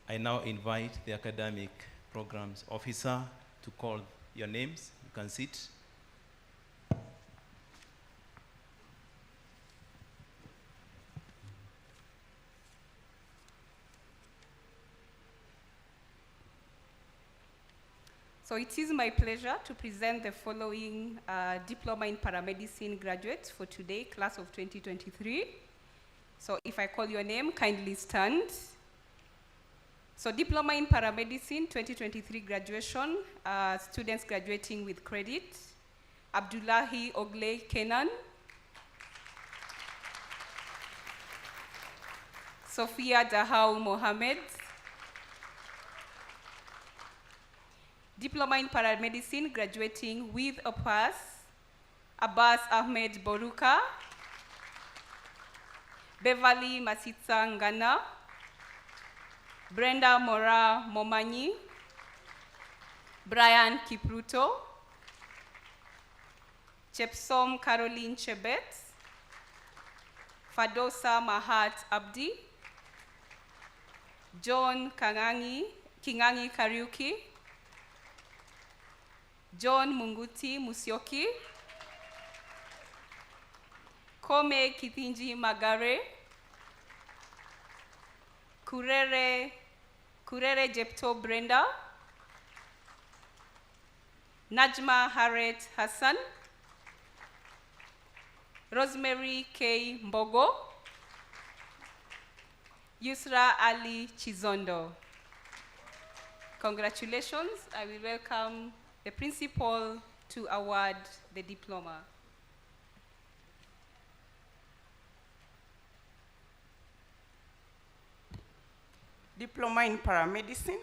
I now invite the academic programs officer to call your names. You can sit. So it is my pleasure to present the following Diploma in Paramedicine graduates for today, class of 2023. So if I call your name, kindly stand. So Diploma in Paramedicine 2023 graduation, students graduating with credit, Abdullahi Ogle Kenan, Sophia Dahau Mohammed, Diploma in Paramedicine graduating with a pass, Abbas Ahmed Boruka, Beverly Masitsa Ngana, Brenda Mora Momanyi, Brian Kipruto, Chepsom Caroline Chebet, Fadosa Mahat Abdi, John Kingangi Kariuki, John Munguti Musyoki, Kome Kithinji Magare, Kurere Jepto Brenda, Najma Haret Hassan, Rosemary K. Mbogo, Yusra Ali Chizondo. Congratulations. I will welcome the principal to award the diploma. Diploma in Paramedicine,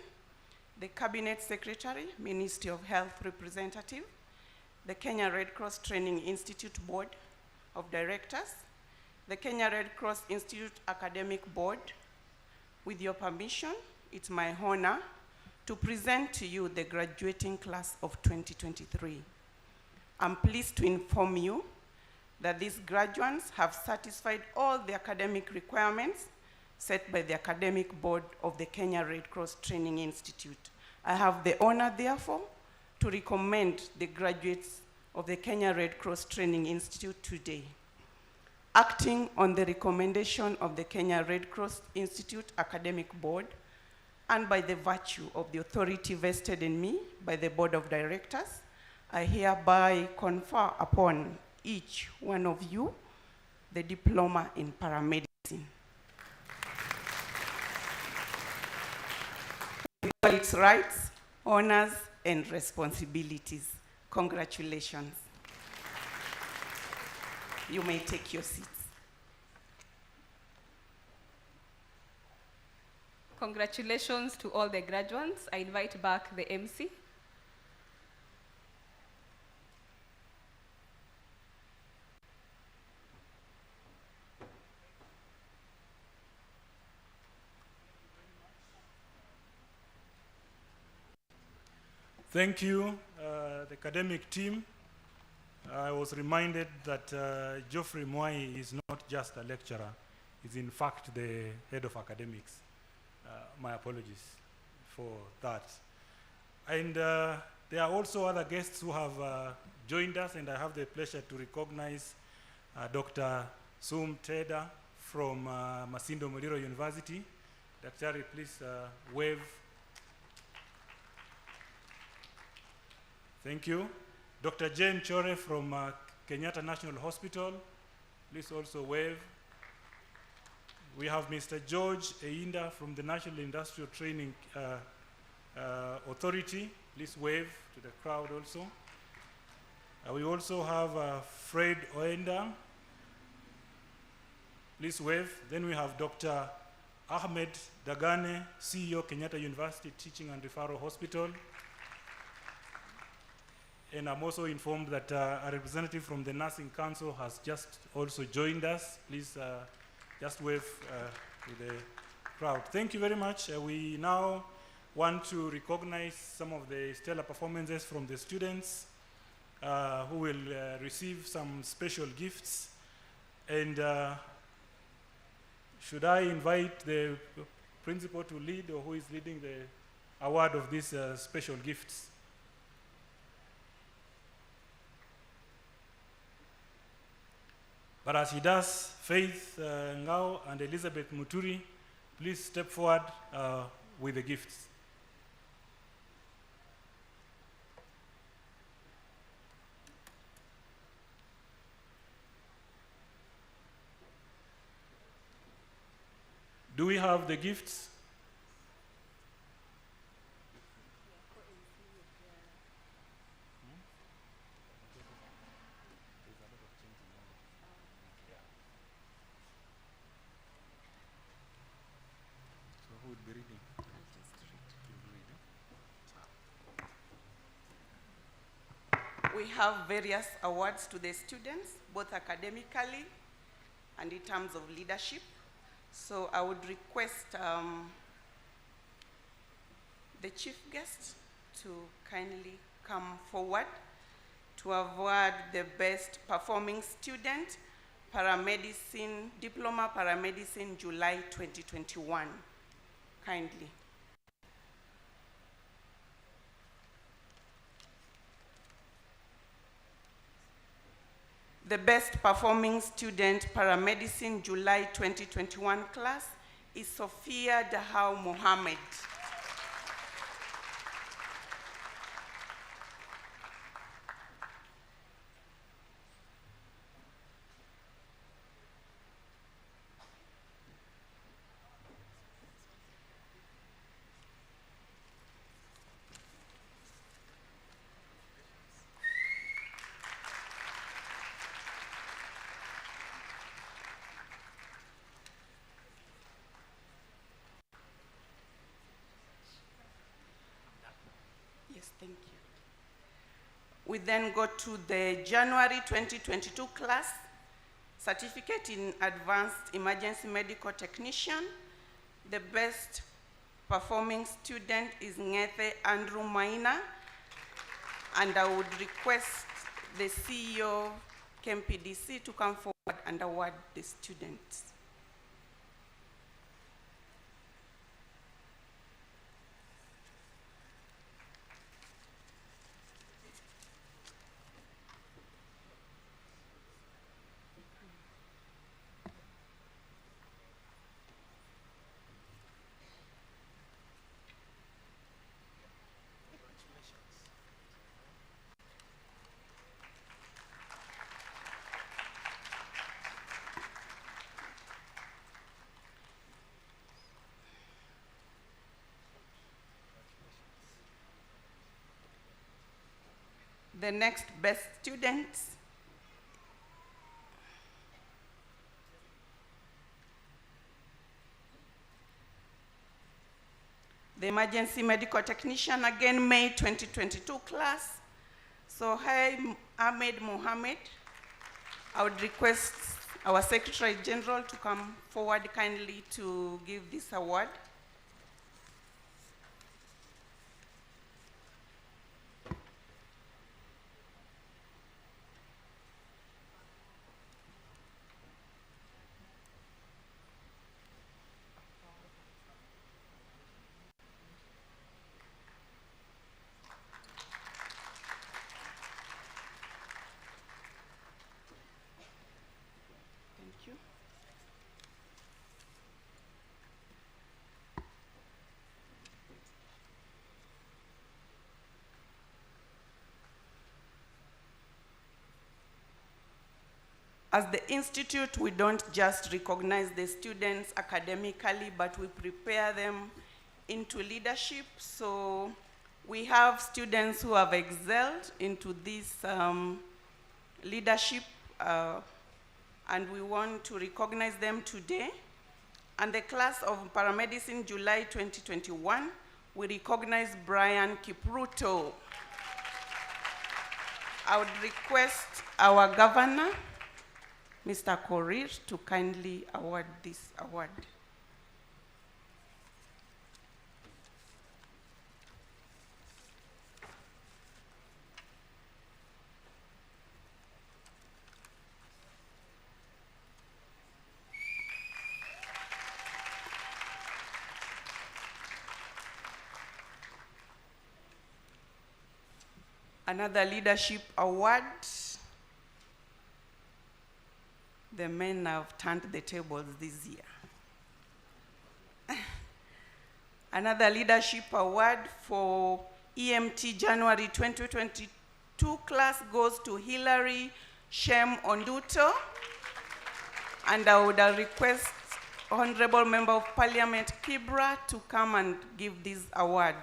the Cabinet Secretary, Ministry of Health Representative, the Kenya Red Cross Training Institute Board of Directors, the Kenya Red Cross Institute Academic Board, with your permission, it's my honor to present to you the graduating class of 2023. I'm pleased to inform you that these graduates have satisfied all the academic requirements set by the Academic Board of the Kenya Red Cross Training Institute. I have the honor, therefore, to recommend the graduates of the Kenya Red Cross Training Institute today. Acting on the recommendation of the Kenya Red Cross Institute Academic Board, and by the virtue of the authority vested in me by the Board of Directors, I hereby confer upon each one of you the diploma in paramedicine. With all its rights, honors, and responsibilities. Congratulations. You may take your seats. Congratulations to all the graduates. I invite back the MC. Thank you, the academic team. I was reminded that Geoffrey Mwai is not just a lecturer, he's in fact the head of academics. My apologies for that. And there are also other guests who have joined us, and I have the pleasure to recognize Dr. Sum Teda from Masindo Muliro University. Dr. please wave. Thank you. Dr. Jane Chore from Kenyatta National Hospital, please also wave. We have Mr. George Einda from the National Industrial Training Authority, please wave to the crowd also. We also have Fred Oenda, please wave. Then we have Dr. Ahmed Dagane, CEO, Kenyatta University Teaching and Referral Hospital. And I'm also informed that a representative from the Nursing Council has just also joined us. Please just wave to the crowd. Thank you very much. We now want to recognize some of the stellar performances from the students who will receive some special gifts. And should I invite the principal to lead, or who is leading the award of these special gifts? But as he does, Faith Ngao and Elizabeth Muturi, please step forward with the gifts. Do we have the gifts? We have various awards to the students, both academically and in terms of leadership. So I would request the chief guest to kindly come forward to award the best performing student, paramedicine, diploma paramedicine, July 2021. Kindly. The best performing student, paramedicine, July 2021 class is Sophia Dahau Mohammed. Thank you. We then go to the January 2022 class, certificate in advanced emergency medical technician. The best performing student is Ngethe Andrew Maina, and I would request the CEO KMPDC to come forward and award the students. The next best students the emergency medical technician, again May 2022 class. So hi, Ahmed Mohammed. I would request our Secretary General to come forward kindly to give this award. Thank you. As the institute, we don't just recognize the students academically, but we prepare them into leadership. So we have students who have excelled into this leadership, and we want to recognize them today. And the class of paramedicine, July 2021, we recognize Brian Kipruto. I would request our governor, Mr. Korir, to kindly award this award. Another leadership award. The men have turned the tables this year. Another leadership award for EMT January 2022 class goes to Hilary Shem Onduto. And I would request Honorable Member of Parliament Kibra to come and give this award.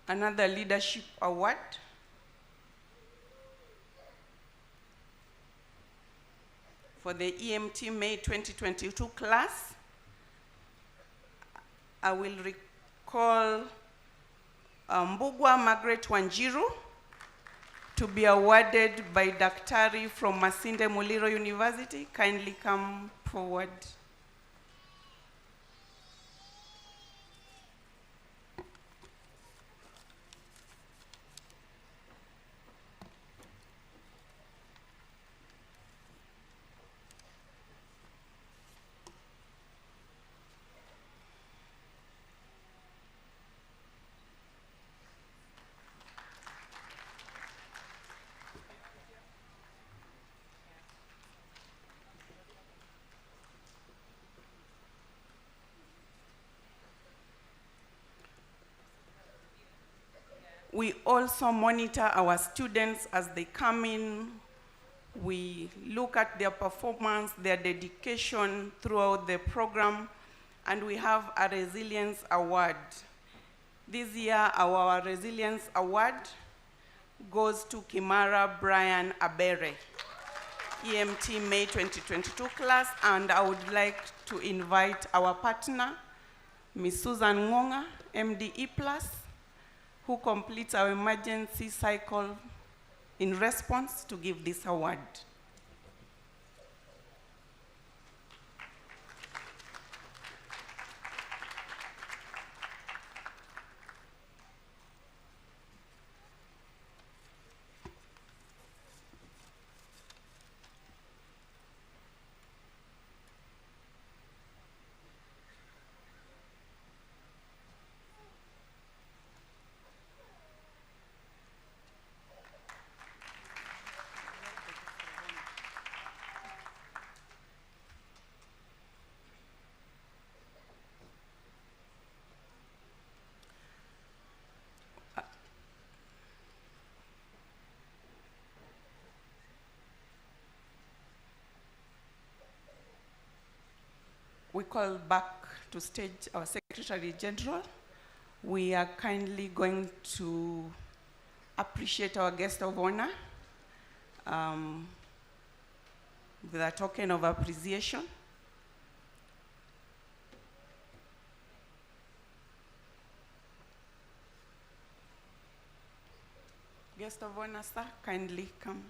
Another leadership award for the EMT May 2022 class. I will recall Mbugwa Margaret Wanjiru to be awarded by Daktari from Masinde Muliro University. Kindly come forward. We also monitor our students as they come in We look at their performance, their dedication throughout the program, and we have a Resilience Award. This year, our Resilience Award goes to Kimara Brian Abere, EMT May 2022 class, and I would like to invite our partner, Ms. Susan Ngonga, MDE+, who completes our emergency cycle in response to give this award. We call back to stage our Secretary General. We are kindly going to appreciate our guest of honor with a token of appreciation. Guest of honor, sir, kindly come.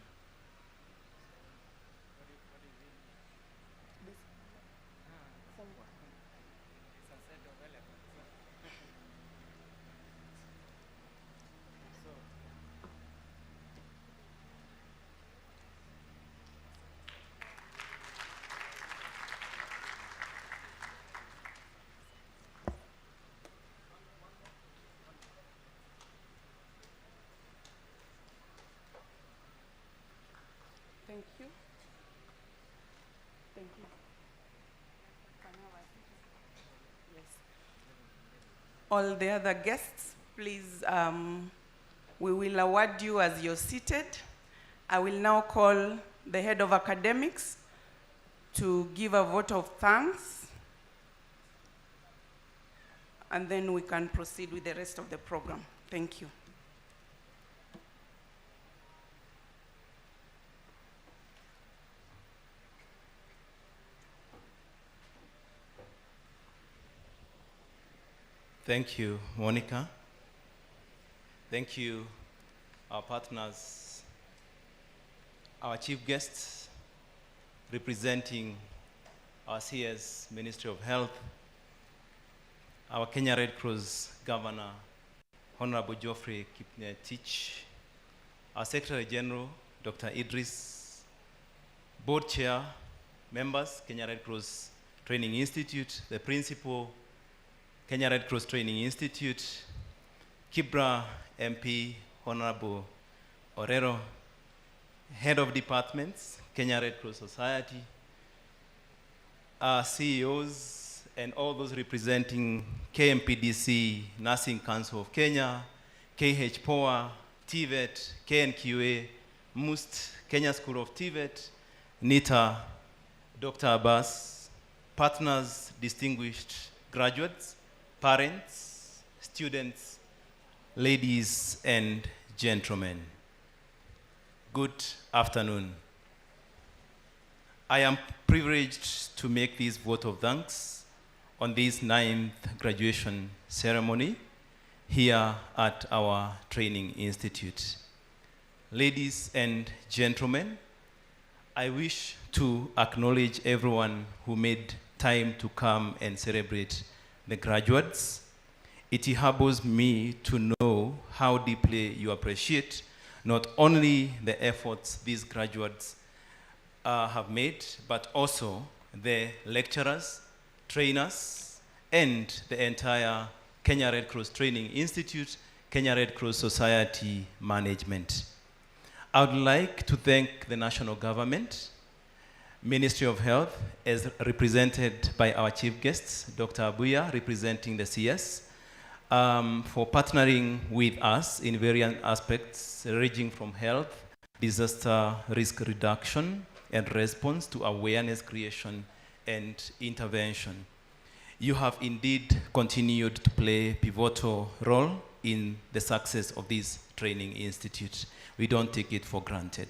Thank you. Thank you. Yes. All the other guests, please, we will award you as you're seated. I will now call the head of academics to give a vote of thanks, and then we can proceed with the rest of the program. Thank you. Thank you, Monica. Thank you, our partners, our chief guests, representing our CS Ministry of Health, our Kenya Red Cross Governor, Honorable Geoffrey Kipngetich, our Secretary General, Dr. Idris, board chair, members, Kenya Red Cross Training Institute, the principal, Kenya Red Cross Training Institute, Kibra MP, Honorable Orero, Head of Departments, Kenya Red Cross Society, our CEOs, and all those representing KMPDC, Nursing Council of Kenya, KH-POA, TVET, KNQA, MUST, Kenya School of TVET, NITA, Dr. Abbas, partners, distinguished graduates, parents, students, ladies and gentlemen, good afternoon. I am privileged to make this vote of thanks on this 9th graduation ceremony here at our training institute. Ladies and gentlemen, I wish to acknowledge everyone who made time to come and celebrate the graduates. It humbles me to know how deeply you appreciate not only the efforts these graduates have made, but also the lecturers, trainers, and the entire Kenya Red Cross Training Institute, Kenya Red Cross Society management. I would like to thank the national government, Ministry of Health, as represented by our chief guests, Dr. Abuya, representing the CS, for partnering with us in various aspects, ranging from health, disaster risk reduction and response to awareness creation and intervention. You have indeed continued to play a pivotal role in the success of this training institute. We don't take it for granted.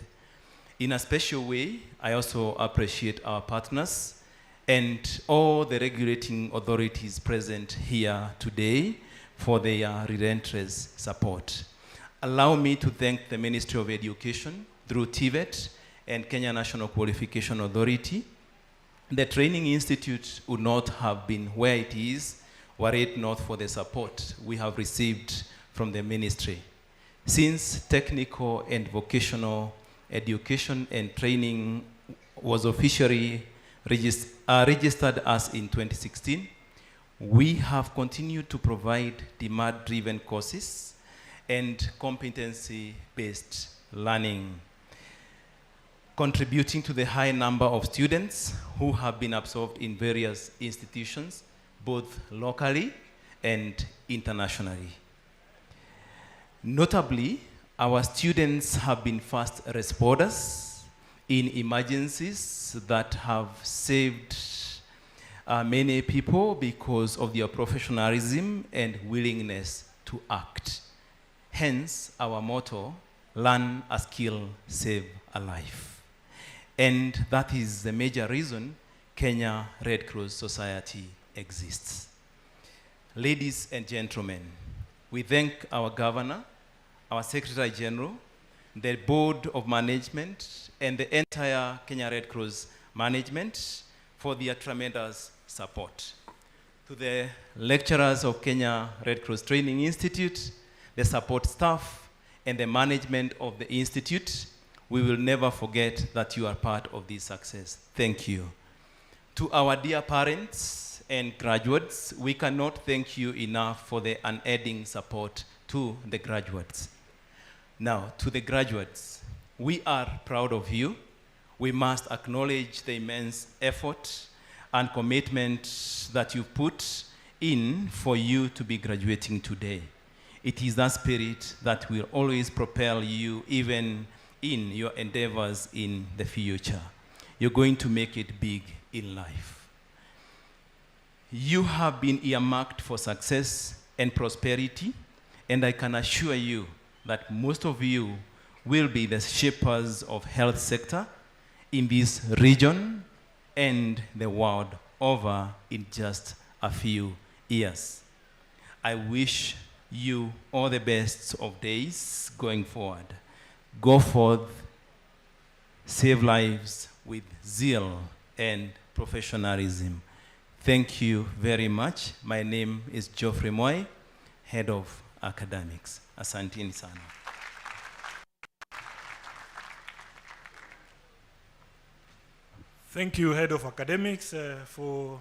In a special way, I also appreciate our partners and all the regulating authorities present here today for their relentless support. Allow me to thank the Ministry of Education through TVET and Kenya National Qualification Authority. The Training Institute would not have been where it is were it not for the support we have received from the ministry. Since technical and vocational education and training was officially registered as in 2016, we have continued to provide demand-driven courses and competency-based learning, contributing to the high number of students who have been absorbed in various institutions, both locally and internationally. Notably, our students have been fast responders in emergencies that have saved many people because of their professionalism and willingness to act. Hence, our motto, learn a skill, save a life. And that is the major reason Kenya Red Cross Society exists. Ladies and gentlemen, we thank our governor, our Secretary General, the Board of Management, and the entire Kenya Red Cross management for their tremendous support. To the lecturers of Kenya Red Cross Training Institute, the support staff, and the management of the institute, we will never forget that you are part of this success. Thank you. To our dear parents and graduates, we cannot thank you enough for the unending support to the graduates. Now, to the graduates, we are proud of you. We must acknowledge the immense effort and commitment that you put in for you to be graduating today. It is that spirit that will always propel you even in your endeavors in the future. You're going to make it big in life. You have been earmarked for success and prosperity, and I can assure you that most of you will be the shapers of health sector in this region and the world over in just a few years. I wish you all the best of days going forward. Go forth, save lives with zeal and professionalism. Thank you very much. My name is Geoffrey Moy, Head of Academics. Asanteni sana. Thank you, Head of Academics, for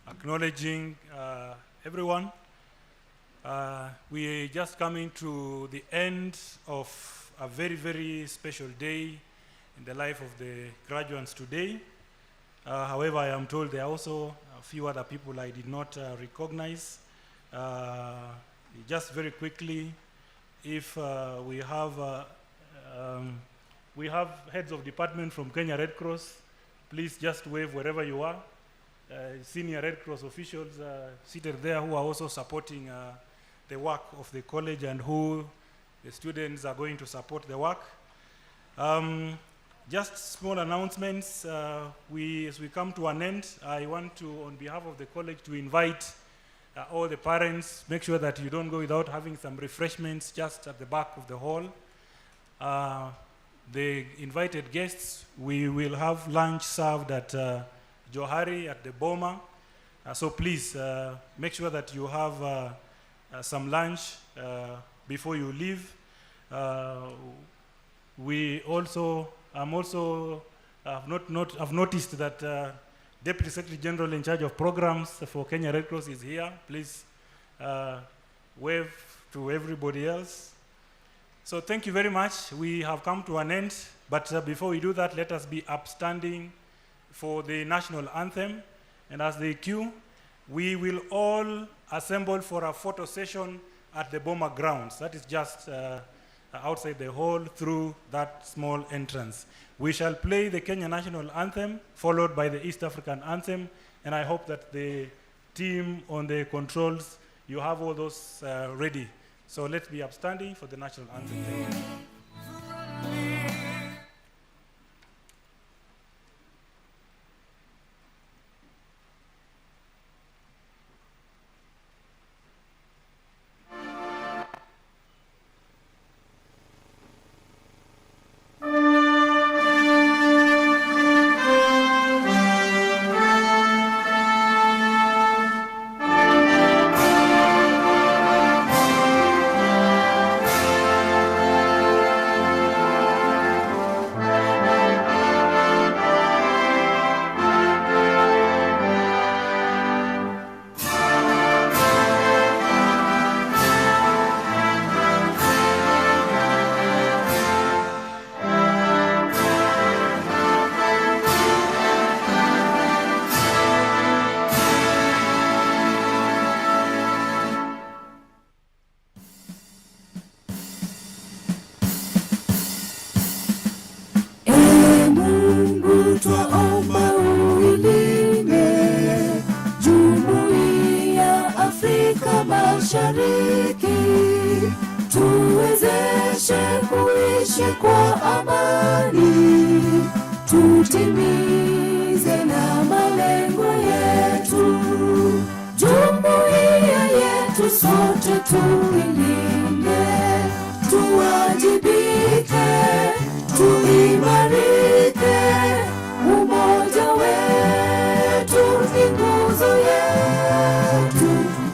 acknowledging everyone. We are just coming to the end of a very, very special day in the life of the graduates today. However, I am told there are also a few other people I did not recognize. Just very quickly, if we have heads of department from Kenya Red Cross, please just wave wherever you are. Senior Red Cross officials seated there who are also supporting the work of the college and who the students are going to support the work. Just small announcements. As we come to an end, I want to, on behalf of the college, to invite all the parents, make sure that you don't go without having some refreshments just at the back of the hall. The invited guests, we will have lunch served at Johari at the Boma. So please make sure that you have some lunch before you leave. I've noticed that Deputy Secretary General in charge of programs for Kenya Red Cross is here. Please wave to everybody else. So thank you very much. We have come to an end, but before we do that, let us be upstanding for the national anthem. And as they cue, we will all assemble for a photo session at the Boma grounds. That is just outside the hall through that small entrance. We shall play the Kenya national anthem, followed by the East African anthem, and I hope that the team on the controls, you have all those ready. So let's be upstanding for the national anthem. Thank you. Twaomba uilinde Jumuiya Afrika Mashariki, tuwezeshe kuishi kwa amani, tutimize na malengo yetu. Jumuiya yetu sote tuilinde, tuwajibike, tuimarike. Umoja wetu ni nguzo yetu,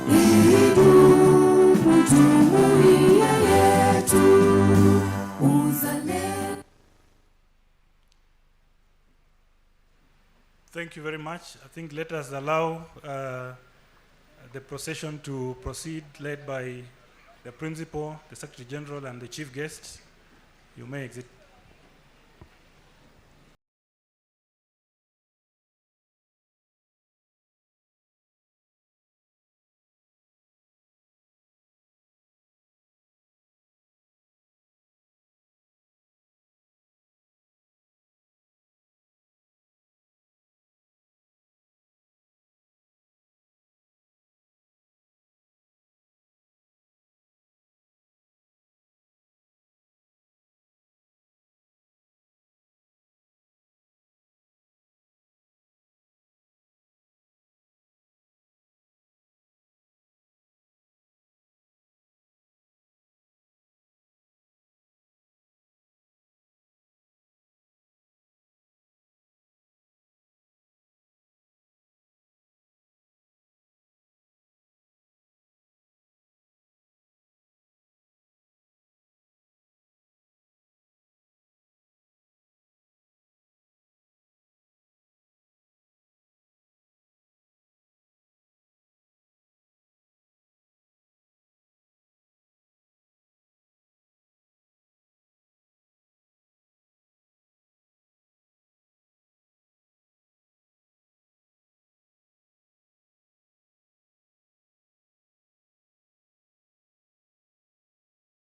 idumu jumuiya yetu. Uzalendo. Thank you very much. I think let us allow the procession to proceed, led by the Principal, the Secretary General, and the Chief Guest. You may exit.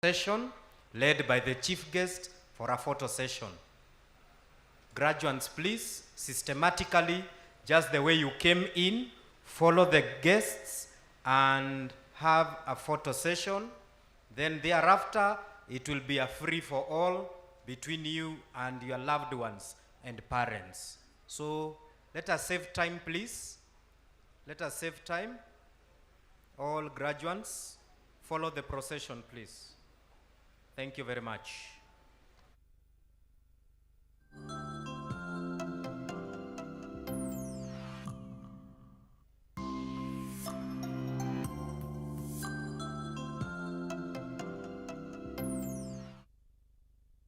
Session led by the chief guest for a photo session. Graduates, please, systematically, just the way you came in, follow the guests and have a photo session. Then thereafter, it will be a free for all between you and your loved ones and parents. So let us save time, please. Let us save time. All graduates, follow the procession, please. Thank you very much.